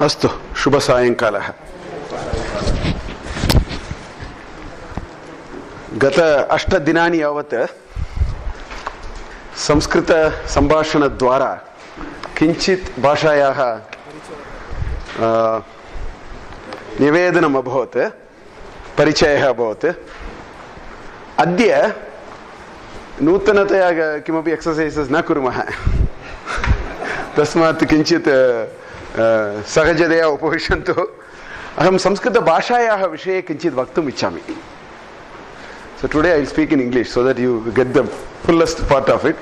अस्तु शुभ सायंकालः। गत 8 दिनानि यावत् संस्कृत संभाषणद्वारा किञ्चित् भाषायाः निवेदनम् अभवत्, परिचयः अभवत्। अद्य नूतनतया किमपि एक्सर्सैसेस् न कुर्मः, तस्मात् किञ्चित् सहजतया उपविशन्तु। अहं संस्कृतभाषायाः विषये किञ्चित् वक्तुम् इच्छामि। So today I will speak in English so that you get the fullest part of it.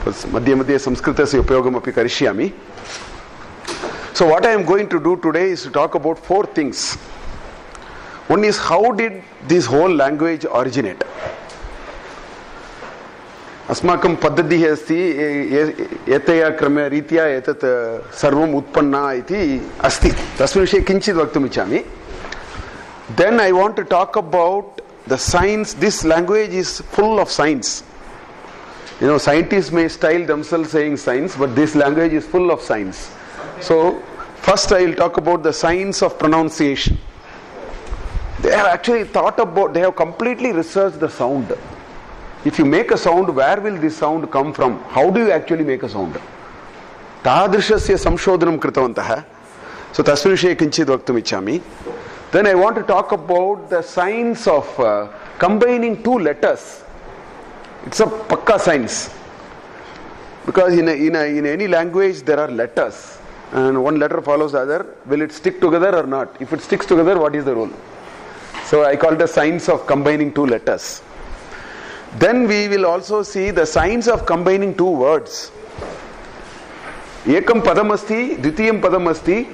मध्ये मध्ये संस्कृतस्य उपयोगम् अपि करिष्यामि. So what I am going to do today is to talk about 4 things. One is, how did this whole language originate? अस्माकं पद्धतिः अस्ति एतया क्रमरीत्या एतत् सर्वम् उत्पन्ना इति अस्ति, तस्मिन् विषये किञ्चित् वक्तुम् इच्छामि. Then I want to talk about the science. This language is full of science. You know, scientists may style themselves saying science, but this language is full of science. So first I will talk about the science of pronunciation. They have actually thought about, they have completely researched the sound. If you make a sound, where will this sound come from? How do you actually make a sound? तादृशस्य संशोधनं कृतवन्तः. So तस्मिन् विषये किञ्चित् वक्तुम् इच्छामि. Then I want to talk about the science of combining 2 letters. It's a pakka science, because in any language there are letters, and one letter follows the other. Will it stick together or not? If it sticks together, what is the rule? So I call it the science of combining 2 letters. Then we will also see the science of combining 2 words. Ekam padam asti, dvitiyam padam asti,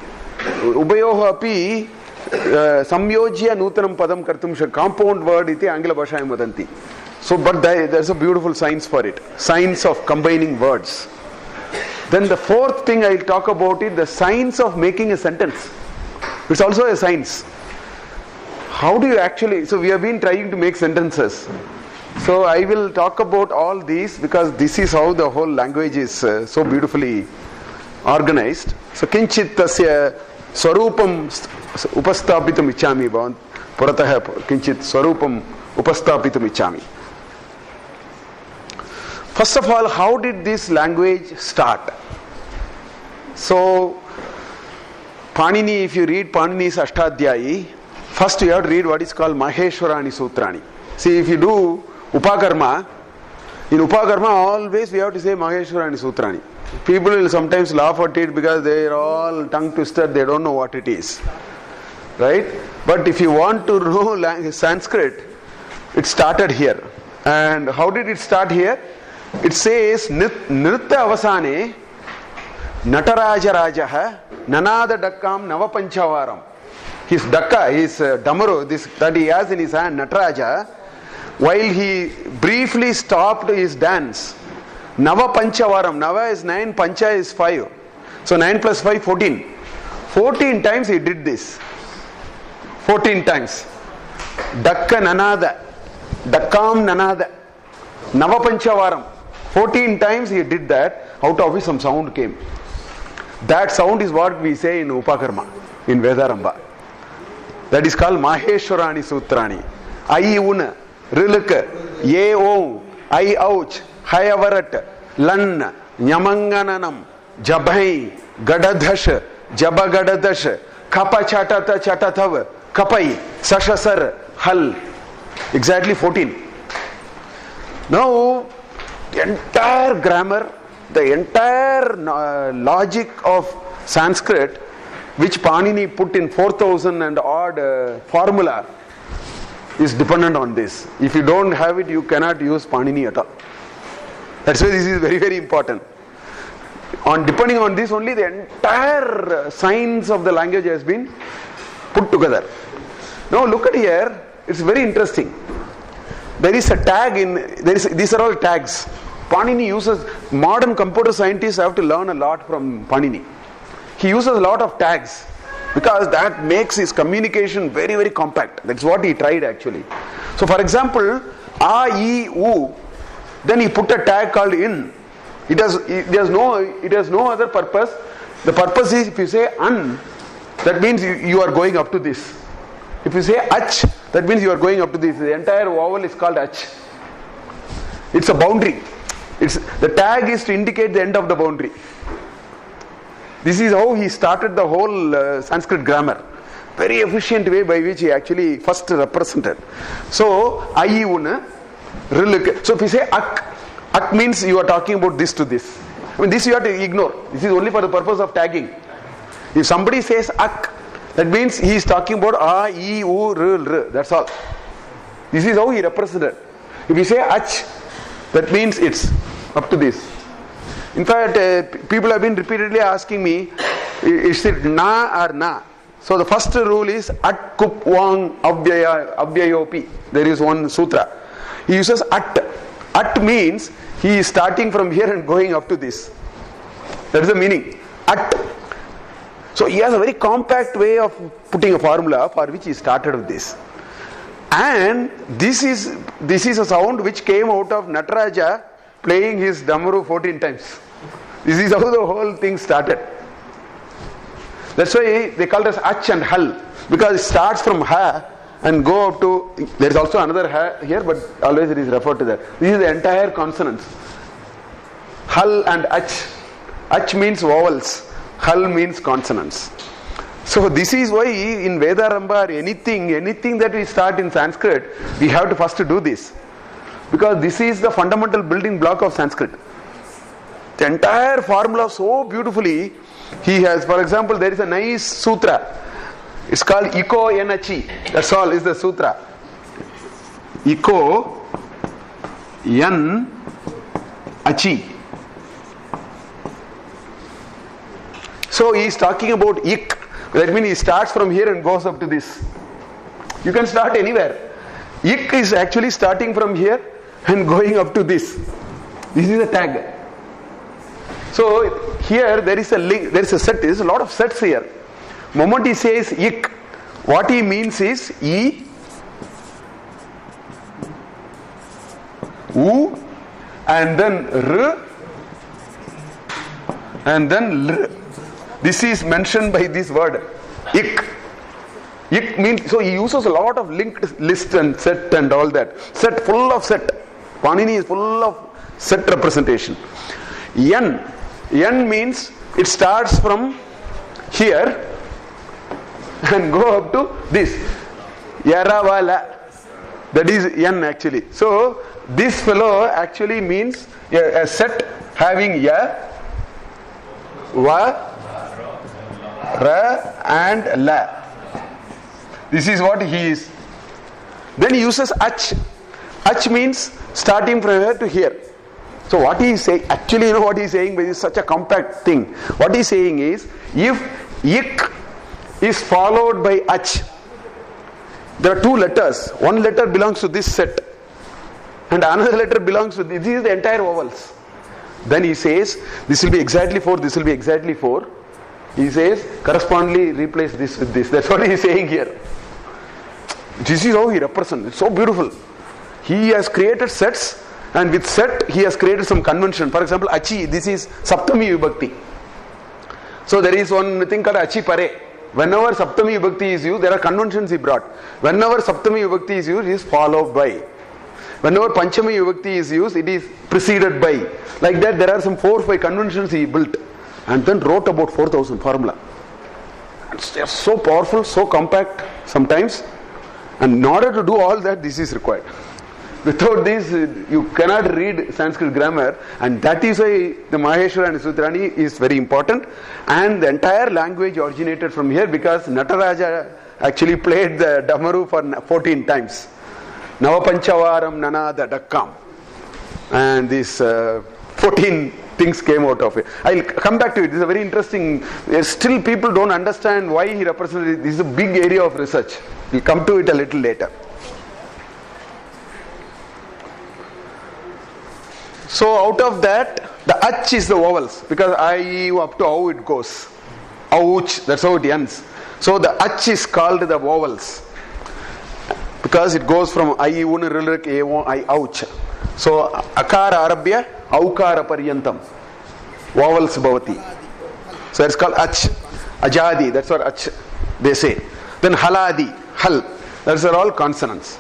ubayoh api samyojya nutanam padam kartum shakya. Compound word iti Angla bhashayam vadanti. So, but there's a beautiful science for it. Science of combining words. Then the 4th thing I will talk about is the science of making a sentence. It's also a science. How do you actually, so we have been trying to make sentences. So I will talk about all these, because this is how the whole language is so beautifully organized. So kinchit tasya swarupam upastapitum ichami bhavan puratah kinchit swarupam upastapitum ichami. First of all, how did this language start? So Panini, if you read Panini's Ashtadhyayi, first you have to read what is called Maheshwarani Sutrani. See, if you do Upakarma, in Upakarma always we have to say Maheshwarani Sutrani. People will sometimes laugh at it because they are all tongue twisted, they don't know what it is. Right? But if you want to know Sanskrit, it started here. And how did it start here? It says Nritta Avasane Nataraja Rajaha Nanada Dakkam Navapanchavaram. His Dakka, his Damaru, this that he has in his hand, Nataraja, while he briefly stopped his dance, Nava Panchavaram, Nava is 9, Pancha is 5. So 9 plus 5, 14. 14 times he did this. 14 times. Dakka Nanada, Dakkam Nanada, Nava Panchavaram. 14 times he did that, out of which some sound came. That sound is what we say in Upakarma, in Vedaramba. That is called Maheshwarani Sutrani. I una, Rilaka, Ye O, I ouch, Hayavarat, Lan, Nyamangananam, Jabhai, Gadadhash, Jabagadadash, Kappa Chatata Chatatava, Kapai, Sashasar, Hal. Exactly 14. Now, the entire grammar, the entire logic of Sanskrit, which Panini put in 4,000 and odd formula, is dependent on this. If you don't have it, you cannot use Panini at all. That's why this is very, very important. Depending on this only, the entire science of the language has been put together. Now look at here, it's very interesting. There is a tag these are all tags. Panini uses, modern computer scientists have to learn a lot from Panini. He uses a lot of tags, because that makes his communication very, very compact. That's what he tried actually. So for example, A, I, U, then he put a tag called in. It has no other purpose. The purpose is, if you say un, that means you are going up to this. If you say ach, that means you are going up to this. The entire vowel is called ach. It's a boundary. The tag is to indicate the end of the boundary. This is how he started the whole Sanskrit grammar. Very efficient way by which he actually first represented. So, I-un, so if you say ak means you are talking about this to this. I mean, this you have to ignore. This is only for the purpose of tagging. If somebody says ak, that means he is talking about a, e, u, r. That's all. This is how he represented. If you say ach, that means it's up to this. In fact, people have been repeatedly asking me, is it na or na? So the first rule is at kup wang abhyayopi. There is one sutra. He uses at. At means he is starting from here and going up to this. That is the meaning. At. So he has a very compact way of putting a formula for which he started with this. And this is a sound which came out of Nataraja playing his Damaru 14 times. This is how the whole thing started. That's why they call it as ach and hal, because it starts from ha and go up to, there is also another ha here, but always it is referred to that. This is the entire consonants. Hal and ach. Ach means vowels, hal means consonants. So this is why in Vedarambha or anything that we start in Sanskrit, we have to first do this. Because this is the fundamental building block of Sanskrit. The entire formula so beautifully he has. For example, there is a nice sutra. It's called Iko Enachi. That's all is the sutra. Iko Yan Achi. So he is talking about ik. That means he starts from here and goes up to this. You can start anywhere. Ik is actually starting from here and going up to this. This is a tag. So here there is a link, there is a set, there is a lot of sets here. Moment he says ik, what he means is e, u, and then r, and then l. This is mentioned by this word ik. Ik means, so he uses a lot of linked list and set and all that. Set, full of set. Panini is full of set representation. Yan means it starts from here and go up to this. Yaravala. That is yan actually. So this fellow actually means a set having ya, wa, ra and la. This is what he is. Then he uses ach. Ach means starting from here to here. So what he is saying, actually you know what he is saying, but it is such a compact thing. What he is saying is, if ik is followed by ach, there are two letters. One letter belongs to this set and another letter belongs to this. This is the entire vowels. Then he says, this will be exactly 4, this will be exactly 4. He says, correspondingly replace this with this. That's what he is saying here. This is how he represents. It's so beautiful. He has created sets, and with set he has created some convention. For example, achi, this is saptami vibhakti. So there is one thing called achi pare. Whenever saptami vibhakti is used, there are conventions he brought. Whenever saptami vibhakti is used, it is followed by. Whenever panchami vibhakti is used, it is preceded by. Like that, there are some 4 or 5 conventions he built, and then wrote about 4,000 formula. They are so powerful, so compact sometimes, and in order to do all that, this is required. Without this, you cannot read Sanskrit grammar, and that is why the Maheshwara and Sutrani is very important. And the entire language originated from here, because Nataraja actually played the Damaru for 14 times. Navapanchavaram Nanada Dakkam. And these 14 things came out of it. I'll come back to it. This is a very interesting. Still people don't understand why he represented it. This is a big area of research. We'll come to it a little later. So out of that, the ach is the vowels, because I up to how it goes. Ouch, that's how it ends. So the ach is called the vowels, because it goes from I, un, rilrik, a, I, ouch. So akara arabhya, aukara paryantam. Vowels bhavati. So it's called ach. Ajadi, that's what ach. they say. Then haladi, hal, those are all consonants.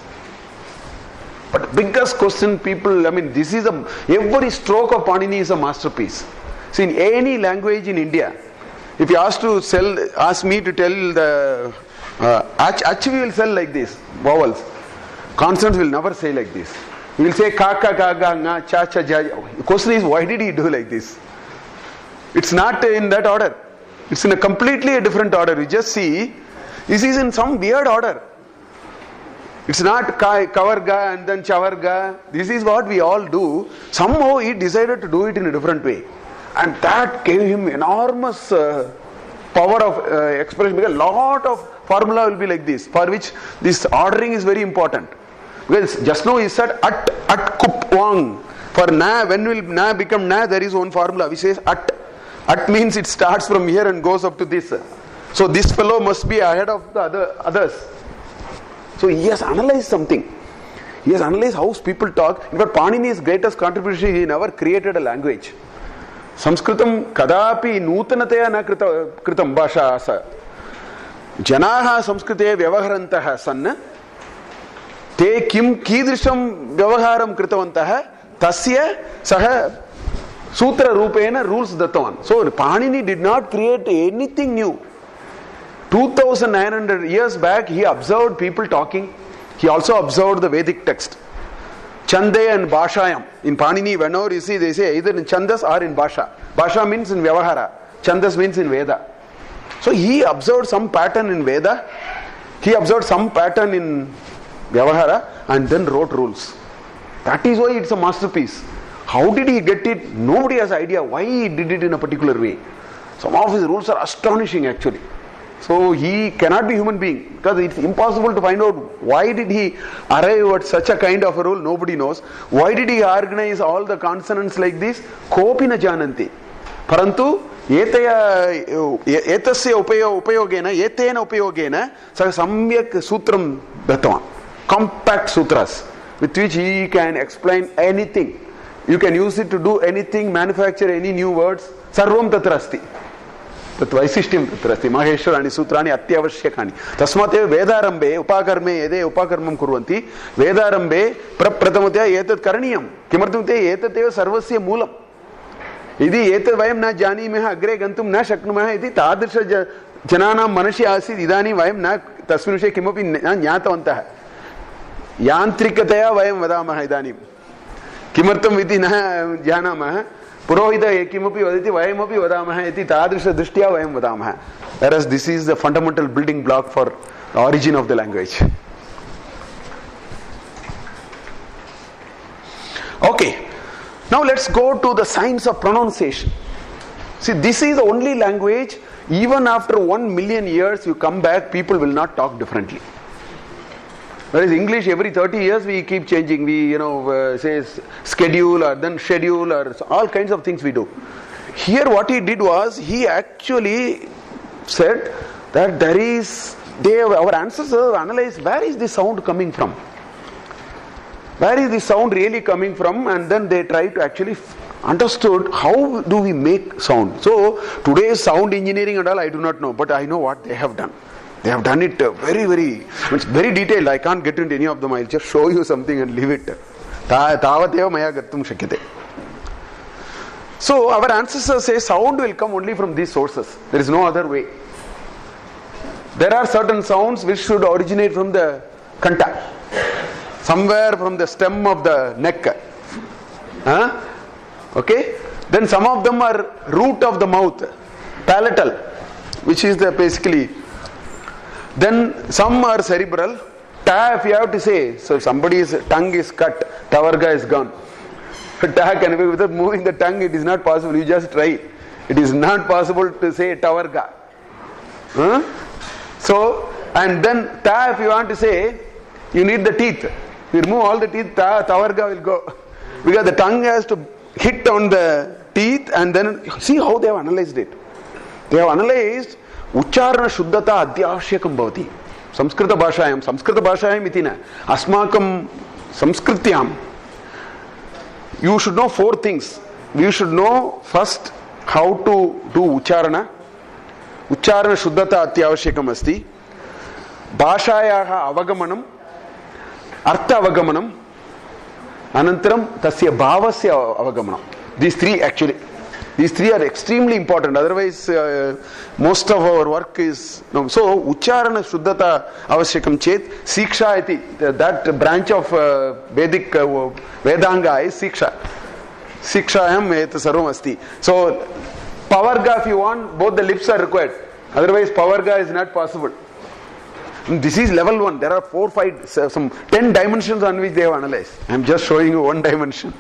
But biggest question people, this is every stroke of Panini is a masterpiece. See, in any language in India, if you ask me to tell the ach we will sell like this, vowels. Consonants will never say like this. We will say ka ka ga ga nga cha cha ja. The question is, why did he do like this? It's not in that order. It's in a completely different order. You just see, this is in some weird order. It's not kavarga and then chavarga. This is what we all do. Somehow he decided to do it in a different way. And that gave him enormous power of expression. Because a lot of formula will be like this, for which this ordering is very important. Because just now he said at kup wang. For na, when will na become na, there is one formula which says at. At means it starts from here and goes up to this. So this fellow must be ahead of the others. So he has analyzed something. He has analyzed how people talk. In fact, Panini's greatest contribution, he never created a language. Sanskritam kadapi nutanataya na kritam bhasha asa. Janaha samskrite vyavaharantaha sanna. Te kim kidrisham vyavaharam kritavantaha tasya saha sutra rupena rules dattavan. So Panini did not create anything new. 2900 years back, he observed people talking. He also observed the Vedic text. Chande and Bhashayam. In Panini, whenever you see, they say either in Chandas or in Bhasha. Bhasha means in Vyavahara. Chandas means in Veda. So he observed some pattern in Veda. He observed some pattern in Vyavahara and then wrote rules. That is why it's a masterpiece. How did he get it? Nobody has idea why he did it in a particular way. Some of his rules are astonishing actually. So he cannot be human being, because it's impossible to find out why did he arrive at such a kind of a rule. Nobody knows. Why did he organize all the consonants like this? Kopi na jananti. Parantu etasya upayogena etena upayogena samyak sutram dattavan. Compact sutras with which he can explain anything. You can use it to do anything, manufacture any new words. Sarvam tatrasti. तत् वैशिष्ट्यं तत्र अस्ति. माहेश्वराणि सूत्राणि अत्यावश्यकानि. तस्मात् एव वेदारम्भे उपाकर्मे यदि उपाकर्मं कुर्वन्ति वेदारम्भे प्रप्रथमतया एतत् करणीयं. किमर्थमित्युक्ते एतदेव सर्वस्य मूलम्. यदि एतद् वयं न जानीमः अग्रे गन्तुं न शक्नुमः इति तादृश जनानां मनसि आसीत्. इदानीं वयं न तस्मिन् विषये किमपि न ज्ञातवन्तः. यान्त्रिकतया वयं वदामः इदानीं. किमर्थम् इति न जानामः. पुरोहित किमपि वदति वयमपि वदामः इति तादृशदृष्ट्या वयं वदामः. Whereas this is the fundamental building block for the origin of the language. Okay, now let's go to the science of pronunciation. See, this is the only language, even after 1 million years you come back, people will not talk differently. Whereas English, every 30 years we keep changing. We, say schedule or then schedule or all kinds of things we do. Here what he did was, he actually said that our ancestors analyzed where is the sound coming from. Where is the sound really coming from? And then they try to actually understood how do we make sound. So today's sound engineering and all I do not know, but I know what they have done. They have done it very detailed. I can't get into any of them. I'll just show you something and leave it. Tavateva maya gattum shakyate. So our ancestors say sound will come only from these sources. There is no other way. There are certain sounds which should originate from the kanta, somewhere from the stem of the neck. Okay? Then some of them are root of the mouth, palatal, which is the basically. Then some are cerebral. Ta, if you have to say, so somebody's tongue is cut, tavarga is gone. Ta can be, without moving the tongue, it is not possible. You just try. It is not possible to say tavarga. So, and then ta, if you want to say, you need the teeth. You remove all the teeth, tavarga will go. Because the tongue has to hit on the teeth, and then see how they have analyzed it. They have analyzed उच्चारण शुद्धता अत्यावश्यकं भवति. संस्कृत भाषायां इति न, अस्माकं संस्कृत्यां you should know 4 things. You should know first how to do उच्चारण शुद्धता अत्यावश्यकम् अस्ति. Bhashayaha avagamanam, Artha avagamanam, Anantaram tasya bhavasya avagamanam. These three actually. These three are extremely important. Otherwise, most of our work is no. So, Ucharana Shuddhata Avashakam Chet, Siksha iti. That branch of Vedic Vedanga is Siksha. Sikshayam et sarvam asti. So, Pavarga, if you want, both the lips are required. Otherwise, Pavarga is not possible. This is level 1. There are 4, 5, some 10 dimensions on which they have analyzed. I am just showing you one dimension.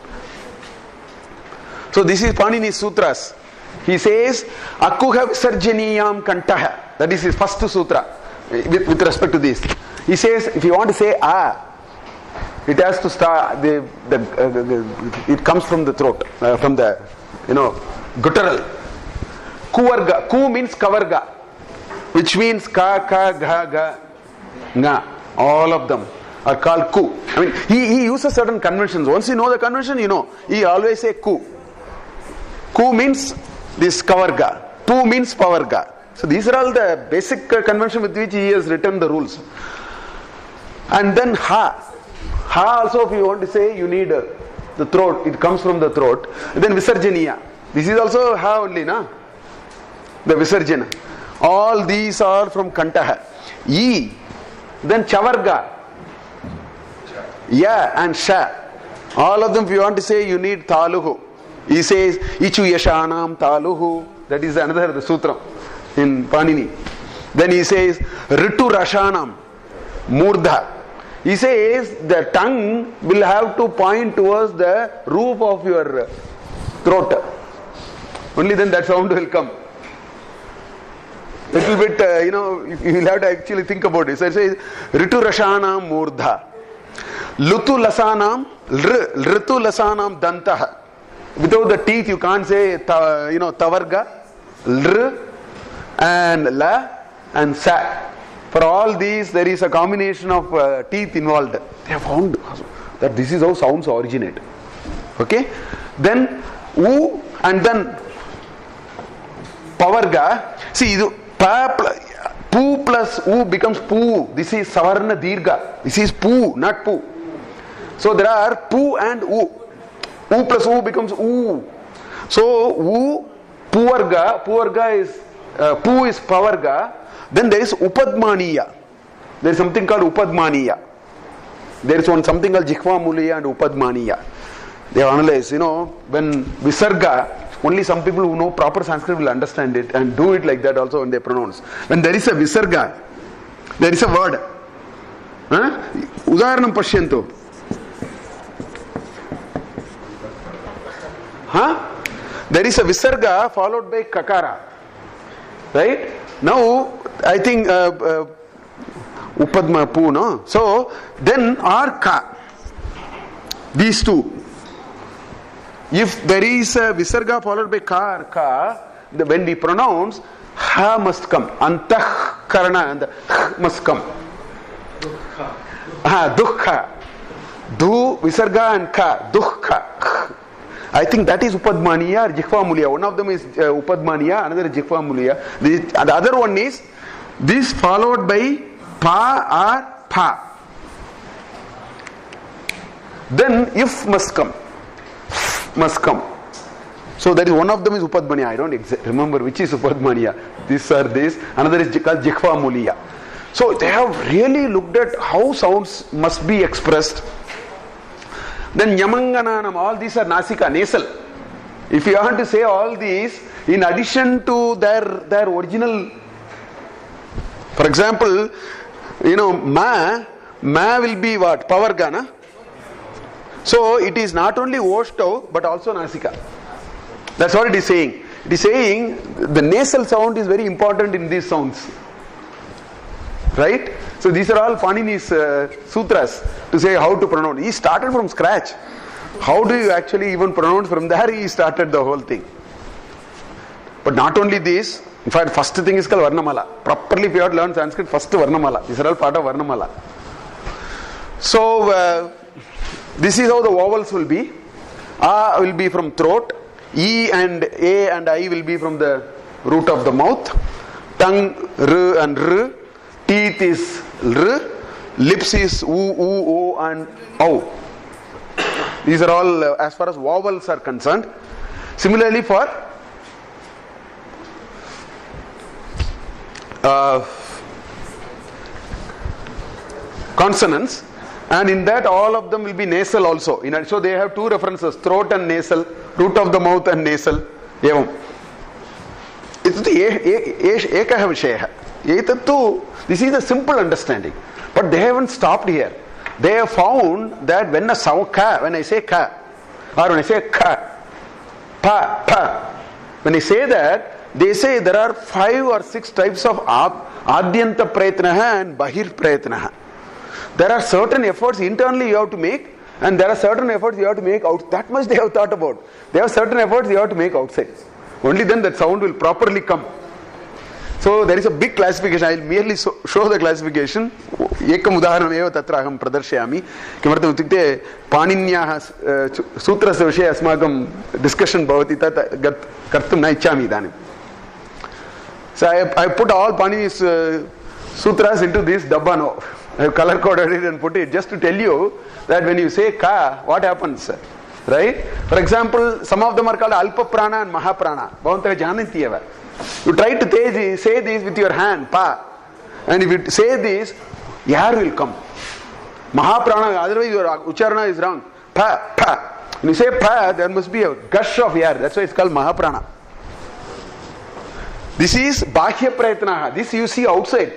So this is Panini's Sutras. He says, Akuha Visarjaniyam Kantaha. That is his first sutra with respect to this. He says, if you want to say it has to start, it comes from the throat, from the, guttural. Kuvarga. Ku means kavarga, which means ka, gha, ga, nga. All of them are called ku. I mean, he uses certain conventions. Once you know the convention, he always say ku. Ku means this kavarga. Pu means pavarga. So these are all the basic convention with which he has written the rules. And then ha. Ha also, if you want to say, you need the throat. It comes from the throat. Then visarjaniya. This is also ha only, na? The visarjana. All these are from kantaha. E. Then chavarga. Ya and sha. All of them, if you want to say, you need taluhu. He says, Ichu Yashanam Taluhu. That is another sutra in Panini. Then he says, Ritu Rashanam Murdha. He says, the tongue will have to point towards the roof of your throat. Only then that sound will come. Little bit, you will have to actually think about it. So it says, Ritu Rashanam Murdha. Lutu Lasanam, Ritu Lasanam Dantaha. Without the teeth, you can't say, tavarga, lr, and la, and sa. For all these, there is a combination of teeth involved. They have found that this is how sounds originate. Okay? Then, u, and then pavarga. See, pu plus u becomes pu. This is savarna dirgha. This is pu, not pu. So there are pu and u. U plus U becomes U. So U, Puvarga is, Pu is Pavarga. Then there is Upadmaniya. There is something called Upadmaniya. There is something called Jikhva Muliya and Upadmaniya. They have analyzed, when Visarga, only some people who know proper Sanskrit will understand it and do it like that also when they pronounce. When there is a Visarga, there is a word. Udaharanam Pashyanto. There is a visarga followed by kakara. Right? Now, I think upadma pu, no? So, then or ka. These two. If there is a visarga followed by ka or ka, when we pronounce, ha must come. Antah karana, and the must come. Dukha. Du, visarga and ka. Dukha. I think that is Upadmaniya or Jikhva Muliya. One of them is Upadmaniya, another is Jikhva Muliya. The other one is this followed by pa or pa. Then if must come. Must come. So that is one of them is Upadmaniya. I don't remember which is Upadmaniya. These are this. Another is called Jikhva Muliya. So they have really looked at how sounds must be expressed. Then Yamangananam, all these are Nasika, nasal. If you want to say all these, in addition to their original, for example, ma will be what? Pavarga, na? So it is not only Voshto, but also Nasika. That's what it is saying. It is saying the nasal sound is very important in these sounds. Right? So these are all Panini's sutras to say how to pronounce. He started from scratch. How do you actually even pronounce? From there he started the whole thing. But not only this, in fact, first thing is called Varnamala. Properly, if you have to learn Sanskrit, first Varnamala. These are all part of Varnamala. So this is how the vowels will be. A will be from throat. E and A and I will be from the root of the mouth. Tongue, R and R. Teeth is R. Lips is oo, o and ow. These are all as far as vowels are concerned. Similarly for consonants, and in that all of them will be nasal also. So they have two references, throat and nasal, root of the mouth and nasal. Evam. It's the ekah vishayah. This is a simple understanding. But they haven't stopped here. They have found that when I say ka, or when I say ka, pa, when I say that, they say there are 5 or 6 types of adyanta prayatnaha and bahir prayatnaha. There are certain efforts internally you have to make, and there are certain efforts you have to make out. That much they have thought about. There are certain efforts you have to make outside. Only then that sound will properly come. So there is a big classification. I will merely show the classification. Ekam udaharanam eva tatra aham pradarshayami. Kimartam itukte paninyaha sutrasya vishaye asmakam discussion bhavati tat kartum na ichchami idanim. So I put all Panini's sutras into this dabba now. I have color coded it and put it just to tell you that when you say ka, what happens? Right? For example, some of them are called alpa prana and maha prana. Bhavantah jananti eva. You try to say this with your hand, pa. And if you say this, air will come. Mahaprana, otherwise your ucharana is wrong. Pa. When you say pa, there must be a gush of air. That's why it's called Mahaprana. This is Bahya Prayatnaha. This you see outside.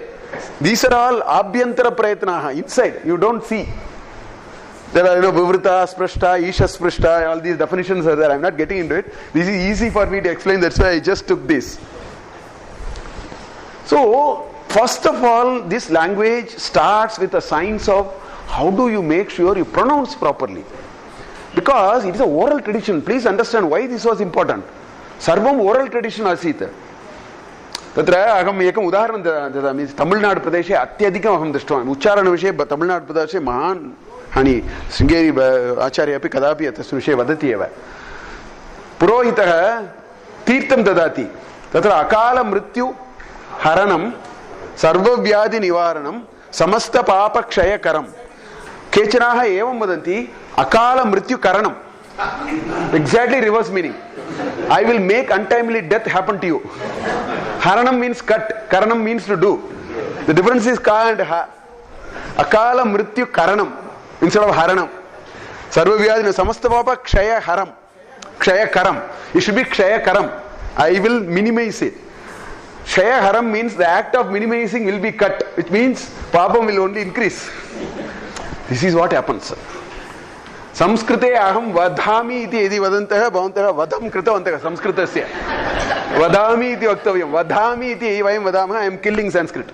These are all Abhyantara Prayatnaha. Inside, you don't see. There are Vivrita, Sprashta, Isha Sprashta, all these definitions are there. I'm not getting into it. This is easy for me to explain. That's why I just took this. So, first of all, this language starts with a science of how do you make sure you pronounce properly. Because it is a oral tradition. Please understand why this was important. Sarvam oral tradition asita. तत्र अहम् एकम् उदाहरणं ददामि. तमिळ्नाडु प्रदेशे अत्यधिकम् अहं दृष्टवान्. उच्चारणविषये तमिळ्नाडु प्रदेशे महान् हानि. शृङ्गेरी आचार्य अपि कदापि तस्मिन् विषये वदति एव. पुरोहितः तीर्थं ददाति. तत्र अकाल मृत्यु हरणं सर्वव्याधि निवारणं समस्त पाप क्षयकरं. केचनाः एवं वदन्ति अकाल मृत्यु करणं. Exactly reverse meaning. I will make untimely death happen to you. Haranam means cut, karanam means to do. The difference is ka and ha. Akala mrityu karanam instead of haranam. Sarva vyadina samasta papa kshaya haram. Kshaya karam. It should be kshaya karam. I will minimize it. Kshaya haram means the act of minimizing will be cut, which means papam will only increase. This is what happens. संस्कृते अहम वदामि इति यदि वदन्तः भवन्तः वधं कृतवन्तः संस्कृतस्य वदामि इति वक्तव्यं. वदामि इति वयं वदामः I am killing Sanskrit.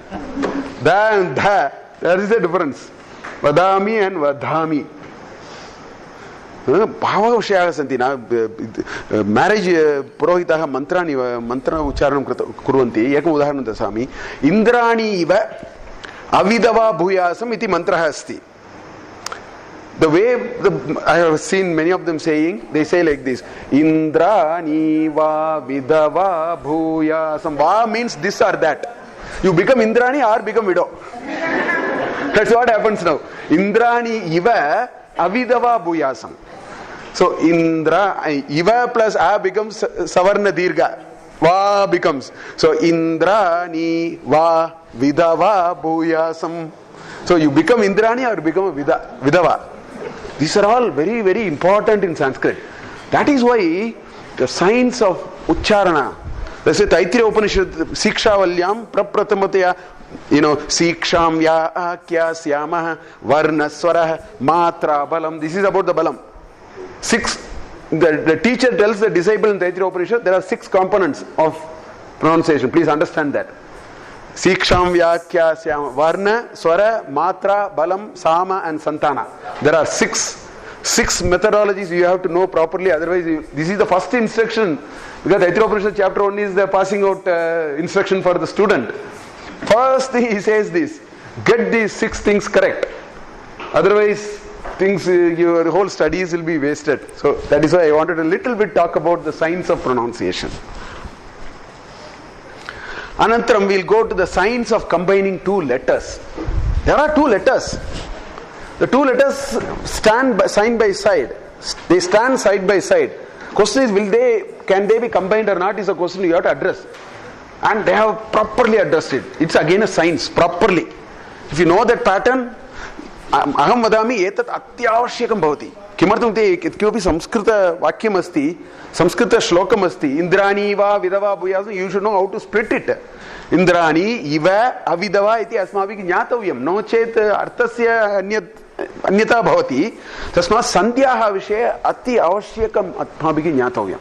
There is a difference. वदामि and वधामि. बहवः विषयाः सन्ति. म्यारेज् पुरोहितः मन्त्र उच्चारणं कुर्वन्ति. एकम् उदाहरणं ददामि. इन्द्राणि इव अविधवा भूयासम् इति मन्त्रः अस्ति. The way I have seen many of them saying, they say like this: Indrani va vidava bhuyasam. Va means this or that. You become Indrani or become widow. That's what happens now. Indrani iva avidava bhuyasam. So Indra, iva plus a becomes savarna dirgha. Va becomes. So Indrani va vidava bhuyasam. So you become Indrani or become a vidava. These are all very, very important in Sanskrit. That is why the science of Ucharana, let's say Taittiriya Upanishad, Sikshavalyam, Prapratamataya, Siksham ya akya syamah, Varna swara, Matra balam. This is about the balam. The teacher tells the disciple in Taittiriya Upanishad, there are 6 components of pronunciation. Please understand that. Siksham Vyakya Syama. Varna, Swara, Matra, Balam, Sama and Santana. There are 6 methodologies you have to know properly. Otherwise, this is the first instruction. Because Taittiriya Upanishad chapter 1 is the passing out instruction for the student. First thing he says this: get these 6 things correct. Otherwise, your whole studies will be wasted. So that is why I wanted a little bit talk about the science of pronunciation. Anantaram, we'll go to the science of combining 2 letters. There are two letters. The two letters stand side by side. They stand side by side. Question is, can they be combined or not is a question you have to address. And they have properly addressed it. It's again a science, properly. If you know that pattern, aham vadami etat atyavashyakam bhavati. Kimartam te kityopi Samskrita vakyam asti, Samskrita shlokam asti, Indrani va vidava bhuyasam, you should know how to split it. Indrani iva avidava iti asmabhik jnatavyam. No chet arthasya anyata bhavati. Tasma sandhyaha vishe ati avashyakam asmabhik jnatavyam.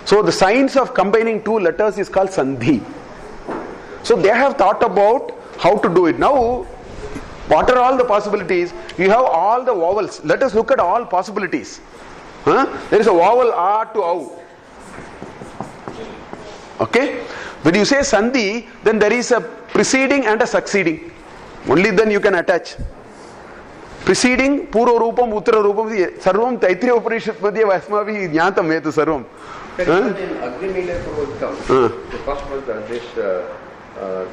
So the science of combining two letters is called Sandhi. So they have thought about how to do it. Now, what are all the possibilities? You have all the vowels. Let us look at all possibilities. There is a vowel A to AU. Okay? When you say Sandhi, then there is a preceding and a succeeding. Only then you can attach. Preceding, Purva Rupam, Uttara Rupam, Sarvam Taitriya Upanishad Madhya Vasmavi Jnatam Hetu Sarvam.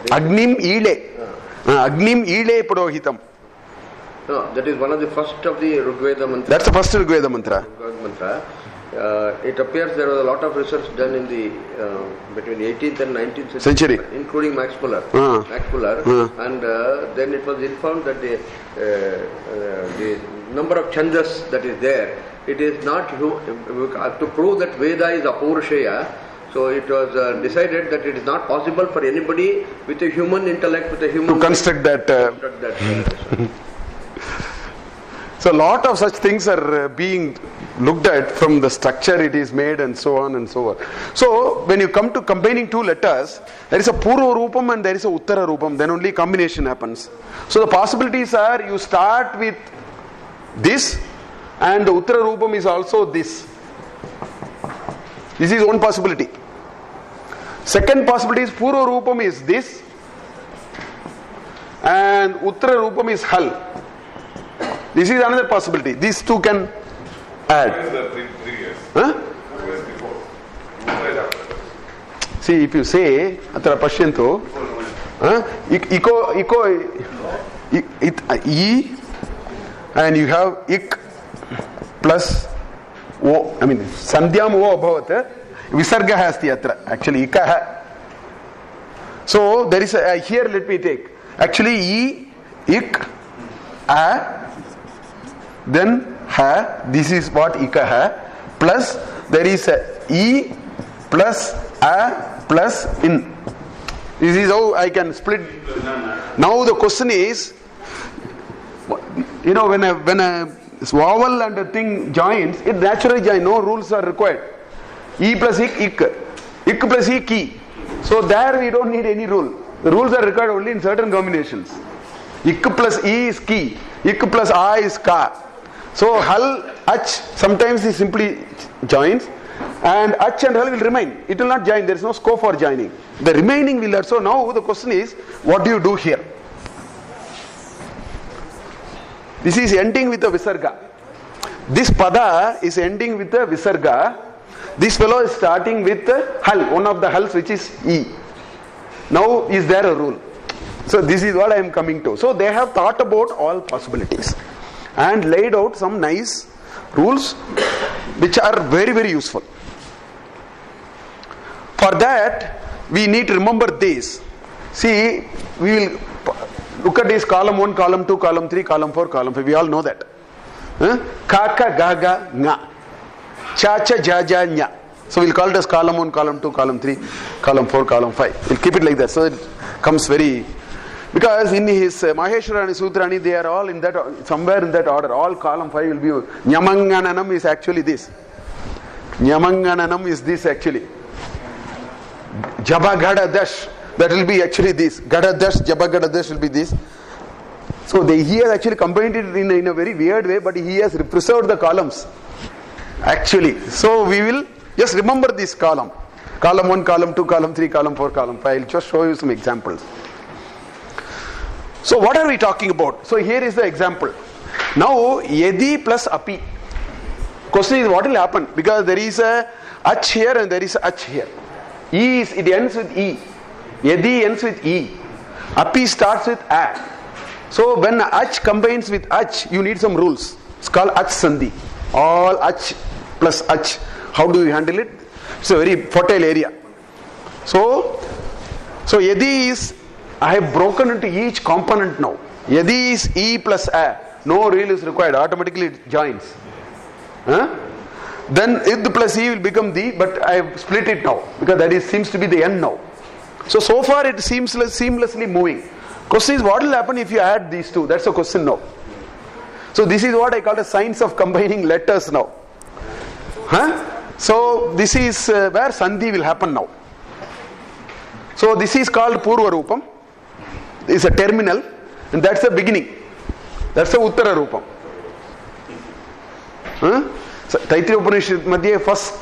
Agnim Ile. Agnim Ile Purohitam. No, that is one of the first of the Rigveda mantra. That's the first Rigveda mantra. It appears there was a lot of research done in the between 18th and 19th century, including Max Muller. And then it was informed that the number of chandas that is there, it is not to prove that Veda is Apurusheya. So it was decided that it is not possible for anybody with a human intellect, with a human to construct that. So a lot of such things are being looked at from the structure it is made and so on and so on. So when you come to combining two letters, there is a Purva Rupam and there is a Uttara Rupam, then only combination happens. So the possibilities are you start with this and the Uttara Rupam is also this. This is one possibility. Second possibility is Purva Rupam is this and Uttara Rupam is Hal. This is another possibility. These two can add. See, if you say Atra Pashyanto, E and you have Ik plus O, I mean Sandhyam O abhavat, Visarga has the Atra, actually Ika. So there is a, here let me take, actually E, Ik, A, then Ha, this is what Ika Ha, plus there is a E plus A plus In. This is how I can split. Now the question is, you know, when a vowel and a thing joins, it naturally joins, no rules are required. E plus Ik, Ik plus E, Ki. So there we don't need any rule. The rules are required only in certain combinations. Ik plus E is Ki, Ik plus A is Ka. So Hal, Ach, sometimes he simply joins and Ach and Hal will remain. It will not join, there is no scope for joining. The remaining will also. Now the question is, what do you do here? This is ending with a Visarga. This Pada is ending with a Visarga. This fellow is starting with a Hal, one of the Hals which is E. Now is there a rule? So this is what I am coming to. So they have thought about all possibilities and laid out some nice rules which are very, very useful. For that, we need to remember this. See, we will look at this column 1, column 2, column 3, column 4, column 5. We all know that. Kaka, gaga, nga. Cha-cha, ja-ja, nya. So we'll call it as column 1, column 2, column 3, column 4, column 5. We'll keep it like that. So it comes very... Because in his Maheshwarani Sutrani, they are all in that, somewhere in that order. All column 5 will be. Nyamangananam is actually this. Nyamangananam is this actually. Jabagada Dash, that will be actually this. Gada Dash, Jabagada Dash will be this. So he has actually combined it in a very weird way, but he has preserved the columns. Actually. So we will just remember this column. Column 1, column 2, column 3, column 4, column 5. I will just show you some examples. So what are we talking about? So here is the example. Now Yedi plus Api. Question is what will happen? Because there is a Ach here and there is a Ach here. E is, it ends with E. Yedi ends with E. Api starts with A. So when ach combines with ach, you need some rules. It's called ach sandhi. All ach plus ach. How do you handle it? It's a very fertile area. So yadi is, I have broken into each component now. Yadi is e plus a. No rule is required. Automatically it joins. Then id plus e will become the, but I have split it now because that seems to be the end now. So far it seems seamlessly moving. Question is, what will happen if you add these two? That's a question now. So this is what I call the science of combining letters now. So this is where sandhi will happen now. So this is called Purva Rupam. It's a terminal, and that's the beginning. That's the Uttara Rupam. So Taittiriya Upanishad madhye first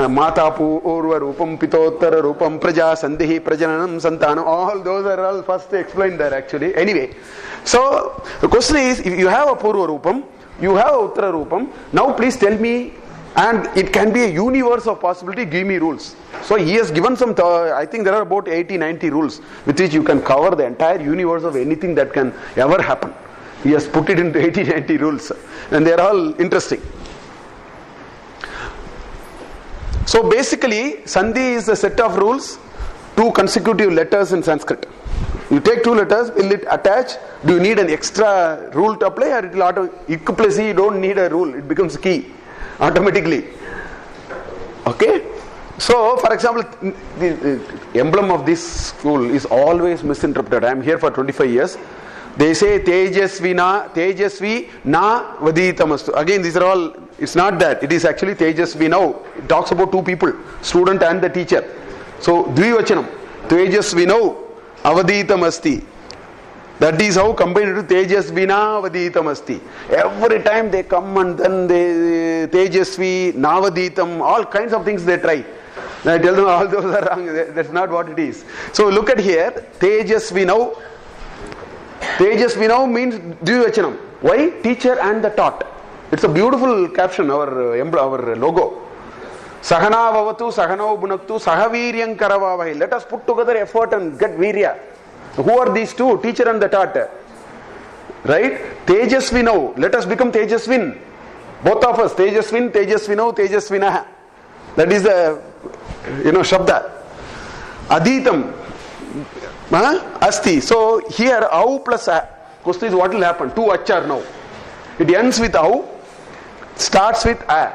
Mata Purva Rupam, Pitottara Rupam, Praja, Sandhi, Prajananam, Santanam, all those are all first explained there actually. Anyway, so the question is, if you have a Purva Rupam, you have a Uttara Rupam, now please tell me, and it can be a universe of possibility, give me rules. So he has given some, I think there are about 80-90 rules with which you can cover the entire universe of anything that can ever happen. He has put it into 80-90 rules, and they are all interesting. So basically, Sandhi is a set of rules, two consecutive letters in Sanskrit. You take two letters, will it attach? Do you need an extra rule to apply, or it will auto? Ik plus e, you don't need a rule, it becomes key automatically. Okay? So, for example, the emblem of this school is always misinterpreted. I am here for 25 years. They say Tejasvi na vaditamastu. Again, these are all, it's not that. It is actually Tejasvi now. It talks about two people, student and the teacher. So, Dvivachanam. Tejasvi now avaditamasti. That is how combined to Tejasvi na avaditamasti. Every time they come and then they Tejasvi, Navaditam, all kinds of things they try. I tell them all those are wrong. That's not what it is. So, look at here. Tejasvi now. Tejasvi now means Dvivachanam. Why? Teacher and the taught. It's a beautiful caption, our logo. Sahana vavatu, sahano bunaktu, sahaviryam karavavahi. Let us put together effort and get virya. Who are these two? Teacher and the taught. Right? Tejasvi now. Let us become Tejasvin. Both of us. Tejasvin, Tejasvino, Tejasvinaha. That is the, Shabda. Aditam. Asti. So here, au plus a. Question is, what will happen? Two achar now. It ends with au, starts with a.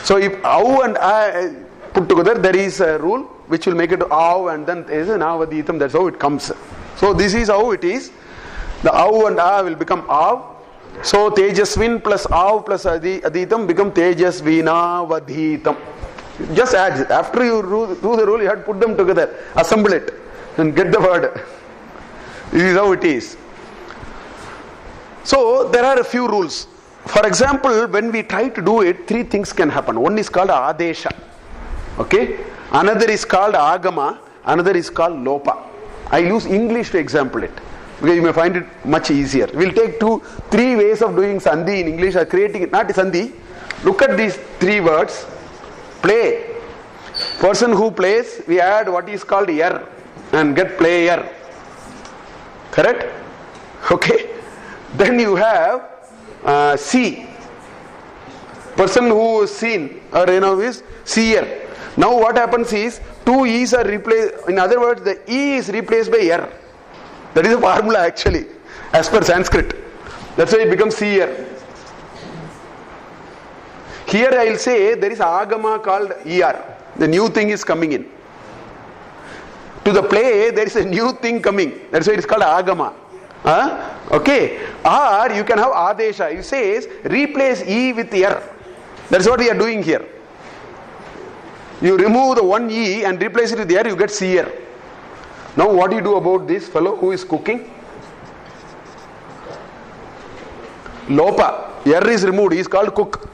So if au and a put together, there is a rule which will make it au, and then there is an avaditam. That's how it comes. So this is how it is. The au and a will become au. So Tejasvin plus au plus aditam become Tejasvina vadhitam. Just add. After you do the rule, you have to put them together, assemble it, and get the word. This is how it is. So there are a few rules. For example, when we try to do it, three things can happen. One is called adesha. Okay? Another is called agama. Another is called lopa. I use English to example it, because you may find it much easier. We'll take three ways of doing sandhi in English, or creating it. Not sandhi. Look at these three words. Play. Person who plays, we add what is called yer and get player. Correct? Okay. Then you have see. Person who is seen, or is seer. Now what happens is, two e's are replaced. In other words, the e is replaced by er. That is a formula actually, as per Sanskrit. That's why it becomes seer. Here I will say there is agama called er. The new thing is coming in. To the play, there is a new thing coming. That's why it is called agama. Okay. Or you can have adesha. It says replace e with er. That's what we are doing here. You remove the one e and replace it with er, you get seer. Now what do you do about this fellow who is cooking? Lopa. Er is removed. He is called cook.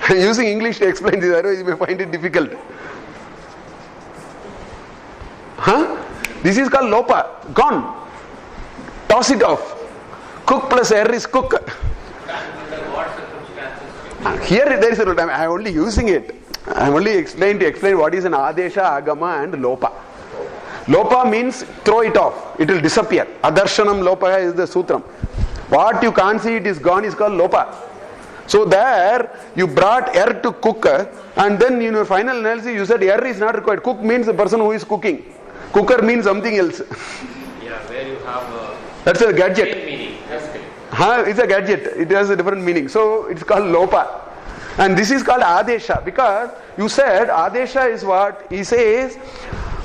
I am using English to explain this, otherwise you may find it difficult. This is called lopa. Gone. Toss it off. Cook plus er is cook. Here there is a I am only using it. I am only explaining what is an adesha, agama and lopa. Lopa means throw it off. It will disappear. Adarshanam lopa is the sutram. What you can't see, it is gone, is called lopa. So there, you brought er to cook, and then in your final analysis, you said er is not required. Cook means the person who is cooking. Cooker means something else. Yeah, where you have that's a gadget. same meaning, basically. It's a gadget. It has a different meaning. So it's called lopa. And this is called adesha, because you said adesha is what? He says,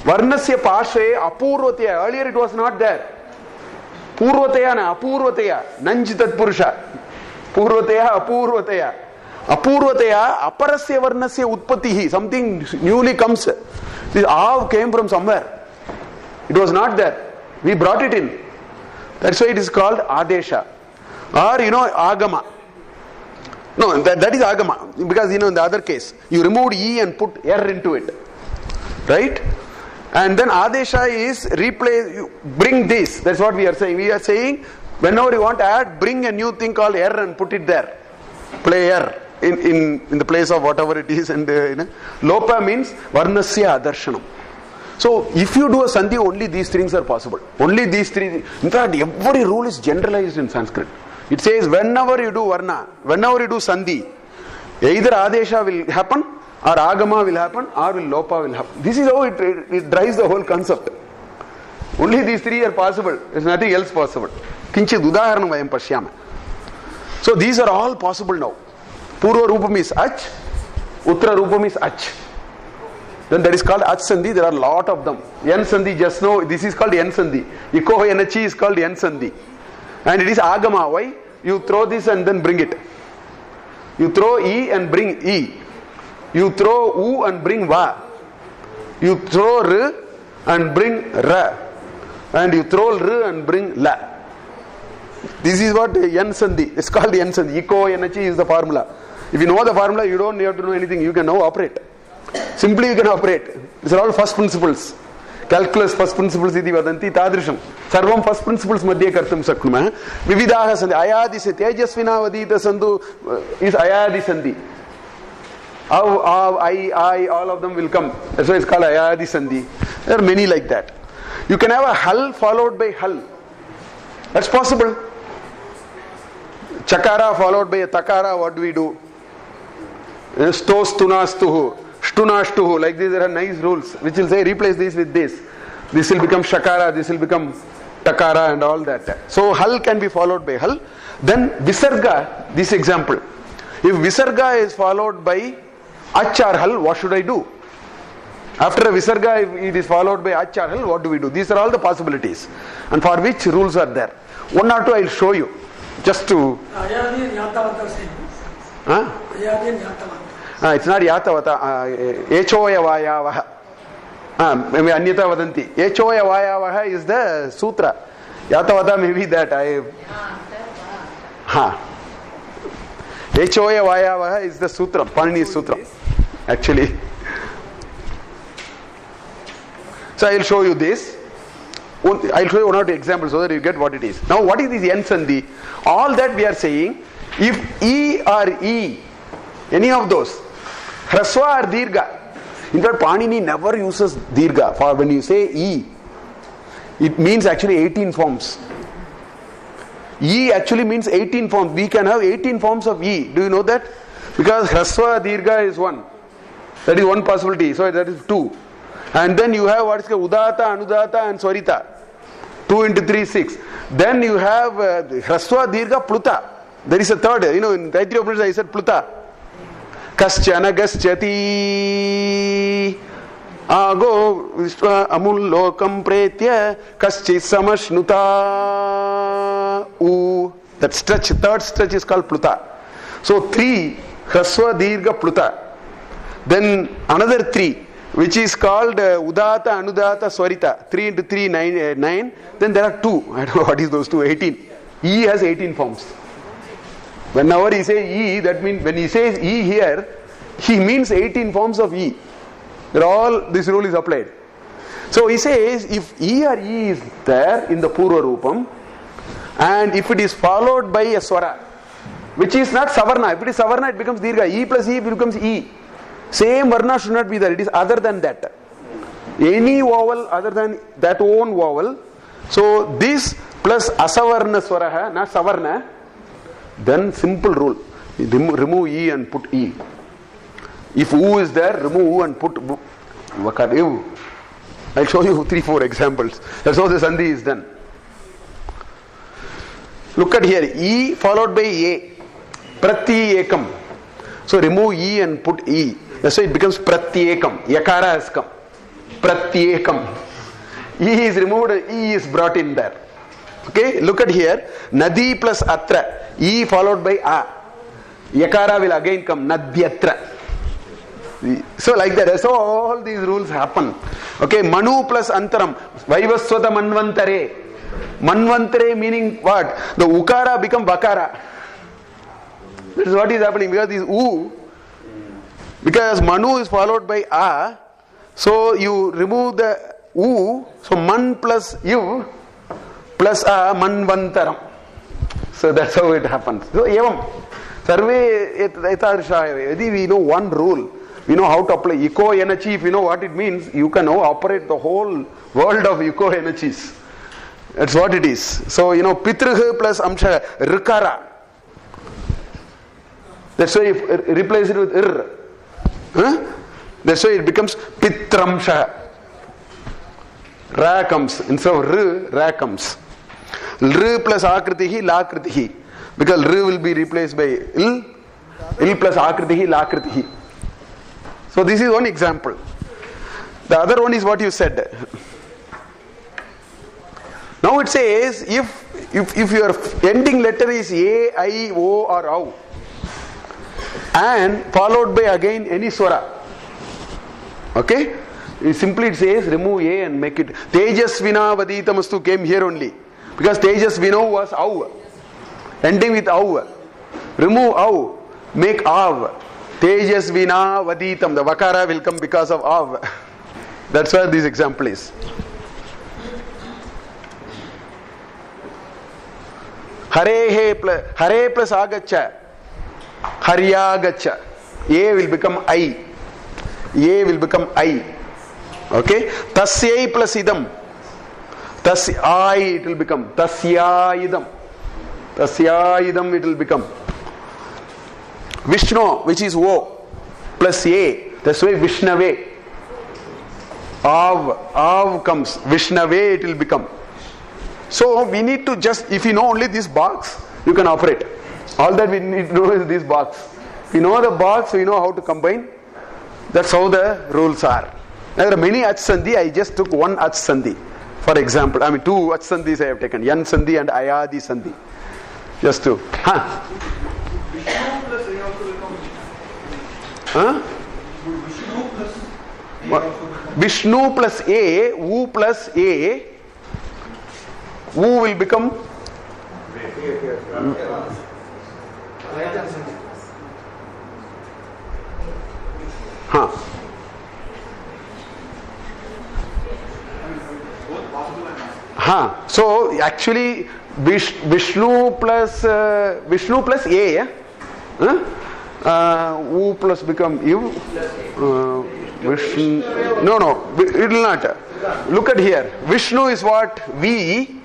varnasya parshve apurvataya. Earlier it was not there. Purvataya na apurvataya. Nanjitat purusha. Purvataya apurvataya. Apurvataya aparasya varnasya utpatihi. Something newly comes. This av came from somewhere. It was not there. We brought it in. That's why it is called adesha. Or agama. No, that is agama. Because in the other case, you removed e and put er into it. Right? And then adesha is replace, you bring this. That's what we are saying. We are saying, whenever you want to add, bring a new thing called er and put it there. Play er in the place of whatever it is. And lopa means varnasya adarshanam. So if you do a sandhi, only these things are possible. Only these three. In fact, every rule is generalized in Sanskrit. It says whenever you do varna, whenever you do sandhi, either adesha will happen, or agama will happen, or lopa will happen. This is how it drives the whole concept. Only these three are possible. There is nothing else possible. Kinchid udaharanam vayam pashyama. So these are all possible now. Purva rupam is ach, uttara rupam is ach. Then that is called ach sandhi. There are a lot of them. Yan sandhi, just know this is called yan sandhi. Iko yanachi is called yan sandhi. And it is agama. Why? You throw this and then bring it. You throw e and bring e. You throw u and bring va. You throw r and bring ra. And you throw r and bring la. This is what yan sandhi. It's called yan sandhi. Iko yanachi is the formula. If you know the formula, you don't have to know anything. You can now operate. Simply you can operate. These are all first principles. Calculus first principles iti vadanti tadrisham. Sarvam first principles madhye kartum saknumah. Vividaha sandhi. Ayadi se tejasvina vadita sandhu is ayadi sandhi. I, all of them will come. That's why it's called ayadi sandhi. There are many like that. You can have a hal followed by hal. That's possible. Chakara followed by a takara, what do we do? Stostunastuhu, shtunastuhu, like these, there are nice rules which will say replace this with this. This will become shakara, this will become takara and all that. So hal can be followed by hal. Then visarga, this example. If visarga is followed by ach or hal, what should I do? After a visarga, if it is followed by ach or hal, what do we do? These are all the possibilities. And for which rules are there. One or two I will show you. Just to... Ayadi and Yatavata same. Huh? Ayadi and Yatavata. It's not Yatavata. Echoya Vayavaha. Anyata Vadanti. Echoya Vayavaha is the sutra. Yatavata may be that. Echoya Vayavaha is the sutra. Panini sutra. Actually. So I will show you this. I will show you one or two examples so that you get what it is. Now what is this yan sandhi? All that we are saying, if e or e, any of those, hraswa or dirgha. In fact, Panini never uses dirgha. For when you say e, it means actually 18 forms. E actually means 18 forms. We can have 18 forms of e. Do you know that? Because hraswa dirgha is one. That is one possibility. So that is two. And then you have what is called udata, anudata and swarita. 2 into 3, 6. Then you have hraswa dirgha pluta. There is a third. In Taittiriya Upanishad I said pluta. Kaschana gaschati ago vishva amullokam pretya kaschit samashnuta u. That stretch, third stretch is called pluta. So 3 hraswa dirgha pluta. Then another 3 which is called udata, anudata, swarita. 3 into 3, 9. Then there are 2. I don't know what is those 2, 18. E has 18 forms. Whenever he says E, that means when he says E here, he means 18 forms of E. This rule is applied. So he says, if E or E is there in the Purva Rupam, and if it is followed by a Swara, which is not Savarna. If it is Savarna, it becomes Dirgha. E plus E becomes E. Same Varna should not be there. It is other than that. any vowel other than that own vowel. So this plus asavarna swaraha, not savarna, then simple rule. Remove E and put E. If U is there, remove U and put vakar. I'll show you 3-4 examples. That's how the Sandhi is done. Look at here. E followed by A. Pratyekam. So remove E and put E. That's why it becomes pratyekam. Yakara has come. Pratyekam. E is removed, E is brought in there. Okay, look at here. Nadi plus atra. E followed by A. Yakara will again come. Nadyatra. So like that. So all these rules happen. Okay, Manu plus Antaram. Vaivaswata Manvantare. Manvantare meaning what? The Ukara become Vakara. This is what is happening because this U, because Manu is followed by A, so you remove the U, so Man plus U plus A, Manvantaram. So that's how it happens. So evam sarve etarsha. We know one rule. We know how to apply eco energy. If you know what it means, you can now operate the whole world of eco energies. That's what it is. So Pitrah plus Amsha, Rikara. That's why you replace it with Ir. That's why it becomes Pitramsha. Ra comes. Instead of R, Ra comes. R plus Akritihi, Lakritihi. Because R will be replaced by Il. Il plus Akritihi, Lakritihi. So this is one example. The other one is what you said. Now it says if your ending letter is A, I, O or Au and followed by again any swara. Okay? It says remove A and make it Tejasvina Vaditamastu came here only. Because Tejasvino was Au. Ending with Au. Remove Au. Make Av. Tejasvina Vaditam. The Vakara will come because of Av. That's where this example is. Hare plus Agacha. Haryagacha. A will become I. A will become I. Okay? Tasyai plus idam. Tasyai it will become. Tasyaidam. Tasyaidam it will become. Vishnu, which is O, plus A. That's why Vishnave. Av comes. Vishnave it will become. So we need to just, if you know only this box, you can operate. All that we need to know is this box. If you know the box, we know how to combine. That's how the rules are. There are many Ach Sandhi. I just took one Ach Sandhi. For example, I mean 2 Ach Sandhis I have taken. Yan Sandhi and Ayadi Sandhi. Just 2. Vishnu plus A, U plus A, U will become So actually Vishnu plus A, U plus become U. Vishnu, no, it will not. Look at here. Vishnu is what? V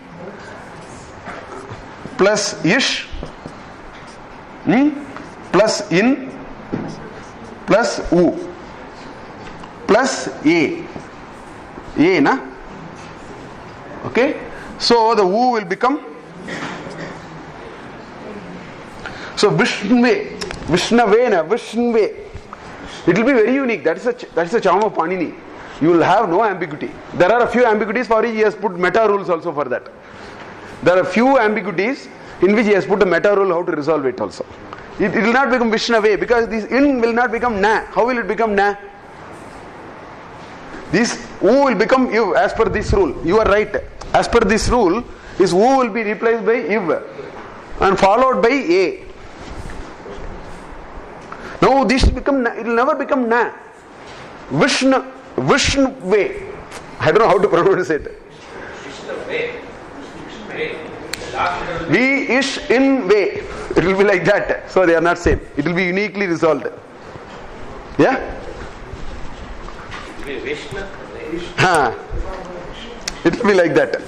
plus Ish plus In plus U plus A. A, na? Okay? So the U will become. So Vishnave. It will be very unique. That's the charm of Panini. You will have no ambiguity. There are a few ambiguities for which he has put meta rules also for that. There are a few ambiguities in which he has put a meta rule how to resolve it also. It will not become Vishnave because this In will not become Na. How will it become Na? This U will become Iv as per this rule. You are right. As per this rule, this U will be replaced by Iv and followed by A. Now this will become, it will never become Na. Vishnu way. I don't know how to pronounce it. V ish in way. It will be like that. So they are not same. It will be uniquely resolved. Yeah? It will be like that.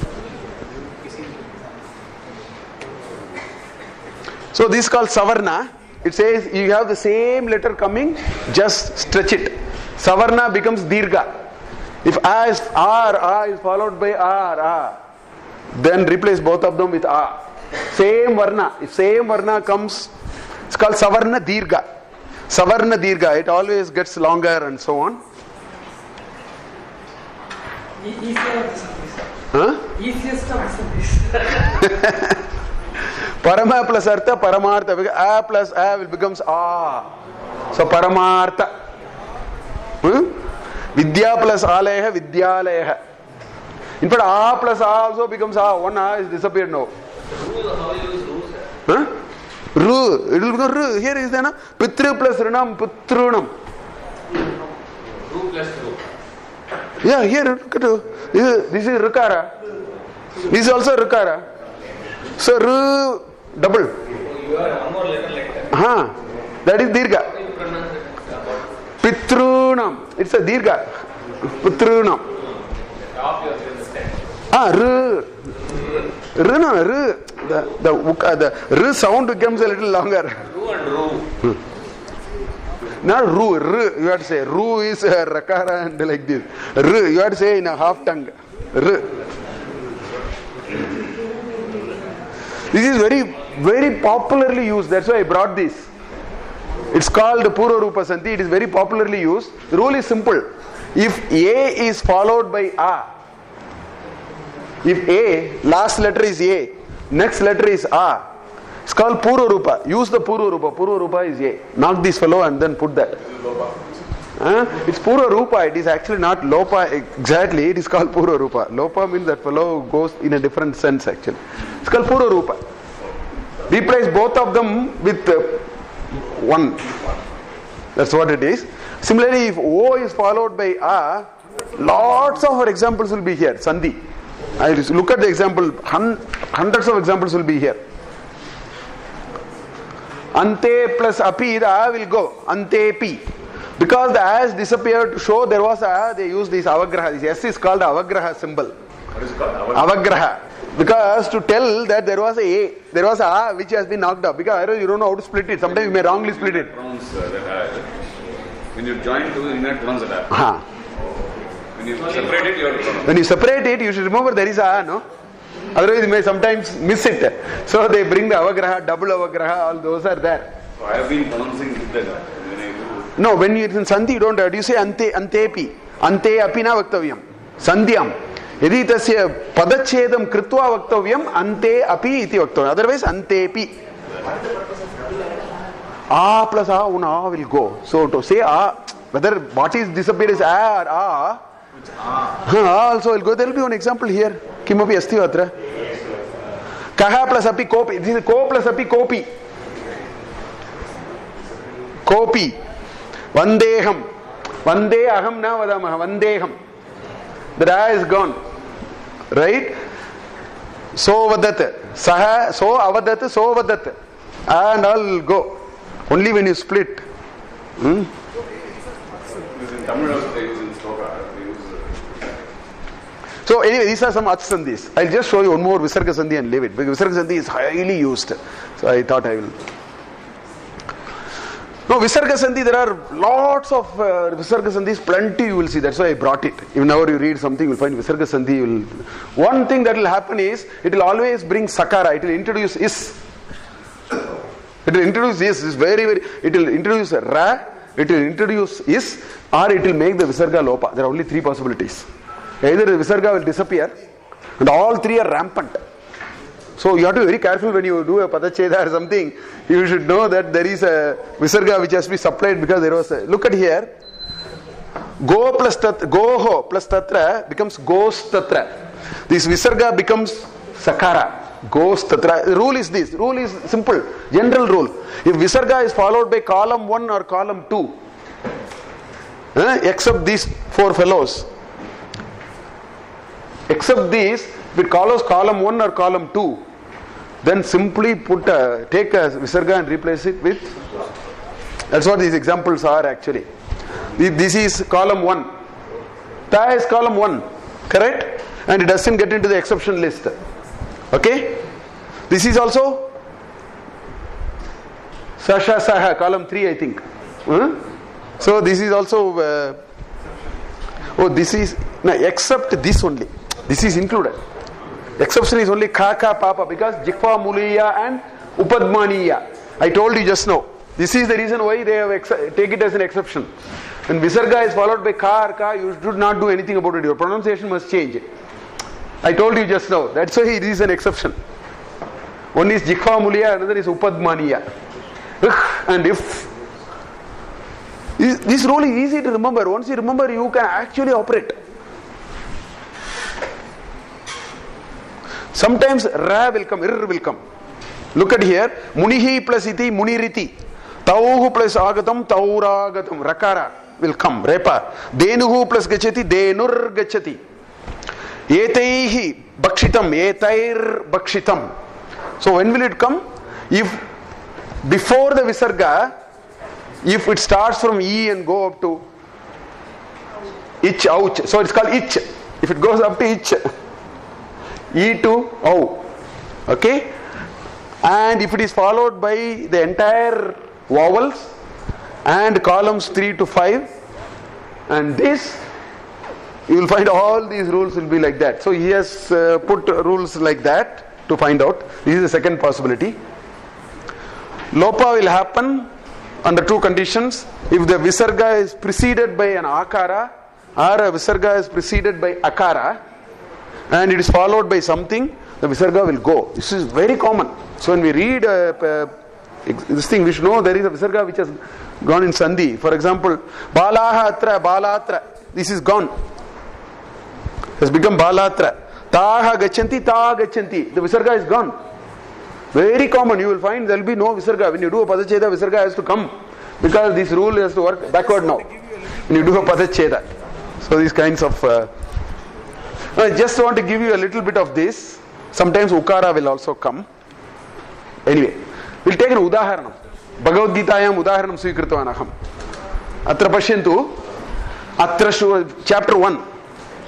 So this is called Savarna. It says you have the same letter coming, just stretch it. Savarna becomes Dirgha. If A is R, A is followed by R, A, then replace both of them with A. Same Varna. If same Varna comes, it's called Savarna Dirgha. Savarna Dirgha, it always gets longer and so on. Easiest of the Parama plus Artha, Paramartha. A plus A will becomes A. So Paramartha. Vidya plus Aleha, Vidyaleha. In fact, A plus A also becomes A. One A is disappeared now. Ru. It will become Ru. Here is the Pitru plus Runam, Putrunam. Ru plus Ru. Yeah, here, look at this is Rukara. This is also Rukara. So Ru double. You are one more letter like that. That is Dirgha. Pitrunam. It's a Dirgha. Pitrunam. Top you understand. Ru. Ru no, Ru. The R sound becomes a little longer. Ru and Ru. Not Ru. You have to say Ru is Rakara and like this. R. You have to say in a half tongue. R. This is very, very popularly used. That's why I brought this. It's called Purva Rupa Sandhi. It is very popularly used. The rule is simple. If A is followed by A, if A, last letter is A, next letter is A, it's called Purva Rupa. Use the Purva Rupa. Purva Rupa is A. Knock this fellow and then put that. It's Purva Rupa. It is actually not Lopa exactly. It is called Purva Rupa. Lopa means that fellow goes in a different sense actually. It's called Purva Rupa. Replace both of them with one. That's what it is. Similarly, if O is followed by A, lots of our examples will be here. Sandhi. I look at the example. Hundreds of examples will be here. Ante plus api, the A will go. Ante pi. Because the A has disappeared to show there was a, they use this avagraha. This S is called avagraha symbol. What is it called? Avagraha. Because to tell that there was a there was a which has been knocked off. Because you don't know how to split it. Sometimes you may wrongly split it. Pronounce that when you join two, you may pronounce that. When you separate it, you have to pronounce. When you separate it, you should remember there is a, no? Otherwise you may sometimes miss it. So they bring the avagraha, double avagraha, all those are there. So I have been pronouncing with that when I do. No, when you in Sandhi you don't have. You say ante, antepi. Ante apina vaktavyam. Sandhyam. Yadi tasya padachedam kritva vaktavyam ante api iti vaktavyam. Otherwise antepi. A plus A, one A will go. So to say A, whether what is disappeared is A or A, A also will go. There will be one example here. Kimapi asti vatra. Kaha plus api kopi. This is ko plus api kopi. Kopi. Vandeham. Vande aham na vadamaha. Vandeham. The A is gone. Right? So vadat. Saha, so avadat, so vadat. And all will go. Only when you split. In Tamil also they use in sloka. So anyway, these are some Ach Sandhis. I'll just show you one more Visarga Sandhi and leave it. Because Visarga Sandhi is highly used. So I thought I will. No, Visarga Sandhi, there are lots of Visarga Sandhis, plenty you will see. That's why I brought it. Whenever you read something, you will find Visarga Sandhi. One thing that will happen is, it will always bring Sakara. It will introduce is. It will introduce is. It's very, very. It will introduce Ra. It will introduce is. Or it will make the Visarga Lopa. There are only three possibilities. Either the Visarga will disappear. And all three are rampant. So you have to be very careful when you do a Padacheda or something. You should know that there is a Visarga which has to be supplied because there was a. Look at here. Go plus tatra, Goho plus Tatra becomes Gos Tatra. This Visarga becomes Sakara. Gos Tatra. The rule is this. Rule is simple. General rule. If Visarga is followed by column 1 or column 2, except these four fellows. Except these, if it follows column 1 or column 2, then simply take a Visarga and replace it with. That's what these examples are actually. This is column 1. Ta is column 1, correct? And it doesn't get into the exception list. Okay? This is also Sasha Saha, column 3, I think. So this is also this is except this only. This is included. Exception is only Kaka Papa because Jikva Muliya and Upadmaniya. I told you just now. This is the reason why they have take it as an exception. When Visarga is followed by Ka or Ka, you should not do anything about it. Your pronunciation must change. I told you just now. That's why it is an exception. One is Jikva Muliya, another is Upadmaniya. And if this rule is easy to remember. Once you remember, you can actually operate. Sometimes Ra will come, Ir will come. Look at here. Munihi plus iti, muniriti. Tauhu plus agatam, tauragatam. Rakara will come. Repa. Denuhu plus gachati, denur gachati. Etaihi bakshitam, etair bakshitam. So when will it come? If before the Visarga, if it starts from E and go up to Ich, ouch. So it's called Ich. If it goes up to Ich, E to O. Okay? And if it is followed by the entire vowels and columns 3 to 5, and this, you will find all these rules will be like that. So he has put rules like that to find out. This is the second possibility. Lopa will happen under two conditions. If the Visarga is preceded by an Akara or a Visarga is preceded by Akara and it is followed by something, the Visarga will go. This is very common. So when we read this thing, we should know there is a Visarga which has gone in Sandhi. For example, Balaha Atra, Balatra. This is gone. Has become Balatra. Taha Gachanti, Taha Gachanti. The Visarga is gone. Very common. You will find there will be no Visarga. When you do a Padacheda, Visarga has to come. Because this rule has to work backward now. When you do a Padacheda. So these kinds of... I just want to give you a little bit of this. Sometimes Ukara will also come. Anyway, we'll take an Udaharanam. Bhagavad Gitayam Udaharanam Svikritvanaham. Atra Pashyantu. Atra chapter 1.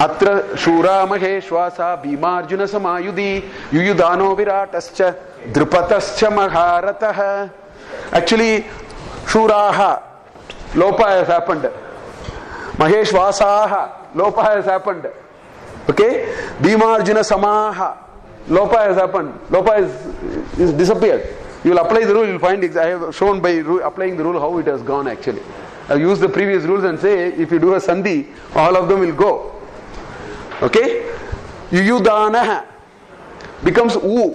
Atra Shura Maheshwasa Bhimarjuna Samayudi Yuyudano Viratascha Drupatascha Maharataha. Actually, Shuraha Lopa has happened. Maheshwasaha Lopa has happened. Okay? Bhimarjuna Samaha Lopa has happened. Lopa is disappeared. You will apply the rule, you will find I have shown by applying the rule how it has gone actually. I have used the previous rules and say if you do a Sandhi, all of them will go. Okay? Yuyudanaha becomes U.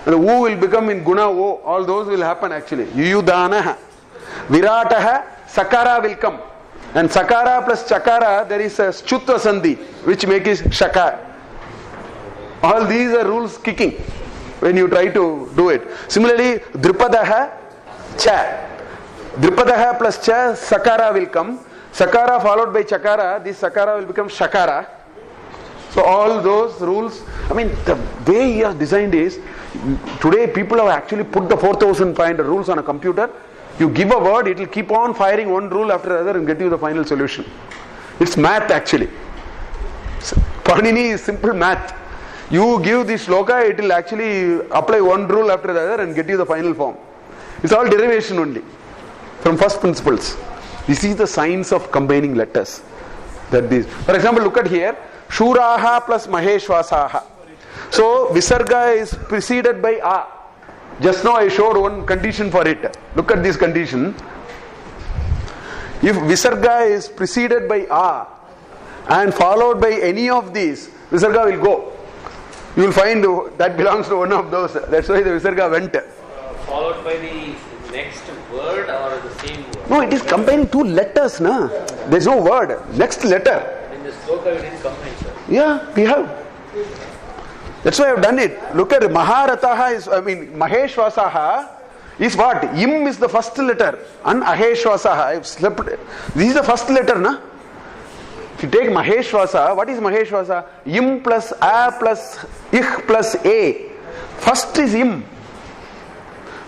And the U will become in Guna O. All those will happen actually. Yuyudanaha. Virataha, Sakara will come. And Sakara plus Chakara, there is a Schutva Sandhi, which makes it Shaka. All these are rules kicking when you try to do it. Similarly, Drupadaha, Cha. Drupadaha plus Cha, Sakara will come. Sakara followed by Chakara, this Sakara will become Shakara. So all those rules, I mean, the way he has designed is, today people have actually put the 4,500 rules on a computer. You give a word, it will keep on firing one rule after another and get you the final solution. It's math actually. Panini is simple math. You give this shloka, it will actually apply one rule after the other and get you the final form. It's all derivation only from first principles. This is the science of combining letters. For example, look at here. Shuraha plus Maheshwasaha. So Visarga is preceded by A. Just now I showed one condition for it. Look at this condition. If Visarga is preceded by A and followed by any of these, Visarga will go. You will find that belongs to one of those. That's why the Visarga went. Followed by the next word or the same word? No, it is combining two letters. Na? There is no word. Next letter. In the sloka we didn't combine, sir. Yeah, we have. That's why I have done it. Look at it. Maheshwasaha is what? Im is the first letter. And Aheshwasaha. I have slept. This is the first letter, na? If you take Maheshwasa, what is Maheshwasa? Im plus A plus Ich plus A. First is Im.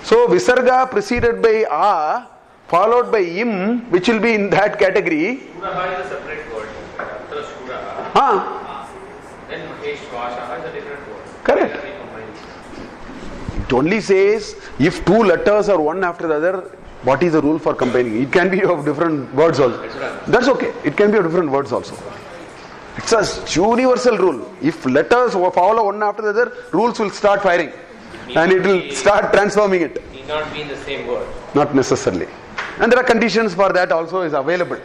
So Visarga preceded by A, followed by Im, which will be in that category. Shuraha is a separate word. After Shuraha Then Maheshwasha is a different word. Correct. It only says if two letters are one after the other, what is the rule for combining? It can be of different words also. That's okay. It can be of different words also. It's a universal rule. If letters follow one after the other, rules will start firing. And it will start transforming it. It need not be in the same word. Not necessarily. And there are conditions for that also is available.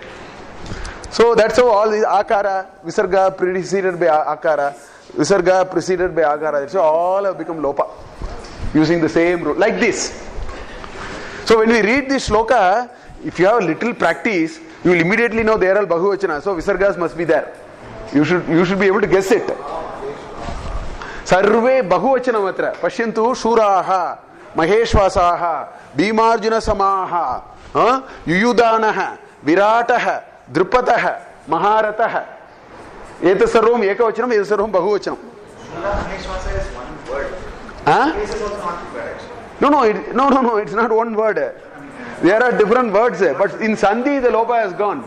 So that's how all these akara, visarga preceded by akara, visarga preceded by akara, so all have become lopa. Using the same rule. Like this. So when we read this shloka, if you have a little practice, you will immediately know they are all bahuvachana. So visargas must be there. You should be able to guess it. Sarve bahuvachanam atra. Pashyantu shuraha, maheshwasaha, bhimarjuna samaha, yuyudanaha, virataha, drupataha, maharataha. Eta sarvam ekavachanam, eta sarvam bahuvachanam. Maheshwasa is one word. This is also not two words. No, it's not one word. There are different words, but in Sandhi the lopa has gone.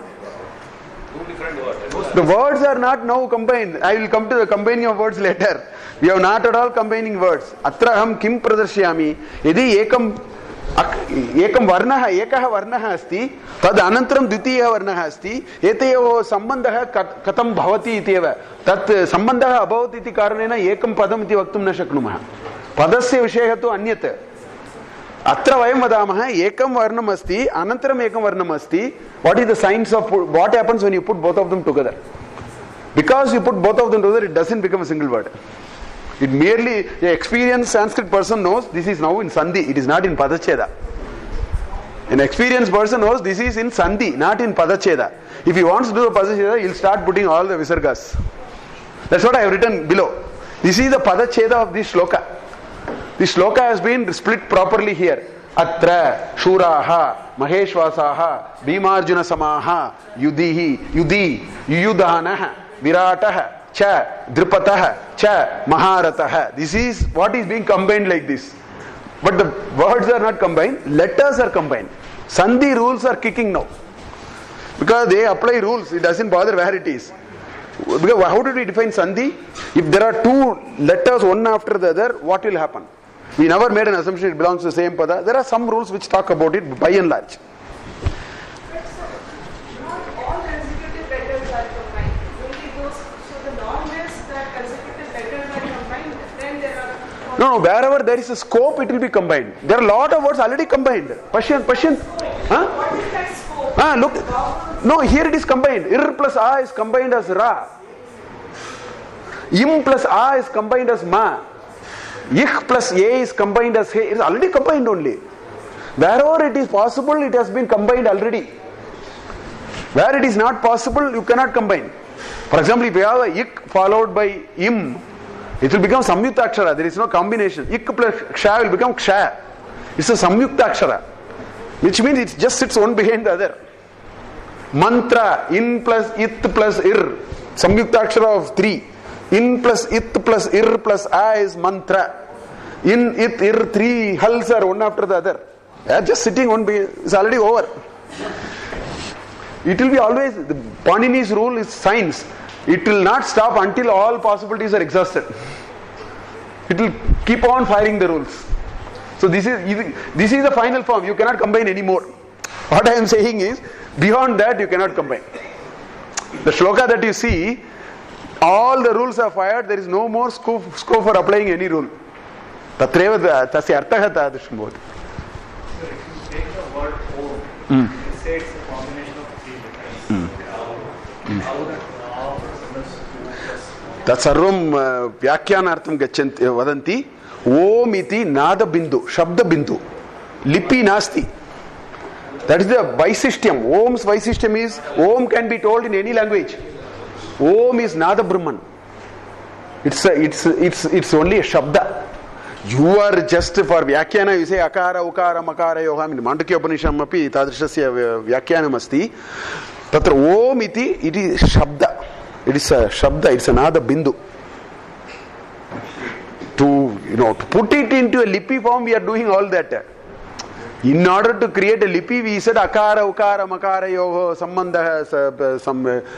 Two different words. The words are not now combined. I will come to the combining of words later. We have not at all combining words. Atra aham kim pradarshayami. Yadi ekam varnaha, ekah varnaha asti, tad anantaram dvitiya varnaha asti, etayo sambandha katam bhavati ityeva. Tat sambandha abhavat iti karanena ekam padam iti vaktum na shaknumaha. Padasya vishayah tu anyat. Atra vayam vadamaha ekam varnam asti, anantaram ekam varnam asti. What is the science of what happens when you put both of them together? Because you put both of them together, it doesn't become a single word. It merely, an experienced Sanskrit person knows this is now in Sandhi, it is not in Padacheda. An experienced person knows this is in Sandhi, not in Padacheda. If he wants to do the Padacheda, he will start putting all the visargas. That's what I have written below. This is the Padacheda of this shloka. This shloka has been split properly here. Atra, Shuraha, Maheshwasaha, Bhimarjuna Samaha, Yudi, Yuyudhanaha, Virataha, Cha, Drupataha, Cha, Maharataha. This is what is being combined like this. But the words are not combined, letters are combined. Sandhi rules are kicking now. Because they apply rules, it doesn't bother where it is. Because how did we define Sandhi? If there are two letters one after the other, what will happen? We never made an assumption it belongs to the same pada. There are some rules which talk about it by and large. But not all consecutive letters are combined. Only those, so the norm is that consecutive letters are combined, then there are... No, wherever there is a scope, it will be combined. There are a lot of words already combined. Passion. What is that scope? Look. No, here it is combined. Ir plus a is combined as ra. Im plus a is combined as ma. Ich plus a is combined as he. It is already combined only. Wherever it is possible, it has been combined already. Where it is not possible, you cannot combine. For example, if you have a ik followed by im, it will become samyuktakshara. There is no combination. Ik plus ksha will become ksha. It's a samyuktakshara, which means it just sits one behind the other. Mantra, in plus it plus ir, samyuktakshara of 3. In plus it plus ir plus a is mantra. In it ir 3 hulls are one after the other. They are just sitting one behind. It's already over. It will be always, the Panini's rule is science. It will not stop until all possibilities are exhausted. It will keep on firing the rules. So this is the final form. You cannot combine any more. What I am saying is, beyond that you cannot combine. The shloka that you see, all the rules are fired. There is no more scope for applying any rule. Tatreva tasya artha tadrisham bhavati. So if you take the word home, you say it's a combination of 3 letters. How that तत्सर्वं व्याख्यानार्थं गच्छन्ति वदन्ति ओम इति नाद बिंदु शब्द बिंदु लिपि नास्ति. That is the Vaisishyam. Om's Vaisishyam is Om can be told in any language. Om is Nada Brahman. It's only a Shabda. You are just for Vyakhyana, you say Akara, Ukara, Makara, Yoham. In Mandukya Upanisham api Tadrishasya Vyakyanam asti. Tatra Om iti, it is Shabda. It is a Shabda, it's a Nada Bindu. To put it into a Lipi form, we are doing all that. In order to create a lipi, we said akara, ukara, makara, yoho, sambandha,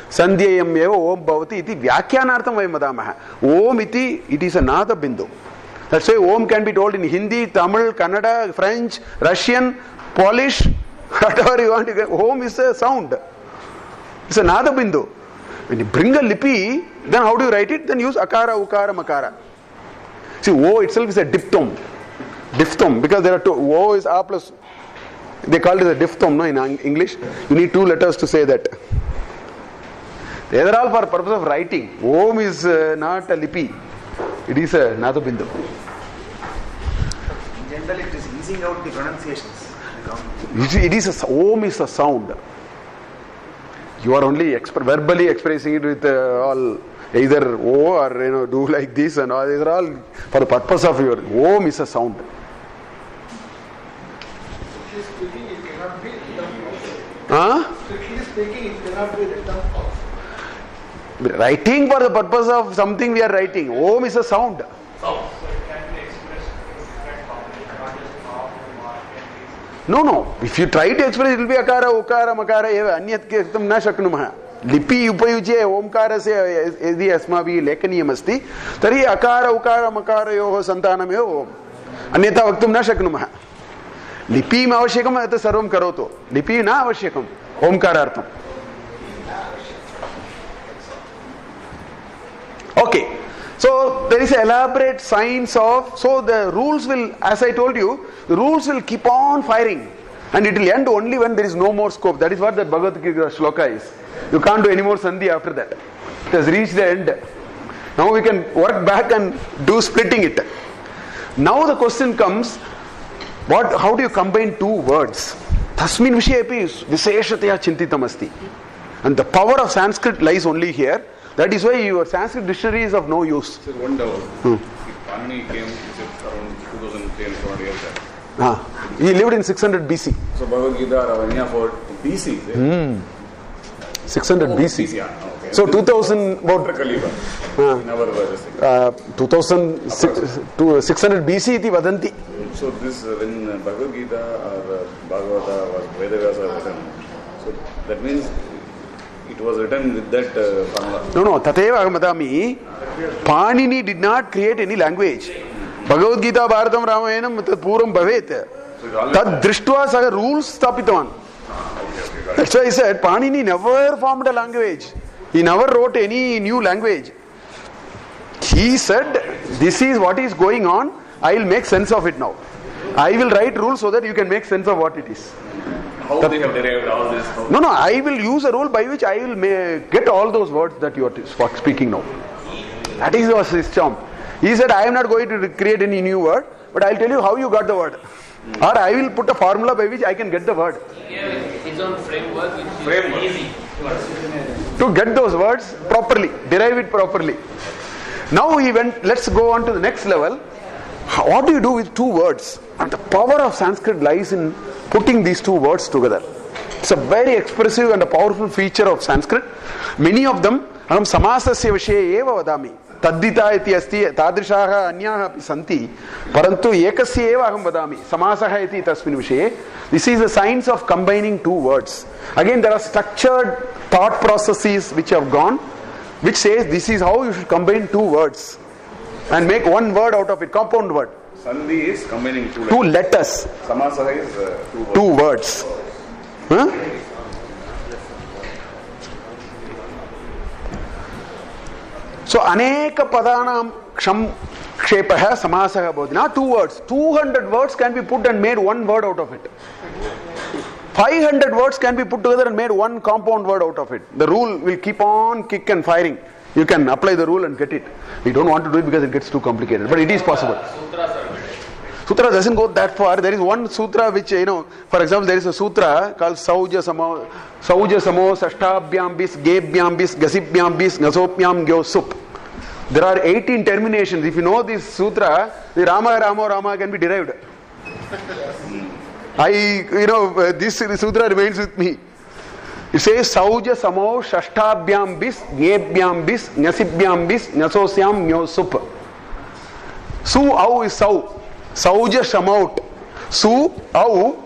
sandhyayam eva om bhavati iti vyakyanartham vayam vadamaha. Om iti, it is a nada bindu. That's why om can be told in Hindi, Tamil, Kannada, French, Russian, Polish, whatever you want to get. Om is a sound. It's a nada bindu. When you bring a lipi, then how do you write it? Then use akara, ukara, makara. See, O itself is a diphthong. Diphthong, because there are two. O is A plus. They call it a diphthong, no, in English. You need two letters to say that. They are all for purpose of writing. Om is not a lipi. It is a nadabindu. In general, it is easing out the pronunciations. It is Om is a sound. You are only verbally expressing it with all either O or do like this and all. These are all for the purpose of your Om is a sound. Speaking, it cannot be written also. Huh? Strictly speaking, it cannot be written also. Writing for the purpose of something we are writing. Om is a sound. So it can be expressed in different forms, not just form, mark, and No. If you try to express, it will be akara, ukara, makara, eva. Anyat kirtam na shaknumaha. Lipi upayuche omkarasya yadi asmavi lekaniyam asti. Tari akara, ukara, makara yoho santanam eva. Anyata vaktum na shaknumaha. Lipi ma avashyakam ata sarvam karoto. Lipi na avashyakam. Omkarartham. Okay. So there is an elaborate science of, so the rules will, as I told you, the rules will keep on firing and it will end only when there is no more scope. That is what that Bhagavad Gita shloka is. You can't do any more sandhi after that. It has reached the end. Now we can work back and do splitting it. Now the question comes, how do you combine two words? Tasmin vishayepi visheshataya chintitam asti. And the power of Sanskrit lies only here. That is why your Sanskrit dictionary is of no use. Sir, one doubt. Pani came around 2010 years back. He lived in 600 BC. So Bhagavad Gita Ravanya for BC. 600 BC. BC, okay. So 2000 about in our 600 BC iti vadanti. So this when Bhagavad Gita or Bhagavata was Vedavyasa written, so that means it was written with that formula. No, Tateva aham vadami. Panini did not create any language. Bhagavad Gita Bharatam Ramayanam tad puram bhavet. Tad drishtva saha rules stapitavan. That's why I said Panini never formed a language. He never wrote any new language. He said, this is what is going on. I will make sense of it now. I will write rules so that you can make sense of what it is. How they have derived all this? No, I will use a rule by which I will get all those words that you are speaking now. That is his charm. He said, I am not going to create any new word, but I will tell you how you got the word. Or I will put a formula by which I can get the word. He gave his own framework which is easy. To get those words properly, derive it properly. Now he went, let's go on to the next level. What do you do with two words? And the power of Sanskrit lies in putting these two words together. It's a very expressive and a powerful feature of Sanskrit. Many of them, aham samasasya vishaye eva vadami. Taddita iti asti tadrishaha anyaha api santi. Parantu ekasya eva aham vadami. Samasaha iti tasmin vishaye. This is the science of combining two words. Again, there are structured thought processes which have gone, which says this is how you should combine two words and make one word out of it, compound word. Sandhi is combining two letters. Samasaha is two words. Huh? So aneka padanam ksham kshepaha samasaha bhavati. Now two words. 200 words can be put and made one word out of it. 500 words can be put together and made one compound word out of it. The rule will keep on kick and firing. You can apply the rule and get it. We don't want to do it because it gets too complicated. But it is possible. Sutra doesn't go that far. There is one sutra which, for example, there is a sutra called Sauja Samo Sashtabhyam Bis, Gebhyam Bis, Gasibhyam Bis, Gasopyam Gyo Sup. There are 18 terminations. If you know this sutra, the Rama can be derived. This sutra remains with me. It says Sauja Samo Shashtabhyam Bis, Gebhyam Bis, Gasibhyam Bis, Gasosyam Gyo Sup. Su Au is Sau. Sauja Shamaut. Su, Au,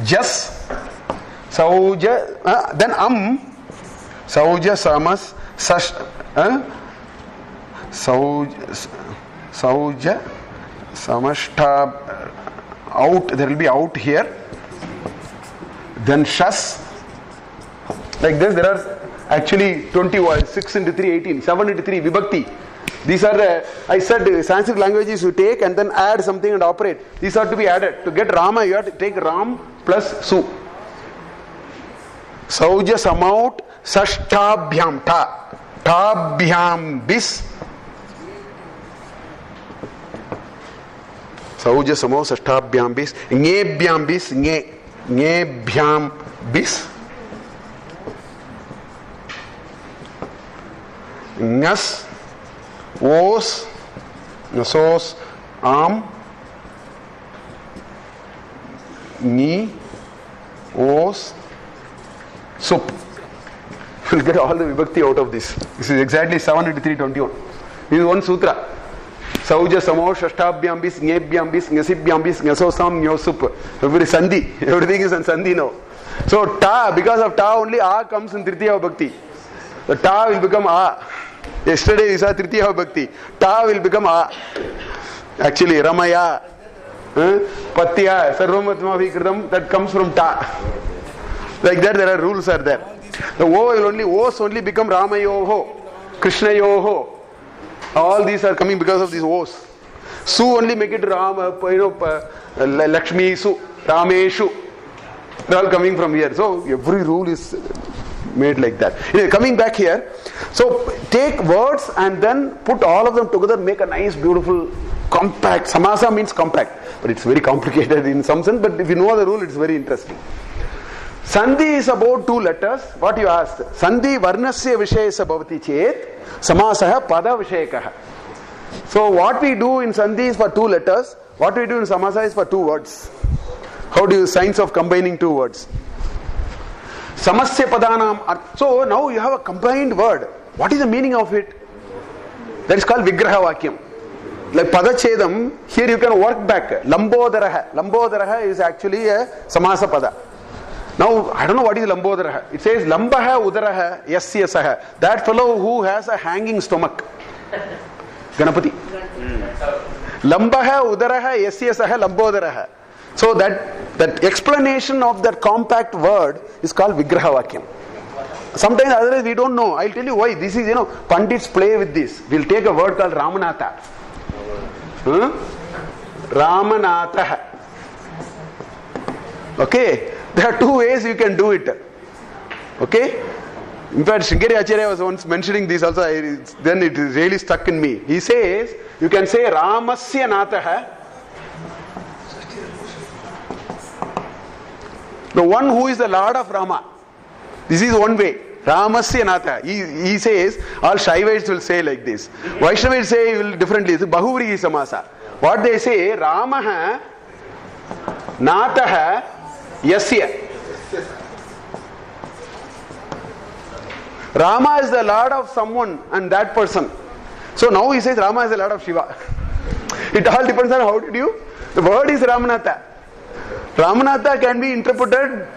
jas, sauja, then sauja, samas, sash, sauja, samashta, out, there will be out here, then shas, like this. There are actually 20 words, 6 into 3, 18, 7 into 3, vibhakti. These are the, I said Sanskrit languages you take and then add something and operate. These are to be added. To get Rama, you have to take Ram plus Su. Sauja samaut sashtabhyam ta. Tabhyam bis. Sauja samaut sashtabhyam bis. Ngebhyam bis. Ngebhyam bis. Ngas. Os, nasos, am, ni, os, sup. You will get all the vibhakti out of this. This is exactly 7 into 3, 21. This is one sutra. Sauja, samo, shashtabhyam bis, ngebhyam bis, ngasibhyam bis, ngasosam, nyosup. Every sandhi. Everything is in sandhi now. So ta, because of ta only a comes in tritiya bhakti. The ta will become a. Yesterday we saw Tritiya Bhakti. Ta will become A. Actually, Ramaya, Patya, Sarvamatmavi Kritam, that comes from Ta. Like that, there are rules are there. The O will only, O's only become Ramayoho, Krishnayoho. All these are coming because of these O's. Su only make it Rama, Lakshmi Su, Rameshu. They are all coming from here. So every rule is made like that. Anyway, coming back here, so take words and then put all of them together, make a nice, beautiful, compact. Samasa means compact, but it's very complicated in some sense. But if you know the rule, it's very interesting. Sandhi is about 2 letters. What you asked? Sandhi varnasya vishayasa bhavati chet, samasaha pada vishayakaha. So what we do in Sandhi is for 2 letters. What we do in Samasa is for 2 words. How do you science of combining 2 words? Samasya padanam. So now you have a combined word. What is the meaning of it? That is called Vigraha Vakyam. Like Padachedam, here you can work back. Lambodaraha. Lambodaraha is actually a Samasa Pada. Now, I don't know what is Lambodaraha. It says Lambaha Udaraha Yasya Saha. That fellow who has a hanging stomach. Ganapati. Lambaha Udaraha Yasya Saha Lambodaraha. So that explanation of that compact word is called Vigraha Vakyam. Sometimes otherwise we don't know. I'll tell you why. This is, Pandits play with this. We'll take a word called Ramanatha. Ramanatha. Okay? There are 2 ways you can do it. Okay? In fact, Sringeri Acharya was once mentioning this also. Then it really stuck in me. He says, you can say Ramasya Natha. The one who is the Lord of Rama. This is one way. Ramasya Natha. He says, all Shaivites will say like this. Vaishnavites say differently. It's Bahuvrihi Samasa. What they say, Ramaha Natha Yasya. Rama is the Lord of someone and that person. So now he says Rama is the Lord of Shiva. It all depends on how did you. The word is Ramanatha. Ramanatha can be interpreted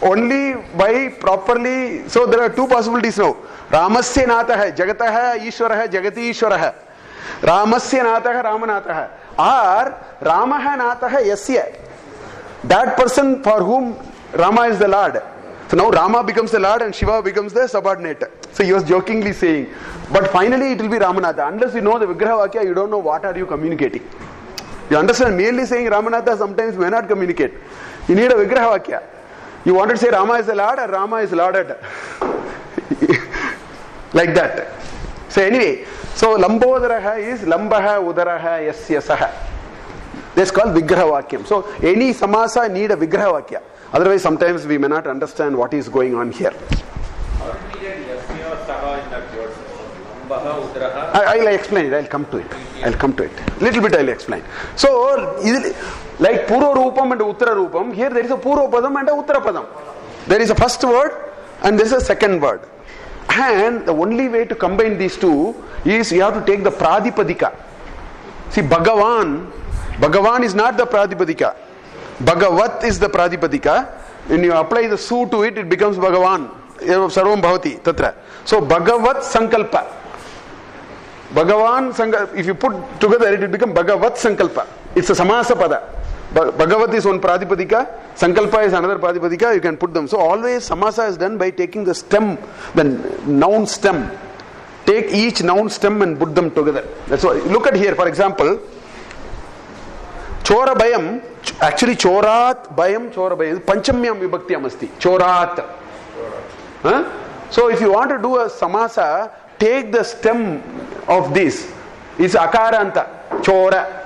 only by properly. So there are 2 possibilities now. Ramasya Natha, Jagataha Ishwaraha, Jagati Ishwaraha. Ramasya Natha, Ramanatha. Or Ramaha Natha Yasya. That person for whom Rama is the Lord. So now Rama becomes the Lord and Shiva becomes the subordinate. So he was jokingly saying. But finally it will be Ramanatha. Unless you know the Vigraha Vakya, you don't know what are you communicating. You understand? Merely saying Ramanatha sometimes may not communicate. You need a Vigraha Vakya. You wanted to say Rama is the Lord or Rama is Lorded. Like that. So anyway, so Lambodaraha is Lambaha Udaraha Yasya Saha. That's called Vigraha Vakyam. So any Samasa need a Vigraha Vakya. Otherwise sometimes we may not understand what is going on here. How did we get Yasya or Saha in that word? Lambaha Udaraha? I'll explain it. I'll come to it. Little bit I'll explain. So, like Purva Rupam and Uttara Rupam, here there is a Purva Padam and a Uttara Padam. There is a first word and there is a second word. And the only way to combine these 2 is you have to take the Pradipadika. See, Bhagavan is not the Pradipadika. Bhagavat is the Pradipadika. When you apply the su to it, it becomes Bhagavan. Sarvam Bhavati Tatra. So Bhagavat Sankalpa. Bhagavan Sankalpa. If you put together, it will become Bhagavat Sankalpa. It's a Samasa Pada. Bhagavat is one Pradipadika, Sankalpa is another Pradipadika, you can put them. So always Samasa is done by taking the stem, the noun stem. Take each noun stem and put them together. That's why. Look at here, for example, Chora Bayam, actually Chorat Bayam, Chora Bayam, Panchamyam Vibhaktiyam Asti. Chorat. So if you want to do a Samasa, take the stem of this. It's Akaranta. Chora.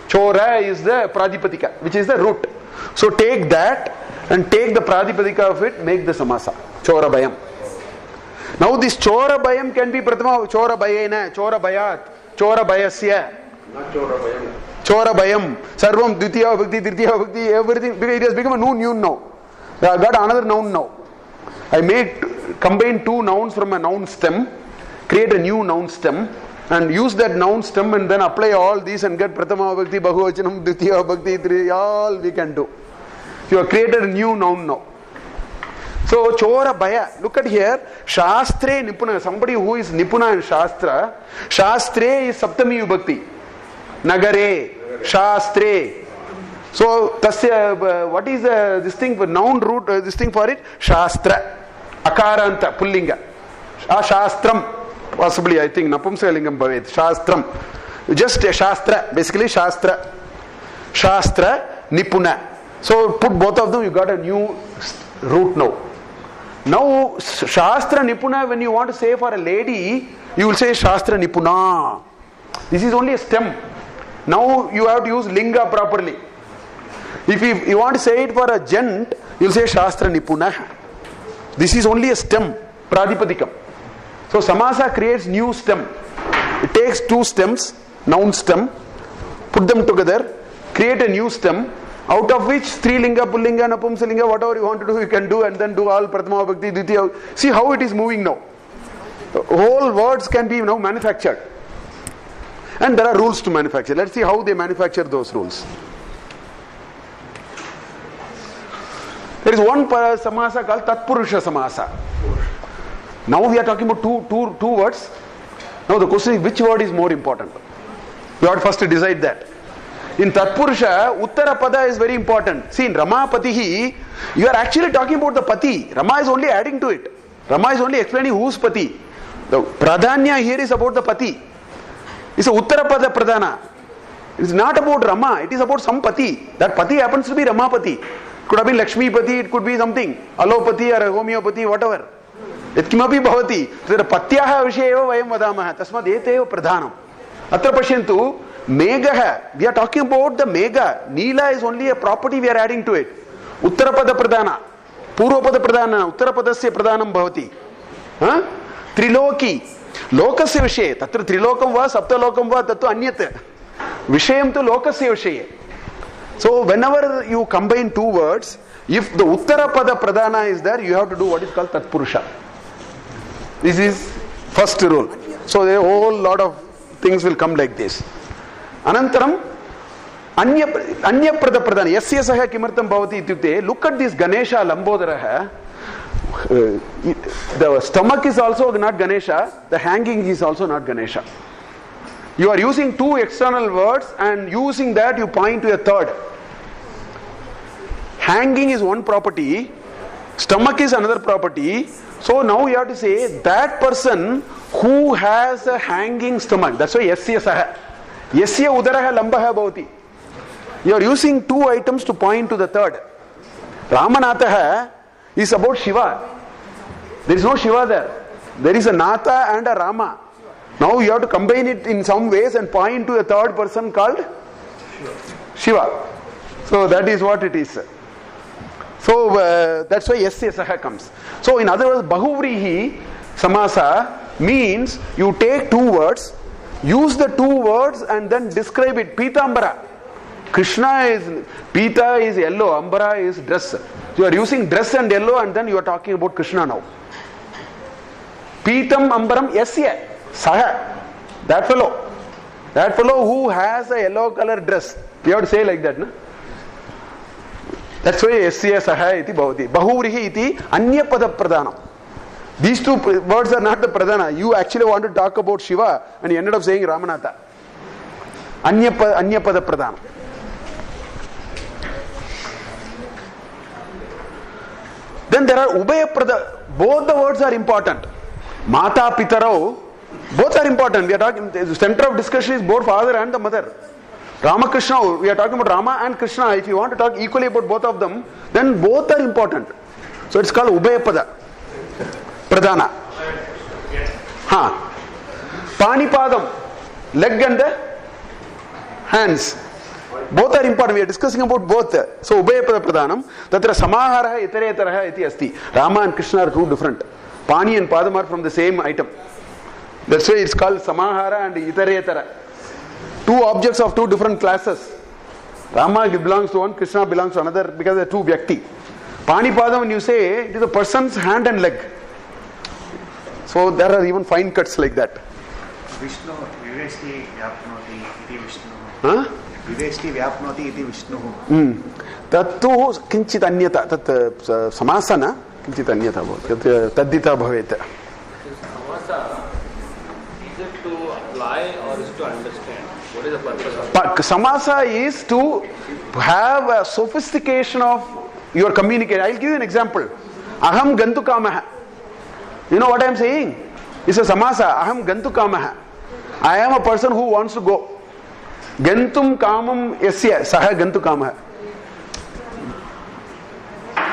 Chora is the Pradipadika, which is the root. So take that and take the Pradipadika of it, make the Samasa. Chora Bayam. Now this Chora Bayam can be Prathama, Chora Bayena, Chora Bayat, Chora Bayasya. Not Chora Bayam. Chora Bayam. Sarvam, Dvitiya Bhakti, Tritiya Bhakti, everything. Because it has become a noun now. I got another noun now. I combine two nouns from a noun stem, create a new noun stem, and use that noun stem and then apply all these and get Prathama Bhakti, Bahuvachanam, Dvitiya Bhakti, Tritiya, all we can do. You have created a new noun now. So Chora Baya, look at here, Shastre Nipuna, somebody who is Nipuna in Shastra, Shastre is Saptami Vibhakti. Nagare, Shastre. So Tasya, what is this thing for noun root, this thing for it? Shastra. Akaranta, Pullinga. Shastram. Possibly, I think, Napumsakalingam Bhavet. Shastram. Just a Shastra. Basically, Shastra. Shastra, Nipuna. So, put both of them, you got a new root now. Now, Shastra Nipuna, when you want to say for a lady, you will say Shastra Nipuna. This is only a stem. Now, you have to use Linga properly. If you want to say it for a gent, you will say Shastra Nipuna. This is only a stem. Pradipadikam. So Samasa creates new stem. It takes two stems, noun stem, put them together, create a new stem, out of which Strilinga, Pullinga, Napumsalinga, whatever you want to do, you can do, and then do all Prathama Bhakti, Dvitiya. See how it is moving now. Whole words can be now manufactured. And there are rules to manufacture. Let's see how they manufacture those rules. There is one Samasa called Tatpurusha Samasa. Now we are talking about two words. Now the question is, which word is more important? You have to first decide that. In Tatpurusha, Uttara Pada is very important. See, in Rama Patihi, you are actually talking about the Pati. Rama is only adding to it. Rama is only explaining who's Pati. The Pradhanya here is about the Pati. It's a Uttara Pada Pradhana. It's not about Rama, it is about some Pati. That Pati happens to be Ramapati. It could have been Lakshmi Pati, it could be something. Allopati or Homeopathy, whatever. Yatkimapi bhavati. Tatra patyaha vishayeva vayam vadamaha. Tasmad eteva pradhanam. Atra pashyantu, megaha. We are talking about the mega. Neela is only a property we are adding to it. Uttarapada pradhana. Purvapada pradhana. Uttarapadasya pradhanam bhavati. Triloki. Lokasya vishaye. Tatra trilokam va, saptalokam va, tattu anyat. Vishayam tu lokasya vishaye. So whenever you combine two words, if the Uttarapada pradhana is there, you have to do what is called Tatpurusha. This is first rule. So a whole lot of things will come like this. Anantaram, Anya Prada Pradana. Yasya Saha Kimartam Bhavati Ityukte. Look at this Ganesha Lambodaraha. The stomach is also not Ganesha. The hanging is also not Ganesha. You are using two external words and using that you point to a third. Hanging is one property. Stomach is another property. So now you have to say that person who has a hanging stomach. That's why Yasya Saha. Yasya Udaraha Lambaha Bhavati. You are using two items to point to the third. Ramanatha is about Shiva. There is no Shiva there. There is a Natha and a Rama. Now you have to combine it in some ways and point to a third person called Shiva. So that is what it is. So that's why Yasya Saha comes. So in other words, Bahuvrihi Samasa means you take two words, use the two words and then describe it. Pitambara. Krishna is, Pita is yellow, Ambara is dress. You are using dress and yellow and then you are talking about Krishna now. Pitam Ambaram Yasya Saha. That fellow who has a yellow color dress. You have to say like that, no? That's why Yasya Saha iti bhavati. Bahuvrihi iti Anyapada Pradhanam. These two words are not the Pradhana. You actually want to talk about Shiva and you ended up saying Ramanatha. Anyapada Pradhanam. Then there are Ubaya Pradha. Both the words are important. Mata Pitarao, both are important. We are talking, the center of discussion is both father and the mother. Ramakrishna, we are talking about Rama and Krishna. If you want to talk equally about both of them, then both are important. So it's called Ubayapada. Pradhana. Panipadam, leg and the hands. Both are important. We are discussing about both. So Ubayapada Pradhanam, Tatra Samahara Itaretaraha iti asti. Rama and Krishna are two different. Pani and Padam are from the same item. That's why it's called Samahara and Itaretara. Two objects of two different classes. Rama belongs to one, Krishna belongs to another because they are two Vyakti. Panipadam, when you say, it is a person's hand and leg. So there are even fine cuts like that. Vishnu, Vivesti Vyapnoti iti Vishnu. Huh? Vivesti Vyapnoti iti Vishnu. Tattu kinchit anyata. Tat samasana kinchit anyata bhavati. Taddita bhavet. Samasa, is it to apply or is it to understand? What is the purpose of it? Samasa is to have a sophistication of your communication. I will give you an example. Aham gantukamaha. You know what I am saying? It's a samasa. Aham gantukamaha. I am a person who wants to go. Gantum kamam yasya saha gantukamaha.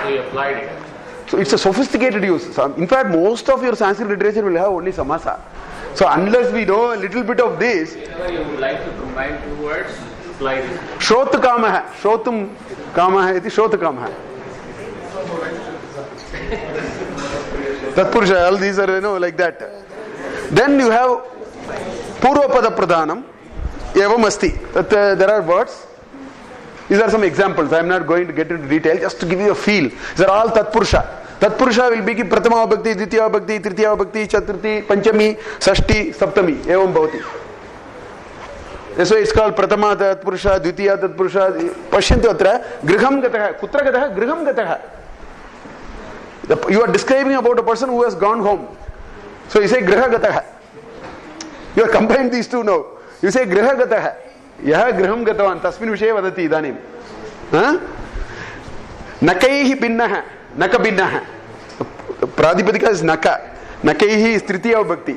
So you applied it. So it's a sophisticated use. So in fact, most of your Sanskrit literature will have only samasa. So unless we know a little bit of this, Whenever you would like to combine two words, apply this. Shrotukamaha. Shrotum kamaha iti Shrotukamaha. Tatpurusha, all these are, like that. Then you have Purvapada Pradhanam, Evam Asti. There are words. These are some examples. I am not going to get into detail, just to give you a feel. These are all Tatpurusha. Tatpurusha will be Pratama Bhakti, Dvitiya Bhakti, Tritiya Bhakti, Chaturthi, Panchami, Sashti, Saptami. Evam Bhavati. That's why it's called Pratama Tatpurusha, Dvitiya Tatpurusha. Pashyantu atra, Griham Gataha. Kutra Gataha? Griham Gataha. You are describing about a person who has gone home. So you say Griha Gataha. You are comparing these two now. You say Griha Gataha. Yaha Griham Gatavan. Tasmin Vishay Vadati Idanim. Nakaihi Binnaha. Naka Binnaha. Pradipadika is Naka. Nakaihi is Tritiya Bhakti.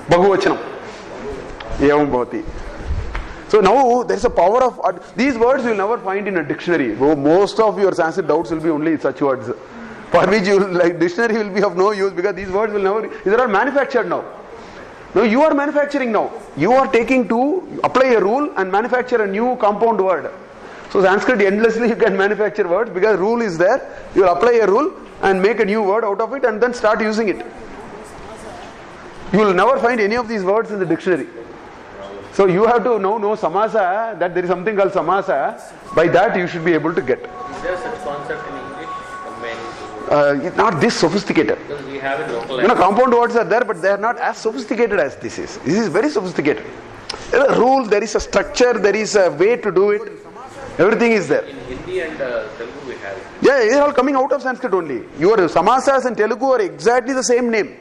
Bahuvachanam. Evam Bhavati. So now there is a power of these words you will never find in a dictionary. Most of your Sanskrit doubts will be only such words. For which you dictionary will be of no use because these words will never. These are all manufactured now. No, you are manufacturing now. You are taking to apply a rule and manufacture a new compound word. So Sanskrit endlessly you can manufacture words because rule is there. You will apply a rule and make a new word out of it and then start using it. You will never find any of these words in the dictionary. So you have to know samasa, that there is something called samasa. By that you should be able to get. Is there such concept in English? Not this sophisticated. Because we have it localized. Compound words are there, but they are not as sophisticated as this is. This is very sophisticated. There is a rule, there is a structure, there is a way to do it. Everything is there. In Hindi and Telugu we have it. Yeah, they are all coming out of Sanskrit only. Your samasas and Telugu are exactly the same name.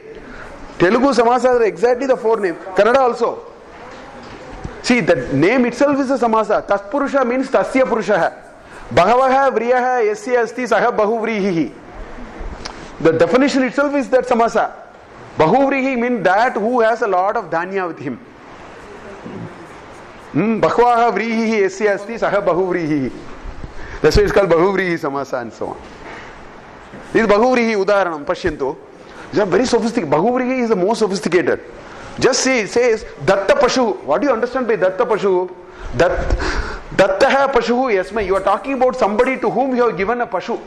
Telugu samasas are exactly the four names. Kannada also. See, the name itself is a samasa. Taspurusha means tasya purushaha. Bhagavaha vriyaha yasya asti saha bahuvrihi. The definition itself is that samasa. Bahuvrihi means that who has a lot of dhanya with him. Bhagavaha vrihi yasya asti saha bahuvrihi. That's why it's called bahuvrihi samasa and so on. This is bahuvrihi udaharanam, pashyantu. These are very sophisticated. Bahuvrihi is the most sophisticated. Just see, it says datta pashu. What do you understand by datta pashu? Dattaha pashu yasmai. You are talking about somebody to whom you have given a pashu.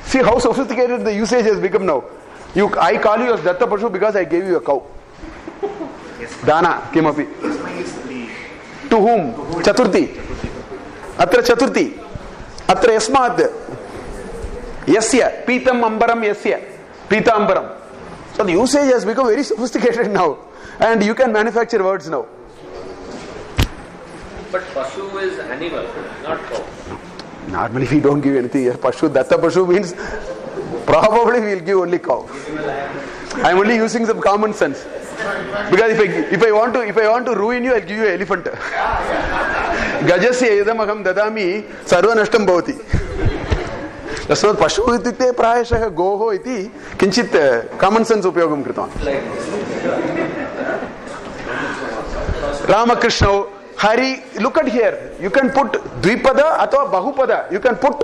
See how sophisticated the usage has become now. I call you as datta pashu because I gave you a cow. Dana kimapi. To whom? Chaturthi. Atra chaturthi. Atra yasmat. Yasya. Pitam ambaram yasya. Pita ambaram. So the usage has become very sophisticated now. And you can manufacture words now. But Pashu is animal, not cow. Normally we don't give anything here. Pashu, Datta Pashu means probably we will give only cow. I am only using some common sense. Because if I want to ruin you, I will give you elephant. Gajasya idamaham dadami sarva nashtam bhavati. Tasmat pashu ityukte prayashah goho iti kinchit common sense upyogam kritam. Ramakrishna, Hari, look at here. You can put Dvipada atwa Bahupada. You can put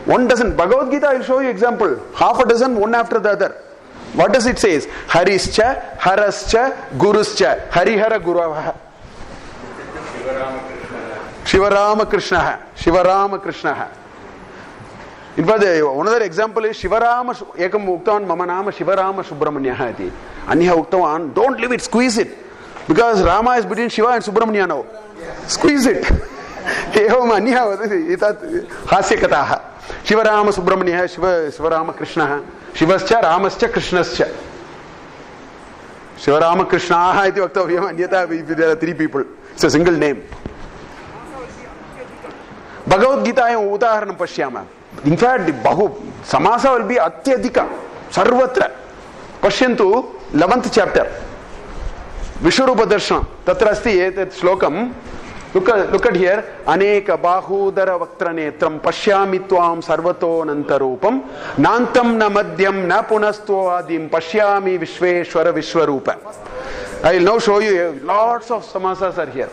one dozen. Bhagavad Gita, I will show you example. Half a dozen, one after the other. What does it say? Harischa, Harascha, Guruscha, Harihara Guravaha. Shivarama Krishna. Shivarama Krishna. In fact, another example is Shivarama Ekam Uktavan Mama Nama Shivarama Subramanya iti. Anya Uktavan, don't leave it, squeeze it. Because Rama is between Shiva and Subramanya now. Squeeze it. Evam Anya Hasya Kataha. Shivarama Subramanya, Shivarama Krishna. Shivascha, Ramascha, Krishnascha. Shivarama Krishna iti Vaktavyam Anyata, if there are three people. It's a single name. Bhagavad Gita udaharanam pashyama. In fact, Bahu Samasa will be Atyadika, Sarvatra. Pashyantu, 11th chapter. Vishwarupa Darshana. Tatra asti etat shlokam. Look at here. Aneka bahudara vaktranetram pashyami tvam sarvato nantarupam nantam na madhyam na punastvo adim pashyami vishveshwara vishwarupa. I will now show you lots of samasas are here.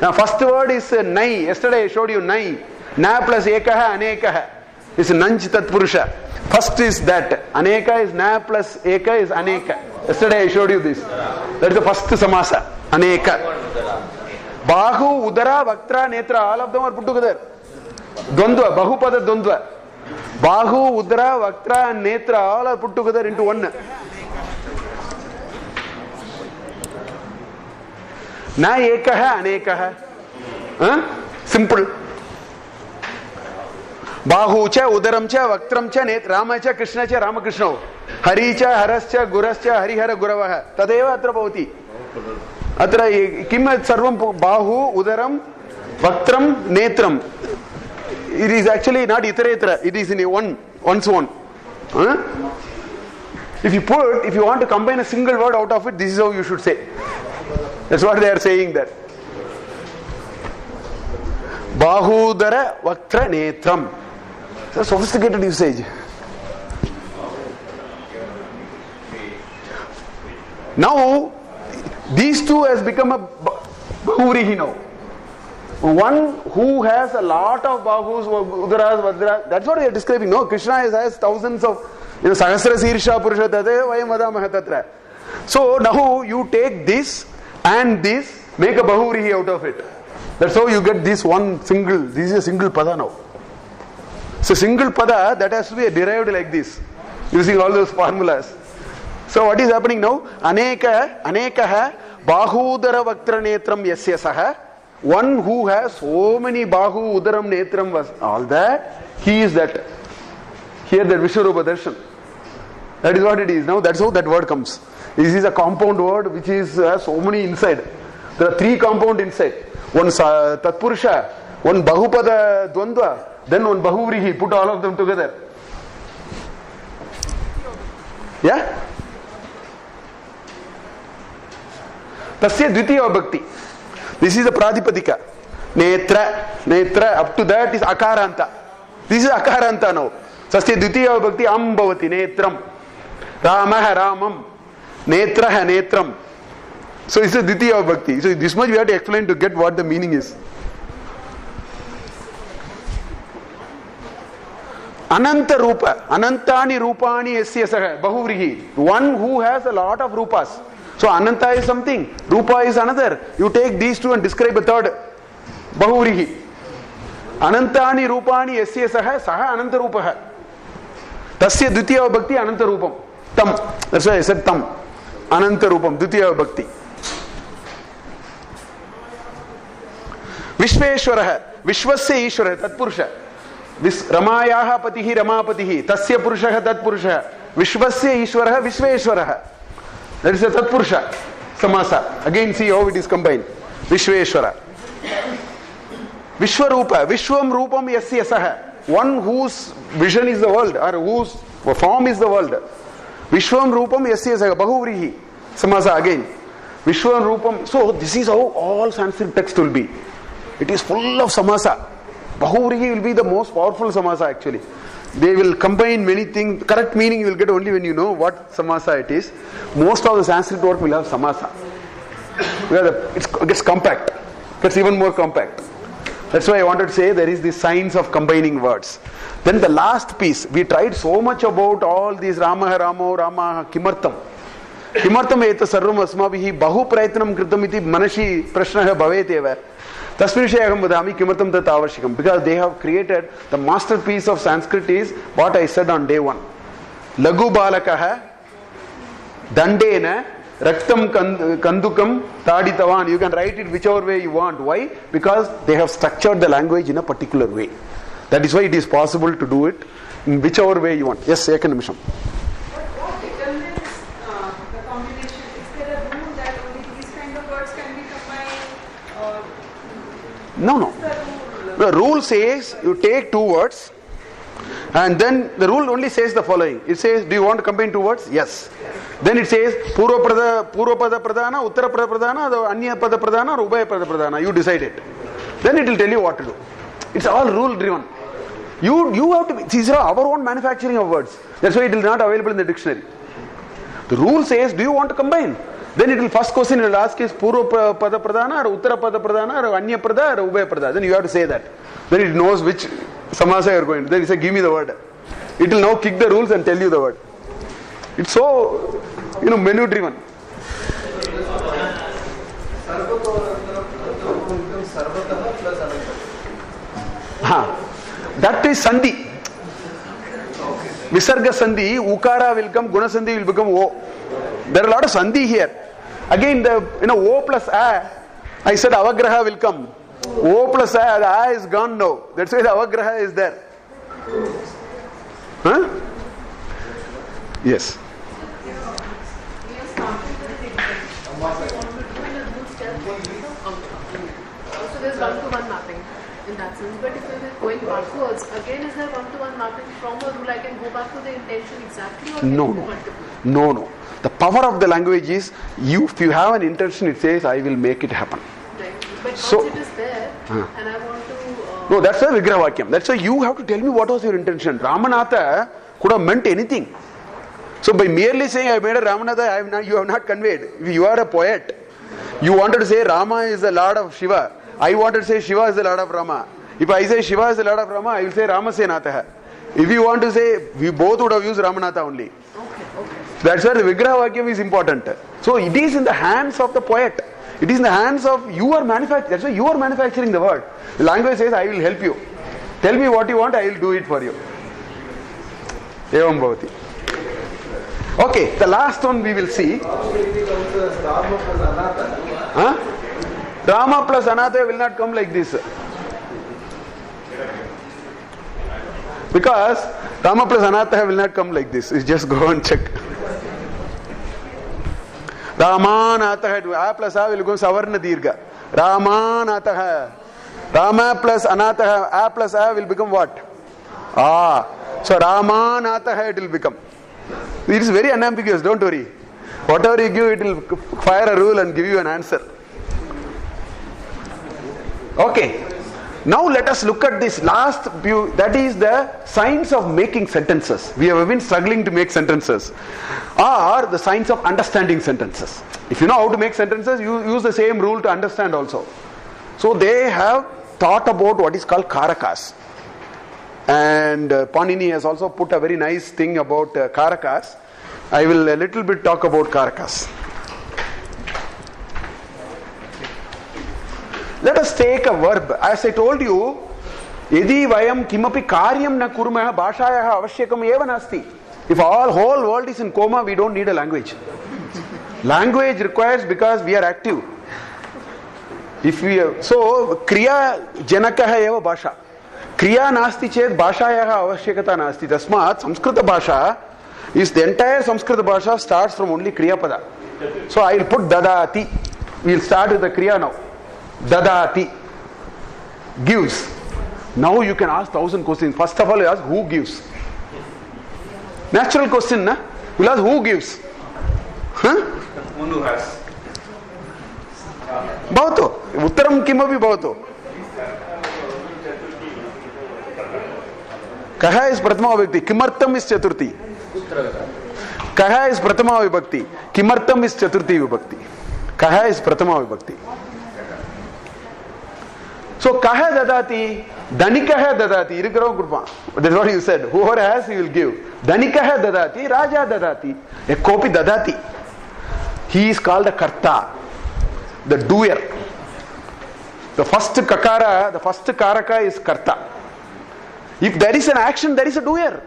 Now first word is nai. Yesterday I showed you nai. Na plus ekaha anekaha is nanch tatpurusha. First is that. Aneka is na plus eka is aneka. Yesterday I showed you this. That is the first samasa. Aneka. Bahu, Udara, Vaktra, Netra, all of them are put together. Dvandva, Bahupada Dvandva. Bahu, Udara, Vaktra and Netra all are put together into one. Na ekaha anekaha. Simple. Bahu cha, Udaram cha, Vaktram cha, Netra, Rama cha, Krishna cha, Ramakrishna. Hari cha, Harascha, Gurascha, Harihara Guravaha. Tadeva atra bhavati. Atra kim sarvam bahu, udaram, vaktram, netram. It is actually not iteretra. It is in a once one. If you want to combine a single word out of it, this is how you should say. That's what they are saying there. Bahudara, vaktra, netram. It's a sophisticated usage. Now, these two has become a bahuvrihi now. One who has a lot of bahus, udaras, vadras, that's what they are describing. No, Krishna has thousands of, sahasra sirsha purusha tate vayam vadamaha tatra. So now you take this and this, make a bahuvrihi out of it. That's how you get this one single, this is a single pada now. So single pada, that has to be derived like this, using all those formulas. So what is happening now? Anekaha bahudara vaktra netram yasya saha. One who has so many bahu udaram netram was all that, he is that. Here that Vishwarupa Darshan. That is what it is. Now that's how that word comes. This is a compound word which is so many inside. There are three compound inside. One Tatpurusha, one Bahupada Dvandva, then one Bahuvrihi. Put all of them together. Yeah? Tasya Dvitiya Bhakti. This is a Pradipadika. Netra, up to that is Akaranta. This is Akaranta now. Tasya Dvitiya Bhakti Ambhavati Netram. Ramaha Ramam. Netraha Netram. So it's a Dvitiya Bhakti. So this much we have to explain to get what the meaning is. Ananta Rupa. Anantani Rupani Yasya Saha. Bahuvrihi. One who has a lot of Rupas. So Ananta is something, Rupa is another. You take these two and describe a third. Bahuvrihi. Anantani Rupani Yasya Saha, Saha Ananta Rupaha. Tasya Dvitiya Bhakti Ananta Rupam. Tam. That's why I said Tam. Ananta Rupam, Dvitiya Bhakti. Vishveshwaraha. Vishwasya Ishwara, Tatpurusha. Ramayaha Patihi Ramapatihi. Tasya Purushaha Tatpurushaha. Vishwasya Ishwaraha Vishveshwaraha. That is a Tatpurusha Samasa. Again see how it is combined. Vishveshwara. Vishwarupa. Vishwam Rupam Yasya Saha. One whose vision is the world or whose form is the world. Vishwam Rupam Yasya Saha. Bahuvrihi. Samasa again. Vishwam Rupam. So this is how all Sanskrit text will be. It is full of samasa. Bahuvrihi will be the most powerful samasa actually. They will combine many things. Correct meaning you will get only when you know what samasa it is. Most of the Sanskrit work will have samasa. It gets compact. It gets even more compact. That's why I wanted to say there is this science of combining words. Then the last piece. We tried so much about all these Rama, Kimartam. Kimartam eta sarvam asmabhihi bahu prayatnam kritam iti manashi prashnaha bhaveteva. Tasmin Shayagam Vadami Kimartam Tat Avashikam. Because they have created the masterpiece of Sanskrit is what I said on day one. Lagu Balakaha Dandena Raktam Kandukam Taditavan. You can write it whichever way you want. Why? Because they have structured the language in a particular way. That is why it is possible to do it in whichever way you want. Yes, second Nimisham. What determines the combination? Is there a rule that only these kind of words can be combined? Or No. The rule says you take two words and then the rule only says the following. It says, do you want to combine two words? Yes. Then it says Purva Pada Pradhana, Uttara Pada Pradhana, Anya Pada Pradhana or Ubhaya Pada Pradhana. You decide it. Then it will tell you what to do. It's all rule driven. You have to, these are our own manufacturing of words. That's why it is not available in the dictionary. The rule says, do you want to combine? Then it will first question it will ask is Purva Pada Pradhana or Uttara Pada Pradhana or Anya Pada or Ubhaya Pada. Then you have to say that. Then it knows which samasa you are going to. Then it says, give me the word. It will now kick the rules and tell you the word. It's so, menu driven. That is Sandhi. Visarga Sandhi, Ukara will come, Guna Sandhi will become O. There are a lot of Sandhi here. Again, O plus A, I said Avagraha will come. O plus A, the A is gone now. That's why the Avagraha is there. Huh? Yes. So there's one-to-one mapping in that sense. But if you're going backwards, again is there one-to-one mapping from a rule? I can go back to the intention exactly or No. The power of the language is if you have an intention, it says I will make it happen. Right. But once it is there and I want to... No, that's a Vigraha Vakyam. That's why you have to tell me what was your intention. Ramanatha could have meant anything. So by merely saying I made a Ramanatha, you have not conveyed. If you are a poet, you wanted to say Rama is the Lord of Shiva. I wanted to say Shiva is the Lord of Rama. If I say Shiva is the Lord of Rama, I will say Ramasenatha. If you want to say, we both would have used Ramanatha only. Okay. That's where the Vigraha Vakyam is important. So it is in the hands of the poet. It is in the hands of you are manufacturing. That's why you are manufacturing the word. The language says, I will help you. Tell me what you want, I will do it for you. Evam bhavati. Okay, the last one we will see. Rama plus Anatha will not come like this. Because Rama plus Anatha will not come like this. You just go and check. Ramanatha, A plus A will go Savarna Dirgha. Ramanatha. Rama plus Anatha, A plus A will become what? So Ramanatha it will become. It is very unambiguous, don't worry. Whatever you give, it will fire a rule and give you an answer. Okay. Now let us look at this last view. That is the science of making sentences. We have been struggling to make sentences. Or the science of understanding sentences. If you know how to make sentences, you use the same rule to understand also. So they have thought about what is called karakas. And Panini has also put a very nice thing about karakas. I will a little bit talk about karakas. Let us take a verb. As I told you, yadi vayam kimapi karyam na kurmah bhashayaha avashyakam eva nasti. If whole world is in coma, we don't need a language. Language requires because we are active. So kriya janakaha eva bhasha. Kriya nasti ched bhashayaha avashyakata nasti. Tasmat Samskrita bhasha is the entire Samskrita bhasha starts from only kriya pada. So I will put dadati. We will start with the kriya now. Dadati. Gives. Now you can ask 1,000 questions. First of all, you ask who gives. Natural question, na? You'll ask who gives. Huh? One who has. Bhavato. Uttaram kimapi bhavato. Kaha is Prathama Vibhakti. Kimartam is Chaturthi. Kaha is Prathama Vibhakti. Kimartam is Chaturthi Vibhakti. Kaha is Prathama Vibhakti. So Kaha dadati, Dhanikaha dadati. That's what you said. Whoever has, he will give. Dhanikaha dadati, Raja dadati. A kopi dadati. He is called a karta, the doer. The first kakara, the first karaka is karta. If there is an action, there is a doer.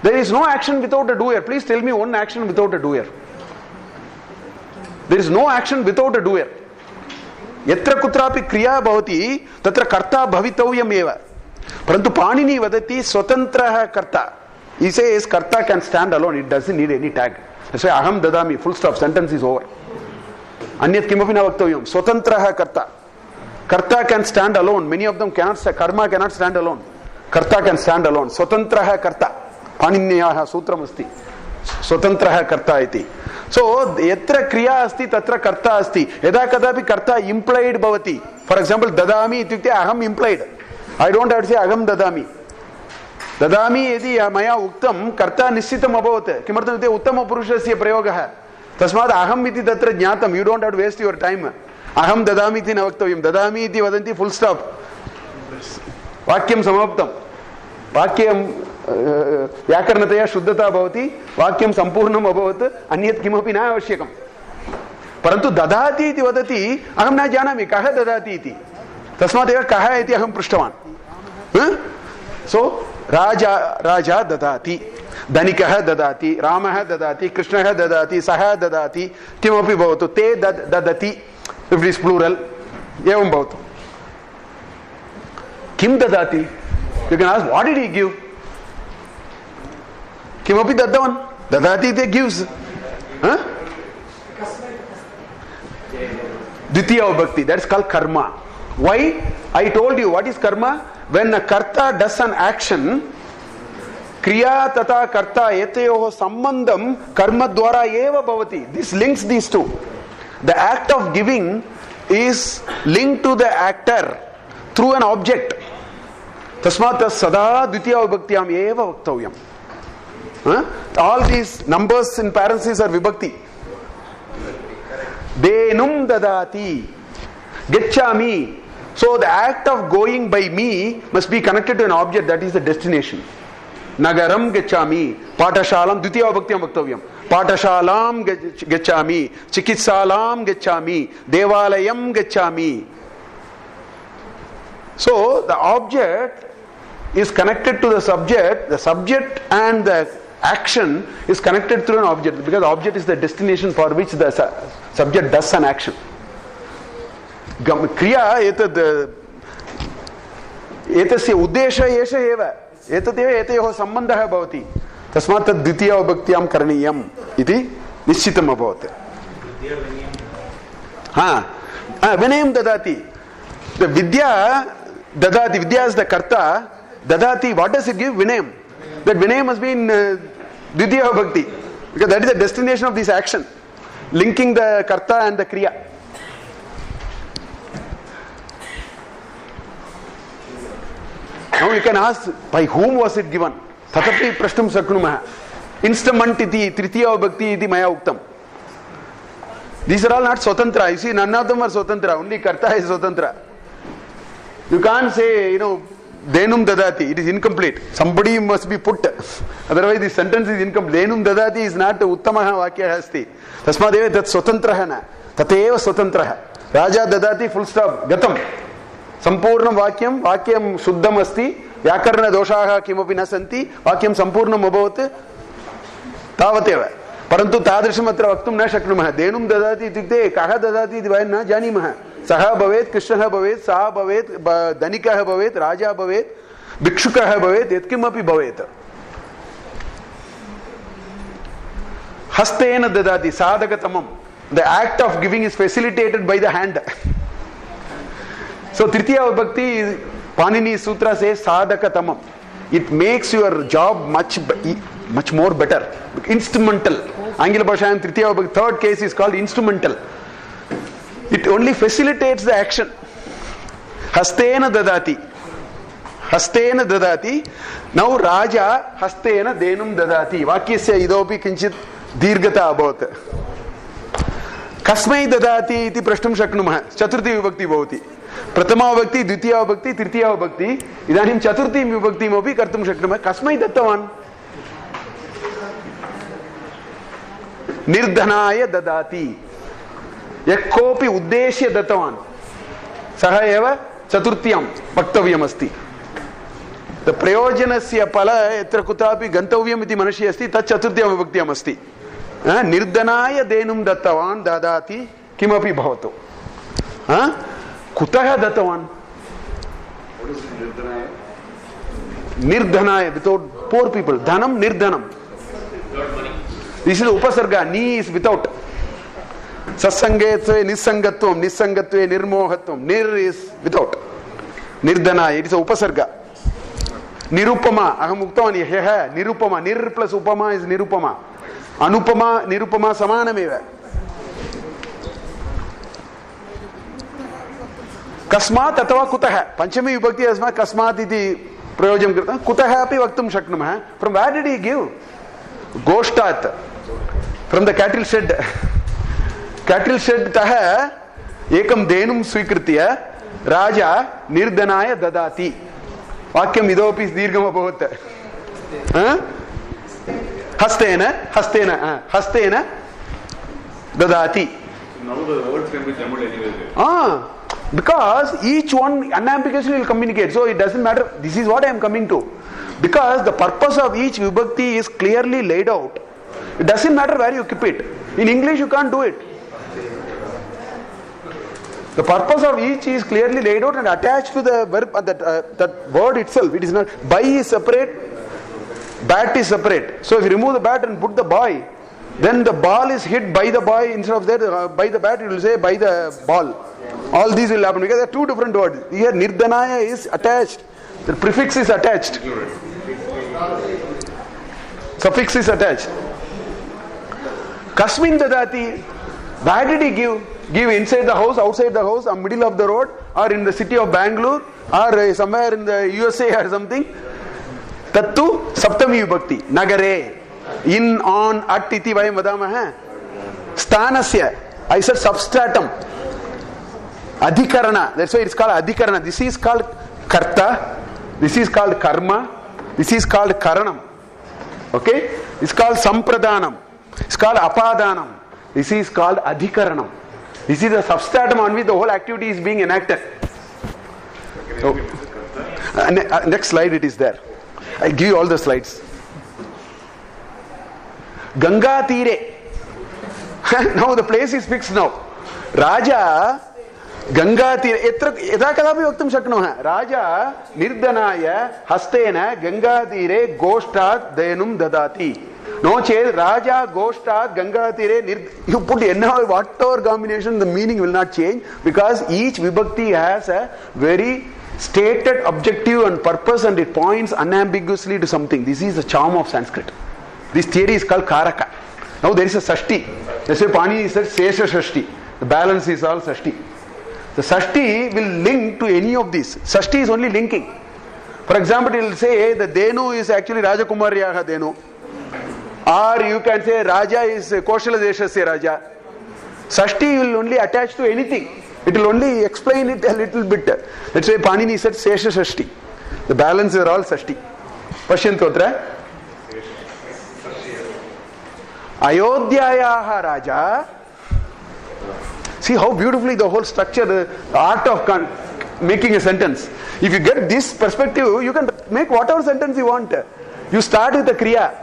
There is no action without a doer. Please tell me one action without a doer. There is no action without a doer. Yatra kutrapi kriya bhavati tatra karta bhavitavyam eva. Parantu Panini vadati swatantraha karta. He says karta can stand alone. It doesn't need any tag. That's why aham dadami, full stop, sentence is over. Anyat kimapi na vaktavyam. Swatantraha karta. Karta can stand alone. Many of them cannot, karma cannot stand alone. Karta can stand alone. Swatantraha karta. Paninyaha sutram asti. Swatantraha karta iti. So, yatra kriya asti, tatra karta asti. Yada kadapi karta implied bhavati. For example, dadami ityukte aham implied. I don't have to say aham dadami. Dadami yadi maya uktam karta nishitam abhavat. Kimartam ite uttama purushasya prayogah. Tasmad aham iti tatra jnatam. You don't have to waste your time. Aham dadami iti navaktavyam. Dadami iti vadanti full stop. Vakyam samaptam. Vakyam व्याकरणतया शुद्धता भवति वाक्यं सम्पूर्णम् अभवत् अन्यत् किमपि न आवश्यकं परन्तु ददाति इति वदति अहं न जानामि कः ददाति इति तस्मादेव कः इति अहं पृष्टवान् सो राजा ददाति धनिकः ददाति रामः ददाति कृष्णः ददाति सः ददाति किमपि भवतु ते ददति इफ् इट् इस् प्लूरल् एवं भवतु किं ददाति you can ask what did he give किमपि दत्तवान् ददाति इति गिव्स् द्वितीया विभक्ति that's called Karma why I told you what is Karma when a कर्ता डस एन एक्शन क्रिया तथा कर्ता एतयोः संबंधं कर्म द्वारा एव भवति this links these to the act of giving is linked to the actor through an object तस्मात् सदा द्वितीया विभक्त्याम् एव वक्तव्यम् all these numbers in parentheses are vibhakti. Denum dadati gacchami. So the act of going by me must be connected to an object that is the destination. Nagaram gacchami. Patashalam dvitiya vibhaktyam vaktavyam. Patashalam gacchami. Chikitsalam gacchami. Devalayam gacchami. So the object is connected to the subject and the action is connected through an object because the object is the destination for which the subject does an action. Kriya etasya uddesha esha eva etateva etayoh sambandhah bhavati tasmat tad dvitiya vibhaktyam karaniyam iti nishchitam abhavat. Vinayam dadati. The vidya dadati, vidya is the karta. Dadati, what does it give? Vinayam. That Vinayam must be in Dvitiya Bhakti because that is the destination of this action, linking the karta and the kriya. Now you can ask, by whom was it given? Tatapi prashtum saknumaha. Instrument iti tritiya vibhakti iti maya uktam. These are all not swatantra. You see, none of them are swatantra. Only karta is swatantra. You can't say, Denum dadati, it is incomplete. Somebody must be put. Otherwise this sentence is incomplete. Denum dadati is not uttamaha vakya asti. Tasmadeva tat swatantraha na. Tateva swatantraha. Raja dadati full stop. Gatam. Sampurnam vakyam shuddham asti. Vyakarana doshaha kimapi na santi. Vakyam sampurnam abhavat. Tavateva. Parantu tadrisham atra vaktum na shaknumah. Denum dadati itukte kaha dadati iti vayam na janimah. Saha bhavet, Krishna bhavet, Saha bhavet, Dhanika bhavet, Raja bhavet, Bhikshuka bhavet, Yatkimapi bhavet. Hastena dadati, sadhagatamam. The act of giving is facilitated by the hand. So Tritiya Vibhakti, Panini Sutra says Sadhaka Tamam. It makes your job much more better. Instrumental. Angila Bhashayam Tritiya Vibhakti, third case is called instrumental. It only facilitates the action. Hastena dadati. Hastena dadati. Now Raja Hastena denum dadati. Vakyasya idopi kinchit dirghata abhavata. Kasmai dadati iti prashtum shaknumah. Chaturthi vibhakti bhavati. Pratama vibhakti, Dvitiya vibhakti, Tritiya vibhakti. Idanim Chaturthi vibhakti mopi kartum shaknumah. Kasmai dattavan. Nirdhanaya dadati. Yakkopi uddeshya dattavan. Saha eva Chaturthyam vaktavyam asti. The prayojanasya pala etra kutapi gantavyam iti manasya asti tat Chaturthyam vibhaktyam asti. Nirdhanaya denum dattavan dadati kimapi bhavato. Kutaha dattavan? What is nirdhanaya? Nirdhanaya, without poor people. Dhanam, nirdhanam. This is upasarga. Ni is without. Sasangetve nisangatvam, nisangatve nirmohatvam. Nir is without. Nirdhanaya, it is a upasarga. Nirupama, aham uktavani, heha, nirupama. Nir plus upama is nirupama. Anupama, nirupama samanameva. Kasmat atava kutaha. Panchami vibhakti asma kasmat iti prayojam krita. Kutaha api vaktum shaknumah. From where did he give? Goshtat. From the cattle shed. Cattle shed taha ekam denum swikritya Raja nirdhanaya dadati. Vakyam idopi dirgham abhavat. Hastena dadati. Now the words can be jumbled anywhere. Because each one unambiguously will communicate. So it doesn't matter. This is what I am coming to. Because the purpose of each vibhakti is clearly laid out. It doesn't matter where you keep it. In English you can't do it. The purpose of each is clearly laid out and attached to the verb, that word itself. It is not. By is separate, bat is separate. So if you remove the bat and put the boy, then the ball is hit by the boy instead of that by the bat. It will say by the ball. All these will happen because there are two different words. Here nirdhanaya is attached. The prefix is attached. Suffix is attached. Kasmin dadati. Where did he give? Give inside the house, outside the house, or middle of the road, or in the city of Bangalore, or somewhere in the USA or something. Tattu saptami vibhakti. Nagare. In, on, at iti vayam vadamaha. Stanasya. I said substratum. Adhikarana. That's why it's called adhikarana. This is called karta. This is called karma. This is called karanam. Okay? It's called sampradhanam. It's called apadanam. This is called adhikaranam. This is the substratum on which the whole activity is being enacted. So, next slide it is there. I give you all the slides. Ganga Tire. Now the place is fixed now. Raja Ganga Tire. Yatha kadapi vaktum shaknuha. Raja Nirdhanaya Hastena Ganga Tire Goshtat Dayanum Dadati. No change. Raja Goshtat Ganga Tire. You put whatever combination, the meaning will not change because each vibhakti has a very stated objective and purpose and it points unambiguously to something. This is the charm of Sanskrit. This theory is called Karaka. Now there is a Sashti. That's why Pani said Sesha Shashti. The balance is all Sashti. The Sashti will link to any of these. Sashti is only linking. For example, it will say the Denu is actually Rajakumaryaha Denu. Or you can say Raja is Koshala Deshasya Raja. Sashti will only attach to anything. It will only explain it a little bit. Let's say Panini said Sesha Shashti. The balance are all Sashti. Pashyantotra. Ayodhyayaha Raja. See how beautifully the whole structure, the art of making a sentence. If you get this perspective, you can make whatever sentence you want. You start with the Kriya,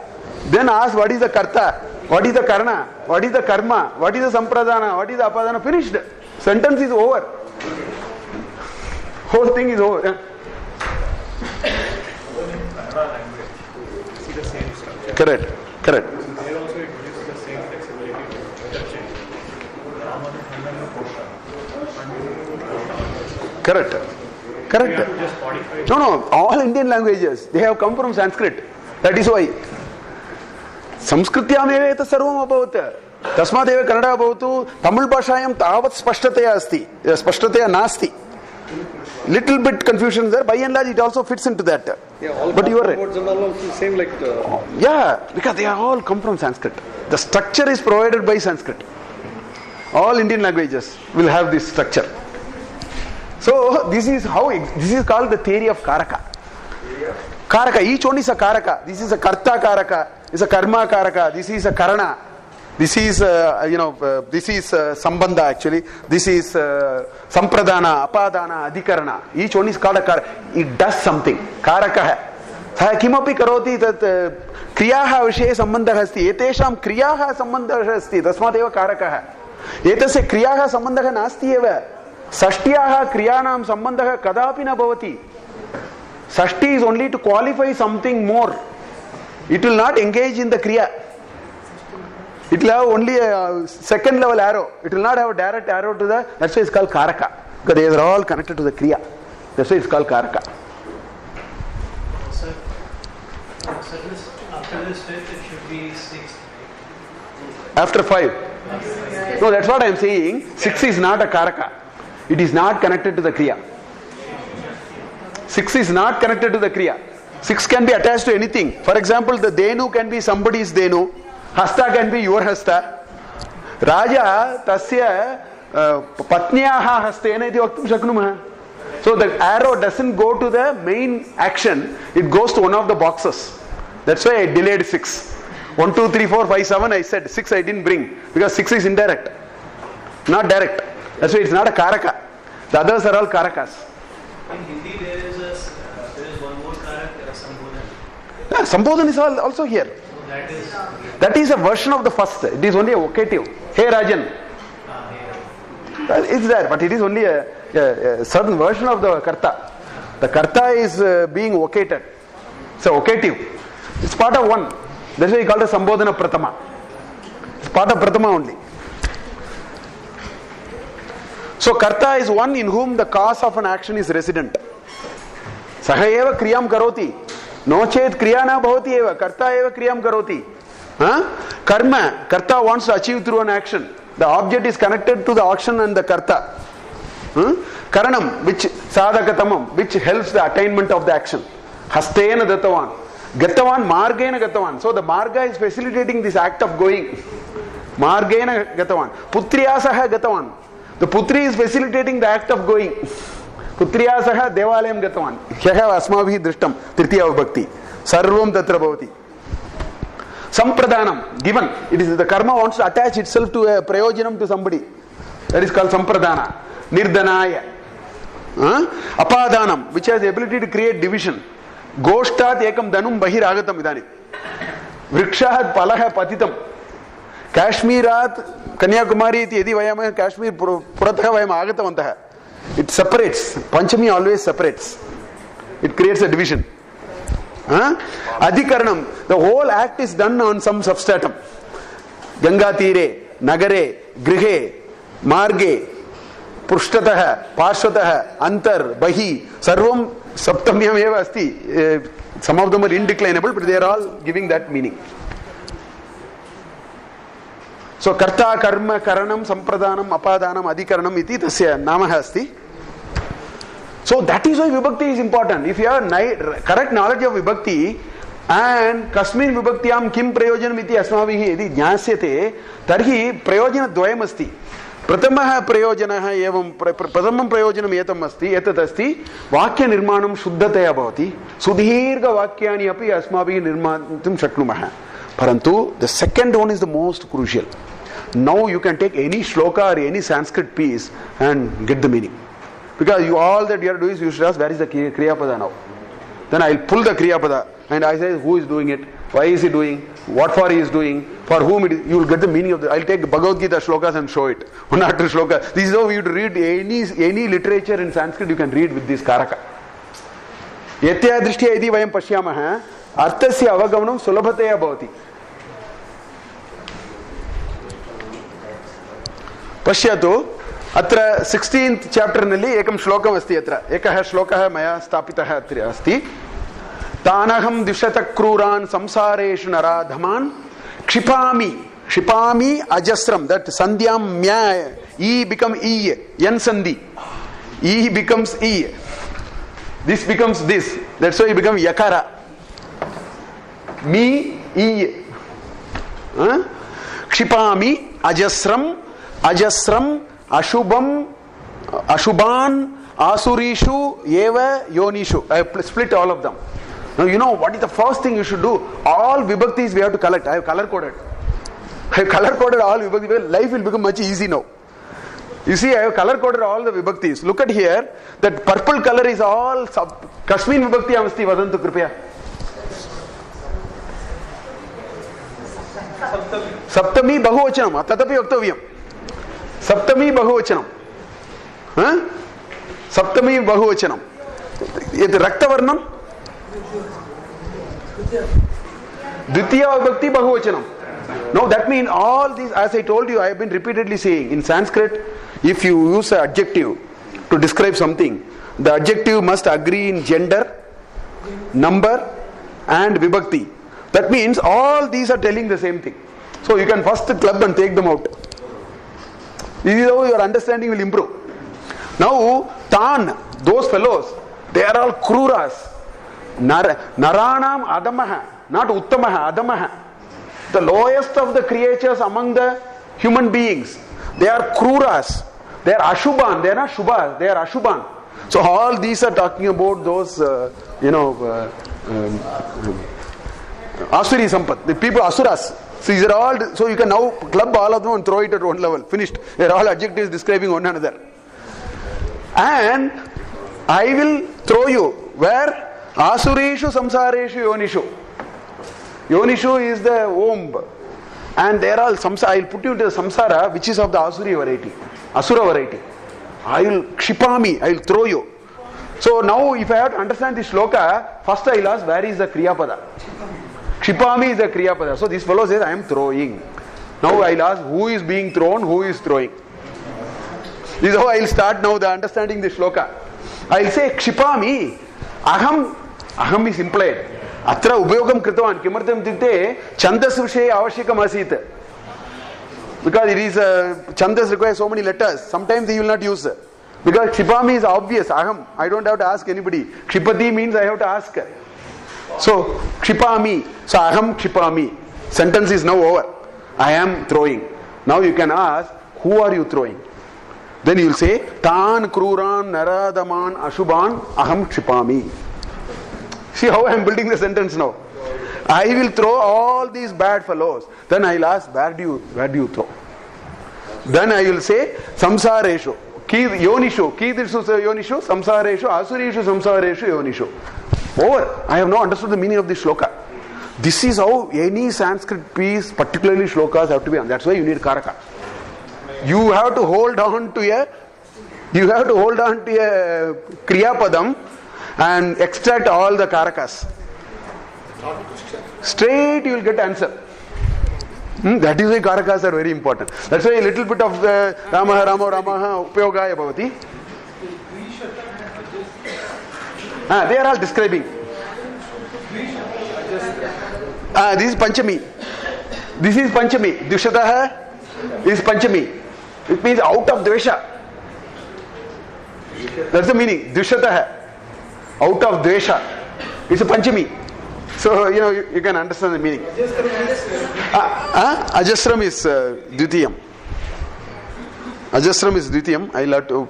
then ask what is the Karta, what is the Karna, what is the Karma, what is the Sampradhana, what is the Apadana. Finished. Sentence is over. Whole thing is over. Correct. Correct. Correct. Correct. No, all Indian languages, they have come from Sanskrit. That is why. संस्कृत्यामेव एतत् सर्वम् अभवत्. तस्मादेव कन्नडा भवतु, तमिळ् भाषायां तावत् स्पष्टतया अस्ति, स्पष्टतया नास्ति. Little bit confusion there. By and large, it also fits into that. Yeah, all but you are right. words and all also same like. Yeah, because they are all come from Sanskrit. The structure is provided by Sanskrit. All Indian languages will have this structure. So this is how this is called the theory of karaka. Karaka, each one is a karaka. This is a karta karaka. It's a karma karaka. This is a karana. This is this is sambandha actually. This is sampradana, apadana, adhikarana. Each one is called a karaka. It does something. Karaka hai. Sah kimapi karoti tat kriyaha vishaye sambandha asti. Etesham kriyaha sambandha asti. Tasmat eva karaka hai. Etasya kriyaha sambandha nasti eva. Sashtyaha kriyanam sambandha kadapi na bhavati. Sashti is only to qualify something more. It will not engage in the kriya. It will have only a second level arrow. It will not have a direct arrow to the. That's why it's called karaka. Because they are all connected to the kriya. That's why it's called karaka. Sir, after this fifth, it should be 6. After 5. No, that's what I am saying. 6 is not a karaka. It is not connected to the kriya. 6 is not connected to the kriya. 6 can be attached to anything. For example, the denu can be somebody's denu. Hasta can be your hasta. Raja tasya patnyaha hastena iti vaktum shaknumah. So the arrow doesn't go to the main action. It goes to one of the boxes. That's why I delayed 6. 1, 2, 3, 4, 5, 7 I said. 6 I didn't bring. Because 6 is indirect. Not direct. That's why it's not a karaka. The others are all karakas. In Hindi there is one more karak, Sambodhan. Yeah, Sambodhan is also here. So that is a version of the first. It is only a vocative. Hey Rajan. It's there, but it is only a certain version of the karta. The karta is being vocated. It's a vocative. It's part of one. That's why we call it Sambodhana Pratama. It's part of Pratama only. So karta is one in whom the cause of an action is resident. Saha eva kriyam karoti. No chet kriya na bhavati eva. Karta eva kriyam karoti. Karma. Karta wants to achieve through an action. The object is connected to the action and the karta. Karanam, which sadhakatamam, which helps the attainment of the action. Hastena datavan. Gatavan, margena gatavan. So the marga is facilitating this act of going. Margena gatavan. Putriyasaha gatavan. The putri is facilitating the act of going. Putriyasaha devalayam gatavan. Hyaha asmabhi drishtam. Tritiya vibhakti. Sarvam tatra bhavati. Sampradhanam, given. It is the karma wants to attach itself to a prayojanam to somebody. That is called sampradhana. Nirdanaya. Apadhanam, which has the ability to create division. Goshtat ekam dhanum bahir agatam idani. Vrikshahat palaha patitam. Kashmirat Kanyakumari iti yadi vayama Kashmir puratha vayama agatavantaha. It separates. Panchami always separates. It creates a division. Adhikaranam, the whole act is done on some substratum. Ganga tire, nagare, grihe, marge, pushtataha, parshvataha, antar, bahi, sarvam saptamyam eva asti. Some of them are indeclinable, but they are all giving that meaning. So karta, karma, karanam, sampradhanam, apadhanam, adhikaranam iti tasya namaha asti. So that is why vibhakti is important. If you have correct knowledge of vibhakti and kasmin vibhaktyam kim prayojanam iti asmavihi yadi jnasyate tarhi prayojana dvayam asti. Prathamaha prayojanaha evam pratamam prayojanam etam asti etat asti vakya nirmanam shuddhataya bhavati sudhirgha vakyani api asmavihi nirmantum shaknumaha. Parantu the second one is the most crucial. Now you can take any shloka or any Sanskrit piece and get the meaning. Because all that you are doing is you should ask where is the Kriya Pada now. Then I will pull the Kriya Pada and I say who is doing it, why is he doing, what for he is doing, for whom it is. You will get the meaning of the. I will take Bhagavad Gita shlokas and show it. One after shloka. This is how you to read any literature in Sanskrit you can read with this karaka. Yatya drishtya iti vayam pashyamaha arthasya avagamanam sulabhataya bhavati. Pashyatu अत्र 16th chapter ನಲ್ಲಿ एकं श्लोकम् अस्ति अत्र एकः श्लोकः मया स्थापितः अत्र अस्ति तानहं द्विशतक्रूरान् संसारेषु नराधमान् क्षिपामि ajasram that sandhyam mya e become e yan sandhi e becomes e this becomes this that's why it becomes yakara me e क्षिपामि ajasram ashubhan asurishu eva yonishu. I have split all of them. Now you know what is the first thing you should do? All vibhaktis we have to collect. I have color coded all vibhaktis. Life will become much easy now. You see, I have color coded all the vibhaktis. Look at here, that purple color is all Kasmin vibhakti amasti vadantu kripaya. Saptami bahuvachanam tadapi vaktavyam. Saptami bahuvachanam. Saptami bahuvachanam. Yet raktavarnam Dvitiya vibhakti bahuvachanam. Now that means all these, as I told you, I have been repeatedly saying, in Sanskrit, if you use an adjective to describe something, the adjective must agree in gender, number and vibhakti. That means all these are telling the same thing. So you can first club and take them out. This is how your understanding will improve. Now, Tan, those fellows, they are all kruras. Naranam adamaha, not uttamaha, adamaha. The lowest of the creatures among the human beings. They are kruras. They are ashubhan. They are not shubhas. They are ashubhan. So all these are talking about those, asuri sampat. The people asuras. So these are all. So you can now club all of them and throw it at one level. Finished. They are all adjectives describing one another. And I will throw you where asureshu samsareshu yonishu. Yonishu is the womb, and there are samsara. I will put you into the samsara, which is of the asura variety. I will kshipami. I will throw you. So now, if I have to understand this shloka, first I will ask where is the kriya pada. Kshipami is the kriya pada. So this fellow says I am throwing. Now I will ask who is being thrown, who is throwing. This is how I will start now the understanding the shloka. I will say kshipami. Aham is implied. Atra upayogam kritavan kimartam itukte chandas vishaye avashyakam asit, because it is chandas requires so many letters. Sometimes he will not use because kshipami is obvious. Aham, I don't have to ask anybody. Kshipati means I have to ask. So kshipami, so aham kshipami. Sentence is now over. I am throwing. Now you can ask, who are you throwing? Then you will say tan kruran naradaman ashubhan aham kshipami. See how I am building the sentence now. I will throw all these bad fellows. Then I will ask, where do you throw? Then I will say samsareshu yonishu kidrishu yonishu samsareshu asurishu samsareshu yonishu. Over. I have now understood the meaning of this shloka. This is how any Sanskrit piece, particularly shlokas, have to be. That's why you need karaka. You have to hold on to a kriya padam and extract all the karakas. Straight you will get answer. That is why karakas are very important. That's why a little bit of Ramaha upayogaya bhavati. They are all describing. This is Panchami. Dushatah is Panchami. It means out of dvesha. That's the meaning. Dushatah, out of dvesha. It's a Panchami. So you can understand the meaning. Ajasram is Dvitiyam. I'll have to.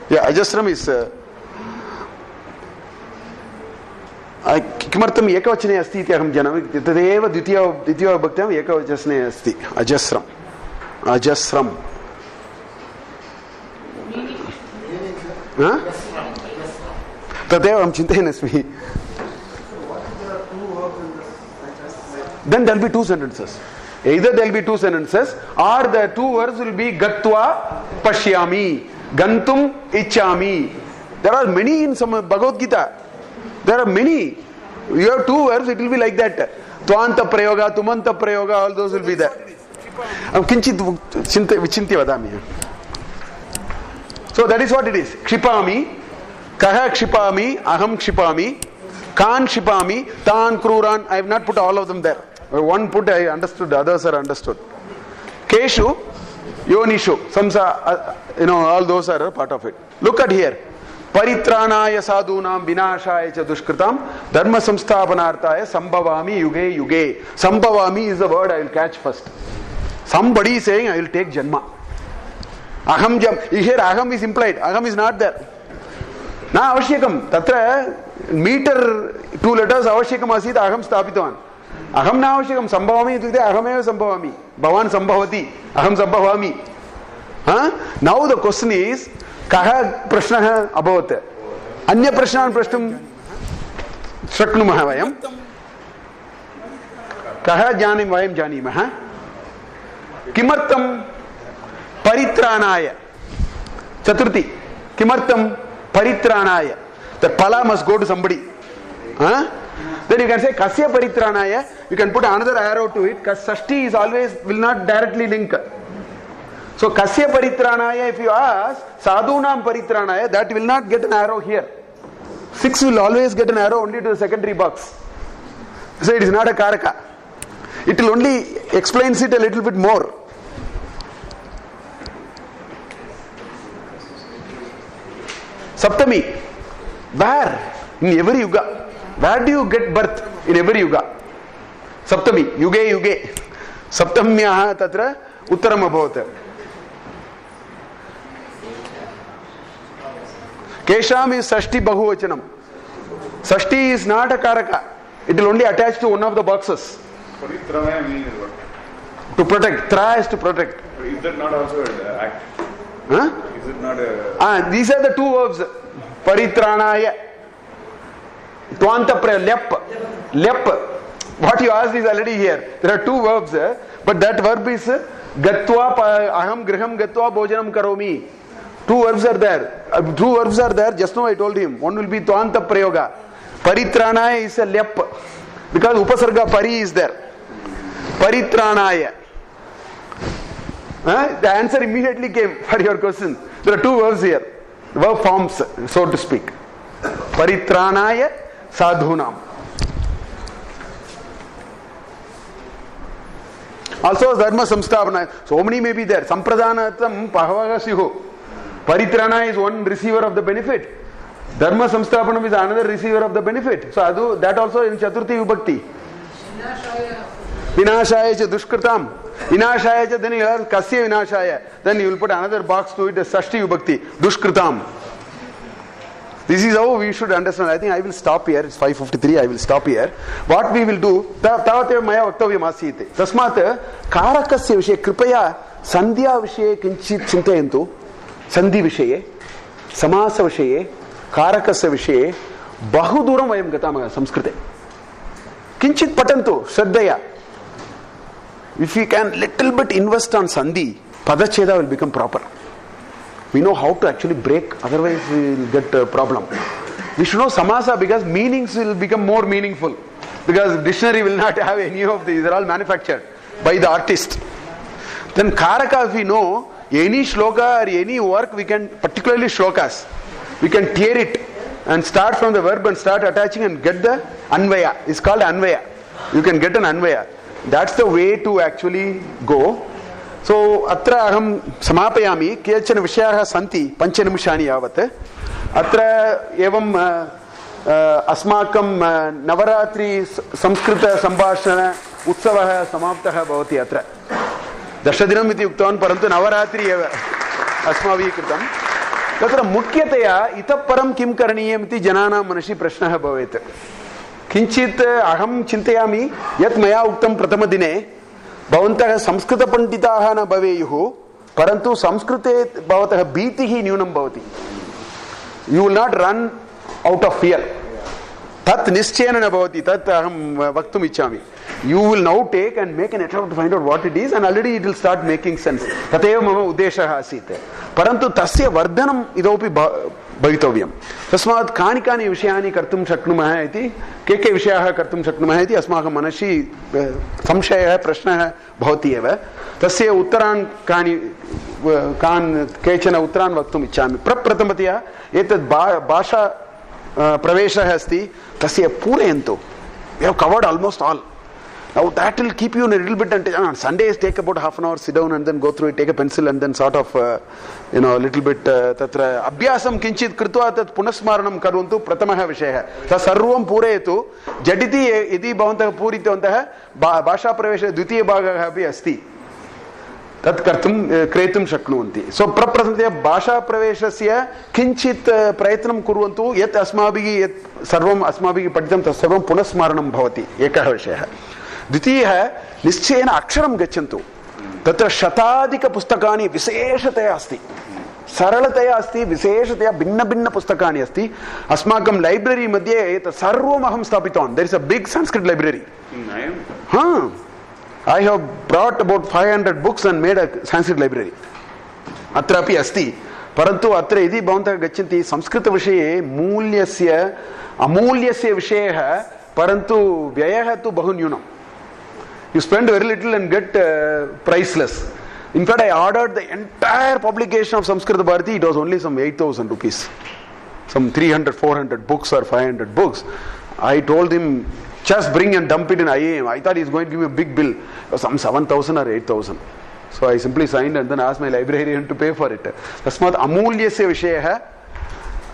Yeah, Ajasram is. किमर्थम एकवचने अस्ति इति अहं जानामि. तदेव द्वितीयविभक्त्याम् एकवचने अस्ति. अजस्रम. तदेव अहं चिन्तयन् अस्मि. Then there will be two sentences. Either there will be two sentences, or the two words will be gatva pashyami, gantum ichchami. There are many in some Bhagavad Gita. There are many. You have two words, it will be like that. Tvanta prayoga, tumanta prayoga, all those will be there. Kinchit vichintya vadami. So that is what it is. Kshipami, kaha kshipami, aham kshipami, kan kshipami, tan kruran. I have not put all of them there. One put I understood, the others are understood. Keshu, yonishu, samsa, all those are a part of it. Look at here. Paritranaya sadhunam vinashaya cha dushkritam dharma samsthapanarthaya sambhavami yuge yuge. Sambhavami is the word I will catch first. Somebody is saying I will take janma. Aham jam. Here aham is implied. Aham is not there. Na avashyakam. Tatra meter 2 letters avashyakam asit aham sthapitavan. Aham na avashyakam. Sambhavami itukte aham eva sambhavami. Bhavan sambhavati. Aham sambhavami. Now the question is kaha prashnaha abhavat. Anya prashnan prashtum shaknumaha vayam. Kaha janim vayam janimah. Kimartam paritranaya. Chaturthi. Kimartam paritranaya. The pala must go to somebody. Then you can say kasya paritranaya. You can put another arrow to it. Sashti is always will not directly link. So kasya paritranaya, if you ask sadhunam paritranaya, that will not get an arrow here. 6 will always get an arrow only to the secondary box. So it is not a karaka. It will only explains it a little bit more. Saptami. Where? In every yuga. Where do you get birth? In every yuga. Saptami. Yuge yuge. Saptamyaha tatra uttaram abhavata. Kesham is Sashti Bahuvachanam. Sashti is not a karaka. It will only attach to one of the boxes. Paritranaya means what? To protect. Tra is to protect. Is that not also an act? Huh? Is it not a... These are the two verbs. Paritranaya. Twanta prayer. Lep. Lep. What you asked is already here. There are two verbs, but that verb is Gatva, Aham Griham Gatva Bhojanam Karomi. Two verbs are there. Just now I told him. One will be Twanta Prayoga. Paritranaya is a lep. Because Upasarga Pari is there. Paritranaya. The answer immediately came for your question. There are two verbs here. Verb forms, so to speak. Paritranaya sadhunam. Also dharma samsthapanaya. So many may be there. Sampradanatam pahavaga siho. Paritrana is one receiver of the benefit. Dharma samsthapanam is another receiver of the benefit. So that also in Chaturthi Vibhakti. Vinashaya cha dushkritam. Vinashaya cha, then you have kasya vinashaya. Then you will put another box to it as Sashti Vibhakti. Dushkritam. This is how we should understand. I think I will stop here. It's 5:53. I will stop here. What we will do, tavateva maya vaktavyam asit. Tasmat karakasya vishaye kripaya sandhya vishaye kinchit chintayantu. Sandhi vishaye, samasa vishaye, karakasya vishaye, bahuduram vayam gatamaha Samskrite. Kinchit patantu shraddhaya. If we can little bit invest on sandhi, padacheda will become proper. We know how to actually break, otherwise we will get a problem. We should know samasa because meanings will become more meaningful. Because dictionary will not have any of these, they are all manufactured by the artist. Then karaka, if we know, any shloka or any work, we can, particularly shlokas, we can tear it and start from the verb and start attaching and get the anvaya. It's called anvaya. You can get an anvaya. That's the way to actually go. So, atra aham samapayami, kechana vishayaha santi, panchanimishani yavat. Atra evam asmakam navaratri samskrita sambhashana utsavaha samaptaha bhavati atra. Dashadinam iti uktavan parantu navaratri eva asmavi kritam. Tatra mukyataya itah param kim karaniyam iti janana manashi prashnaha bhavet. Kinchit aham chintayami yat maya uktam pratama dine bhavantah samskrita panditaha na bhaveyuhu parantu samskrite bhavatah bhitihi nyunam bhavati. You will not run out of fear. Tat nischena na bhavati, tat aham vaktum ichchami. You will now take and make an attempt to find out what it is, and already it will start making sense. Tateva mama uddeshaha asite. Parantu tasya vardhanam idopi भवितव्यं. तस्मात् कानि कानि विषयानि कर्तुं शक्नुमः इति के विषयाः कर्तुं शक्नुमः इति अस्माकं मनसि संशयः प्रश्नः भवति एव. तस्य उत्तरान् केचन उत्तरान् वक्तुम् इच्छामि. प्रप्रथमतया एतद् भाषा प्रवेशः अस्ति तस्य पूरयन्तु. We have covered almost all. Now that will keep you in a little bit. And on Sundays, take about half an hour, sit down and then go through it. Take a pencil and then sort of, a little bit. Tatra abhyasam kinchit krutva tat punasmaranam karvantu pratamah vishayah. Sa sarvam puretu jaditi iti bhavantah puritavantah bhasha pravesha dvitiya bhagah api asti. Tat kartum kretum shaknuvanti. So praprathantya bhasha praveshasya kinchit prayatnam kurvantu yat asmabhihi yat sarvam asmabhihi patitam tat sarvam punasmaranam bhavati. Ekah vishayah. द्वितीयः निश्चयेन अक्षरं गच्छन्तु. तत्र शताधिक पुस्तकानि विशेषतया अस्ति, सरलतया अस्ति, विशेषतया भिन्न भिन्न पुस्तकानि अस्ति. अस्माकं लैब्ररी मध्ये एतत् सर्वम् अहं स्थापितवान्. There is a big Sanskrit library. I have brought about 500 books and made a Sanskrit library. अत्रापि अस्ति. परन्तु अत्र यदि भवन्तः गच्छन्ति संस्कृतविषये मूल्यस्य अमूल्यस्य विषयः, परन्तु व्ययः तु बहु न्यूनम्. You spend very little and get priceless. In fact, I ordered the entire publication of Samskrita Bharati. It was only some 8,000 rupees. Some 300, 400 books or 500 books. I told him, just bring and dump it in IAM. I thought he's going to give me a big bill. It was some 7,000 or 8,000. So I simply signed and then asked my librarian to pay for it. Tasmat amulyasya vishayah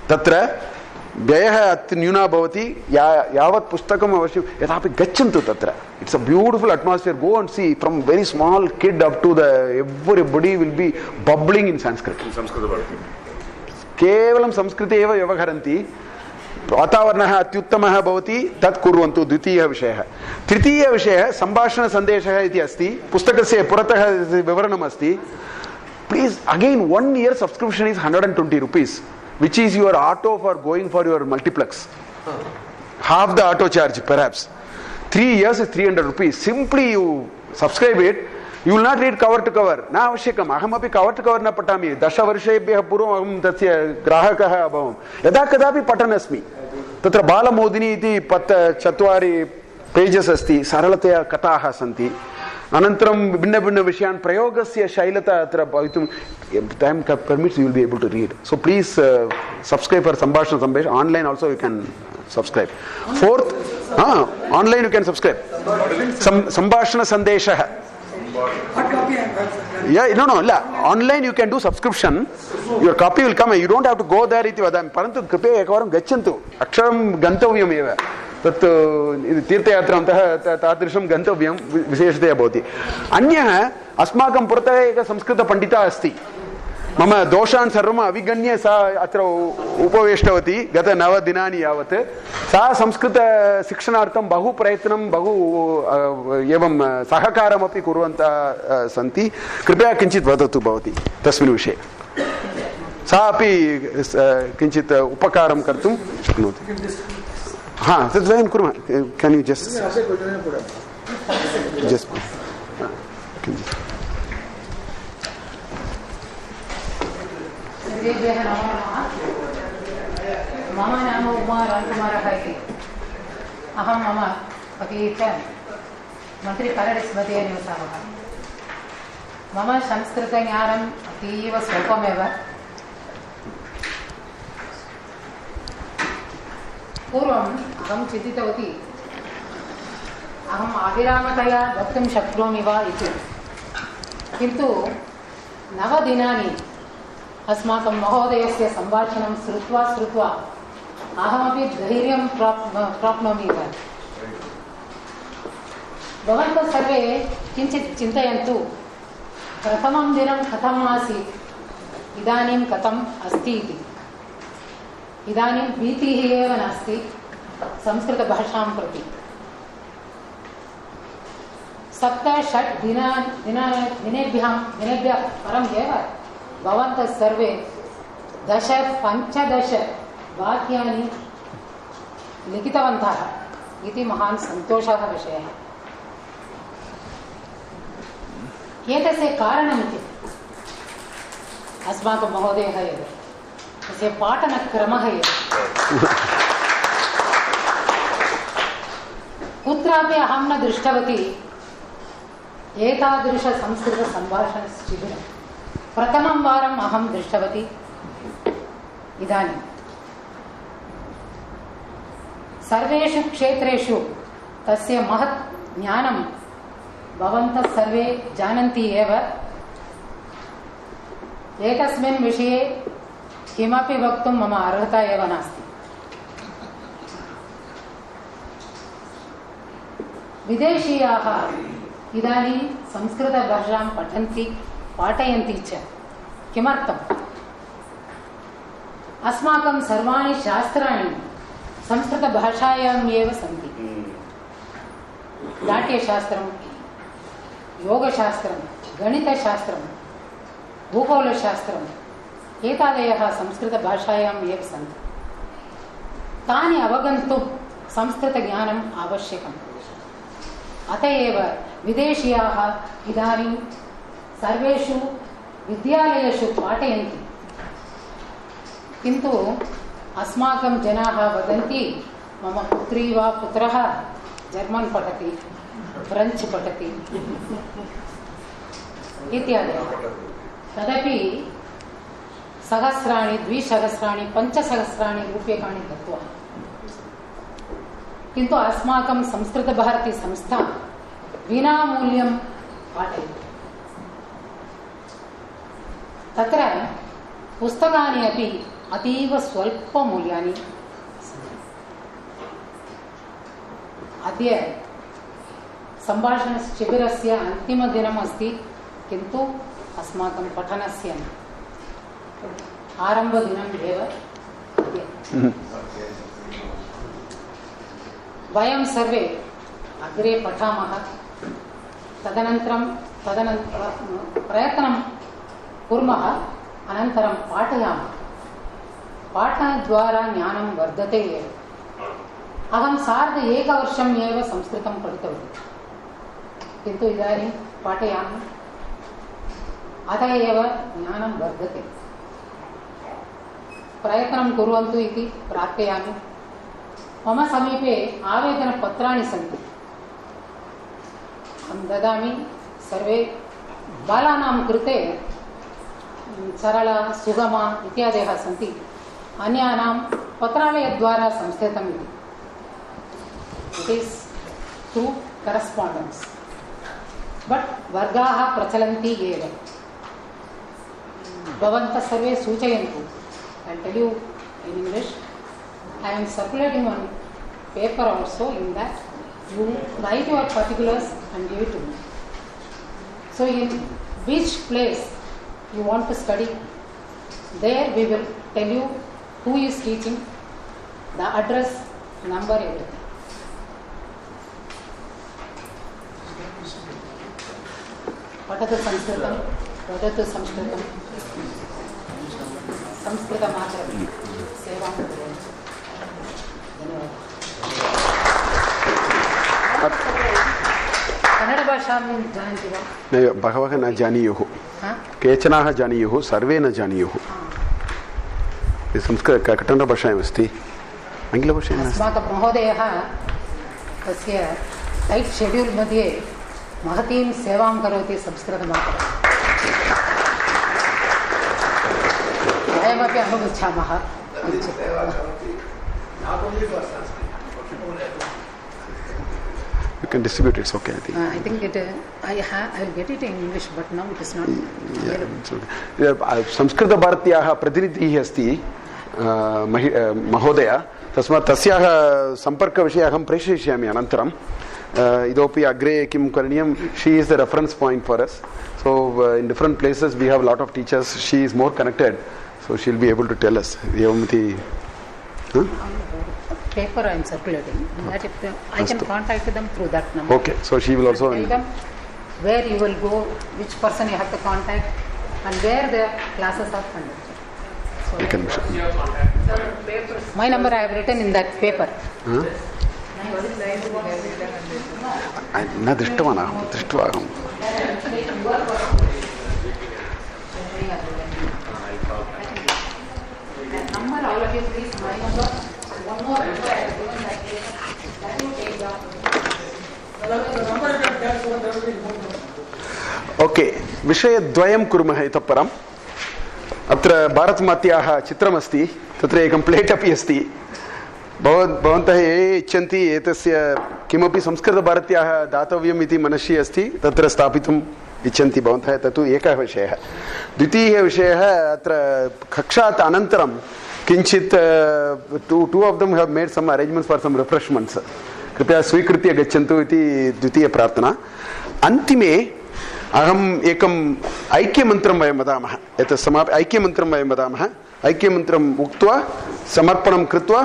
tatra व्ययः न्यूना भवति. यावत् पुस्तकम् अवश्यं यथापि गच्छन्तु तत्र. It's a beautiful atmosphere. Go and see from very small kid up to the everybody will be bubbling in Sanskrit. केवलं संस्कृते एव व्यवहरन्ति. वातावरणः अत्युत्तमः भवति. तत् कुर्वन्तु. द्वितीयः विषयः. तृतीयः विषयः सम्भाषण सन्देशः इति अस्ति. पुस्तकस्य पुरतः विवरणम् अस्ति. Please again 1 year subscription is 120 rupees. Which is your auto for going for your multiplex. Half the auto charge perhaps. 3 years is 300 rupees. Simply you subscribe it. You will not read cover to cover. Na avashyakam. Ahamapi cover to cover na patami. Dasha varshebhyah purvam aham tasya grahakah abhavam. Yada kadapi patanasmi. Tatra bala modini iti 4 pages asti. Saralataya kataah santi. Anantaram भिन्न भिन्न विषयान् प्रयोगस्य शैलता अत्र भवितुं time permits you will be able to read. So please subscribe for Sambhashana Sandesh. Online also you can subscribe. Fourth, online you can subscribe. Sambhashana Sandeshah. Yeah, no. Online you can do subscription. Your copy will come. You don't have to go there. Iti vadami. Parantu कृपया एकवारं गच्छन्तु. अक्षरं गन्तव्यमेव. तत् तीर्थयात्रान्तः तादृशं गन्तव्यं विशेषतया भवति. अन्यः अस्माकं पुरतः एकः संस्कृतपण्डिता अस्ति. मम दोषान् सर्वम् अविगण्य सा अत्र उपवेष्टवती गत 9 दिनानि यावत्. सा संस्कृतशिक्षणार्थं बहु प्रयत्नं बहु एवं सहकारमपि कुर्वन्तः सन्ति. कृपया किञ्चित् वदतु भवती तस्मिन् विषये. सा अपि किञ्चित् उपकारं कर्तुं शक्नोति. तद् वयं कुर्मः. केन् यू जस्ट मम नाम उमा राजकुमारः इति. अहं मम पतिः च मन्त्री पैरडैस् मध्ये निवसामः. मम संस्कृतज्ञानम् अतीव स्वल्पमेव. पूर्वम् अहं चिन्तितवती अहम् अविरामतया वक्तुं शक्नोमि वा इति. किन्तु 9 दिनानि अस्माकं महोदयस्य सम्भाषणं श्रुत्वा अहमपि धैर्यं प्राप्नोमि इव. भवन्तः सर्वे किञ्चित् चिन्तयन्तु. प्रथमं दिनं कथम् आसीत्, इदानीं कथम् अस्ति इति. इदानीं भीतिः एव नास्ति संस्कृतभाषां प्रति. 7-8 दिनेभ्यः परम् एव भवन्तः सर्वे 10-15 वाक्यानि लिखितवन्तः इति महान् सन्तोषः विषयः. एतस्य कारणमिति अस्माकं महोदयः एव. तस्य पाठनक्रमः एव कुत्रापि अहं न दृष्टवती एतादृशसंस्कृतसम्भाषणशिबिरं प्रथमं वारम् अहं दृष्टवती इदानीं सर्वेषु क्षेत्रेषु तस्य महत् ज्ञानं भवन्तः सर्वे जानन्ति एव एतस्मिन् विषये किमपि वक्तुं मम अर्हता एव नास्ति विदेशीयाः इदानीं संस्कृतभाषां पठन्ति पाठयन्ति च किमर्थम् अस्माकं सर्वाणि शास्त्राणि संस्कृतभाषायाम् एव सन्ति नाट्यशास्त्रं योगशास्त्रं गणितशास्त्रं भूगोलशास्त्रम् एतादयः संस्कृतभाषायाम् एव सन्ति तानि अवगन्तुं संस्कृतज्ञानम् आवश्यकम् अत एव विदेशीयाः इदानीं सर्वेषु विद्यालयेषु पाठयन्ति किन्तु अस्माकं जनाः वदन्ति मम पुत्री वा पुत्रः जर्मन् पठति फ्रेञ्च् पठति इत्यादयः तदपि सहस्राणि 2,000 5,000 रूप्यकाणि दत्वा किन्तु अस्माकं संस्कृतभारती संस्था विनामूल्यं पाठयति तत्र पुस्तकानि अपि अतीव स्वल्पमूल्यानि अद्य सम्भाषणशिबिरस्य अन्तिमदिनम् अस्ति किन्तु अस्माकं पठनस्य आरम्भदिनम् एव अद्य वयं सर्वे अग्रे पठामः तदनन्तरं प्रयत्नं कुर्मः अनन्तरं पाठयामः पाठनद्वारा ज्ञानं वर्धते एव अहं सार्ध 1 वर्षम् एव संस्कृतं पठितवती किन्तु इदानीं पाठयामि अतः एव ज्ञानं वर्धते प्रयत्नं कुर्वन्तु इति प्रार्थयामि मम समीपे आवेदनपत्राणि सन्ति अहं ददामि सर्वे बालानां कृते सरल सुगम इत्यादयः सन्ति अन्यानां पत्रालयद्वारा संस्थितम् इति it is through correspondence but वर्गाः प्रचलन्ति एव भवन्तः सर्वे सूचयन्तु I tell you in English I am circulating on paper also in that you write your particulars and give it to me. So in which place you want to study, there we will tell you who is teaching, the address, number, everything. Vadatu Sanskritam, Vadatu Sanskritam, Sanskritamatra, Sevam. Kannada भाषां जानन्ति वा? न बहवः न जानीयुः केचनाः जानीयुः सर्वे न जानीयुः संस्कृत कन्नडभाषायाम् अस्ति आङ्ग्लभाषायाम् अस्माकं महोदयः तस्य टैट् शेड्यूल् मध्ये महतीं सेवां करोति संस्कृतमात्रम् वयमपि अनुगच्छामः You can distribute it, it's okay, I think. I think I'll get it in English, but now it is not. Sanskrit भारत्याः प्रतिनिधिः अस्ति महोदय तस्मात् तस्याः सम्पर्कविषये अहं प्रेषयिष्यामि अनन्तरं इतोपि अग्रे किं करणीयं she is the reference point for us so in different places we have a lot of teachers she is more connected so she'll be able to tell us एवमिति paper I am circulating that if I can contact them through that number. Okay, so she will also tell them where you will go, which person you have to contact, and where the classes are conducted. So you can my number I have written in that paper. न दृष्टवान् अहं दृष्ट्वा अहं That number, all of you please, my number, and one more number I have given that day. That you take down. The number you can tell, so there will be more. Okay विषयद्वयं कुर्मः इतः परम् अत्र भारतमात्याः चित्रमस्ति तत्र एकं plate अपि अस्ति भवन्तः ये इच्छन्ति एतस्य किमपि संस्कृतभारत्याः दातव्यम् इति मनसि अस्ति तत्र स्थापितुम् इच्छन्ति भवन्तः तत्तु एकः विषयः द्वितीयः विषयः अत्र कक्षात् अनन्तरं किञ्चित् टु आफ् दम् हेव् मेड् सम् अरेञ्ज्मेण्ट्स् फार् सम् रिफ्रेश्मेण्ट्स् कृपया स्वीकृत्य गच्छन्तु इति द्वितीयप्रार्थना अन्तिमे अहम् एकम् ऐक्यमन्त्रं वयं वदामः एतत् समाप्य ऐक्यमन्त्रं वयं वदामः ऐक्यमन्त्रम् उक्त्वा समर्पणं कृत्वा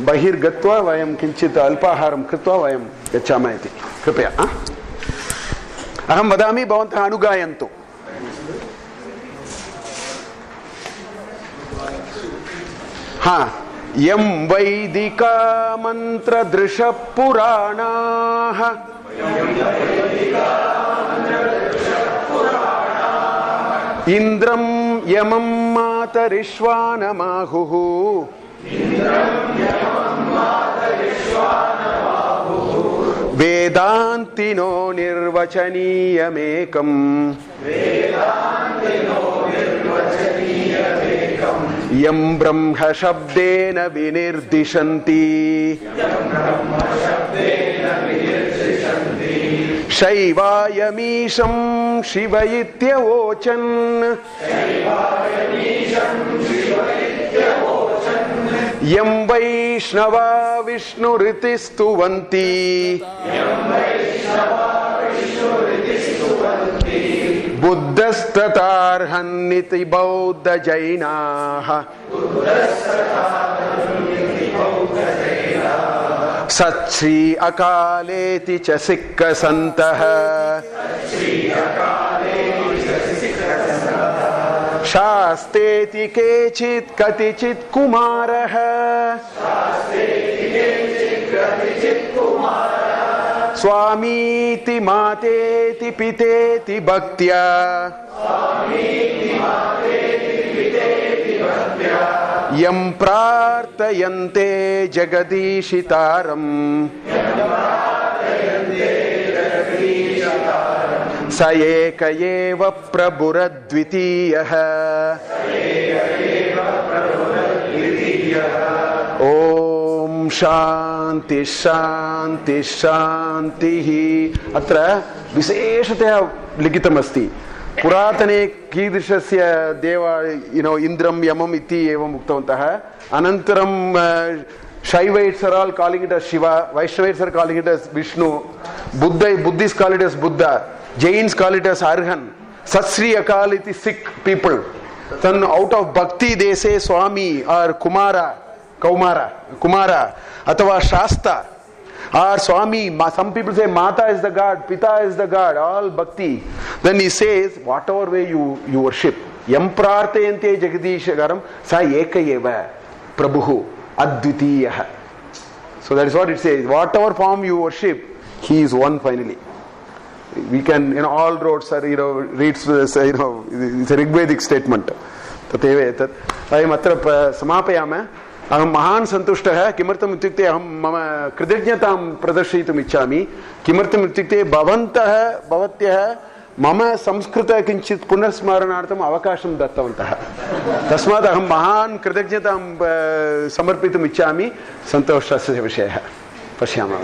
बहिर्गत्वा वयं किञ्चित् अल्पाहारं कृत्वा वयं गच्छामः इति कृपया अहं वदामि भवन्तः अनुगायन्तु यं वैदिका मन्त्रदृशः पुराणाः इंद्रं यमं मातरिश्वानमाहुः वेदान्तिनो निर्वचनीयमेकम् यं ब्रह्म शब्देन विनिर्दिशन्ति शैवायमीशं शिव इत्यवोचन् यं वैष्णवा विष्णुरिति स्तुवन्ति बुद्धस्तथार्हन्निति बौद्धजैनाः सच्छ्री अकालेति च सिक्खसन्तः शास्तेति केचित् कतिचित् कुमारः स्वामीति मातेति पितेति भक्त्या यं प्रार्थयन्ते जगदीशितारम् स एक एव प्रभुरद्वितीयः ओम शांति शांति शान्तिः अत्र विशेषतया लिखितमस्ति पुरातने कीदृशस्य देव इन्द्रं यमम् इति एवम् उक्तवन्तः अनन्तरं Shaivites are all calling it as Shiva, Vaishnavites are calling it as Vishnu, Buddhists call it as Buddha, Jains call it as Arhan, Satsri Akal iti Sikh people. Then out of Bhakti they say Swami or Kumara, Atava Shasta or Swami. Some people say Mata is the God, Pita is the God, all Bhakti. Then he says, whatever way you worship, Yam Prarthayante Jagadishagaram Sa Ekayeva Prabhu Advitiyaha. So that is what it says. Whatever form you worship, He is one finally. We can, all roads are, reads this, it's a Rigvedic statement. Tateva etat. Ayam atra samapayama. Aham mahan santushtah. Kimartam ityukte aham mama krityatam pradarshyitum ichchami. Kimartam ityukte bhavantah bhavatyah mama samskrita kinchit punarsmaranartam avakasham dattavantah. Tasmat aham mahan krityatam samarpitum ichchami. Santoshasya vishayah. Pashyama.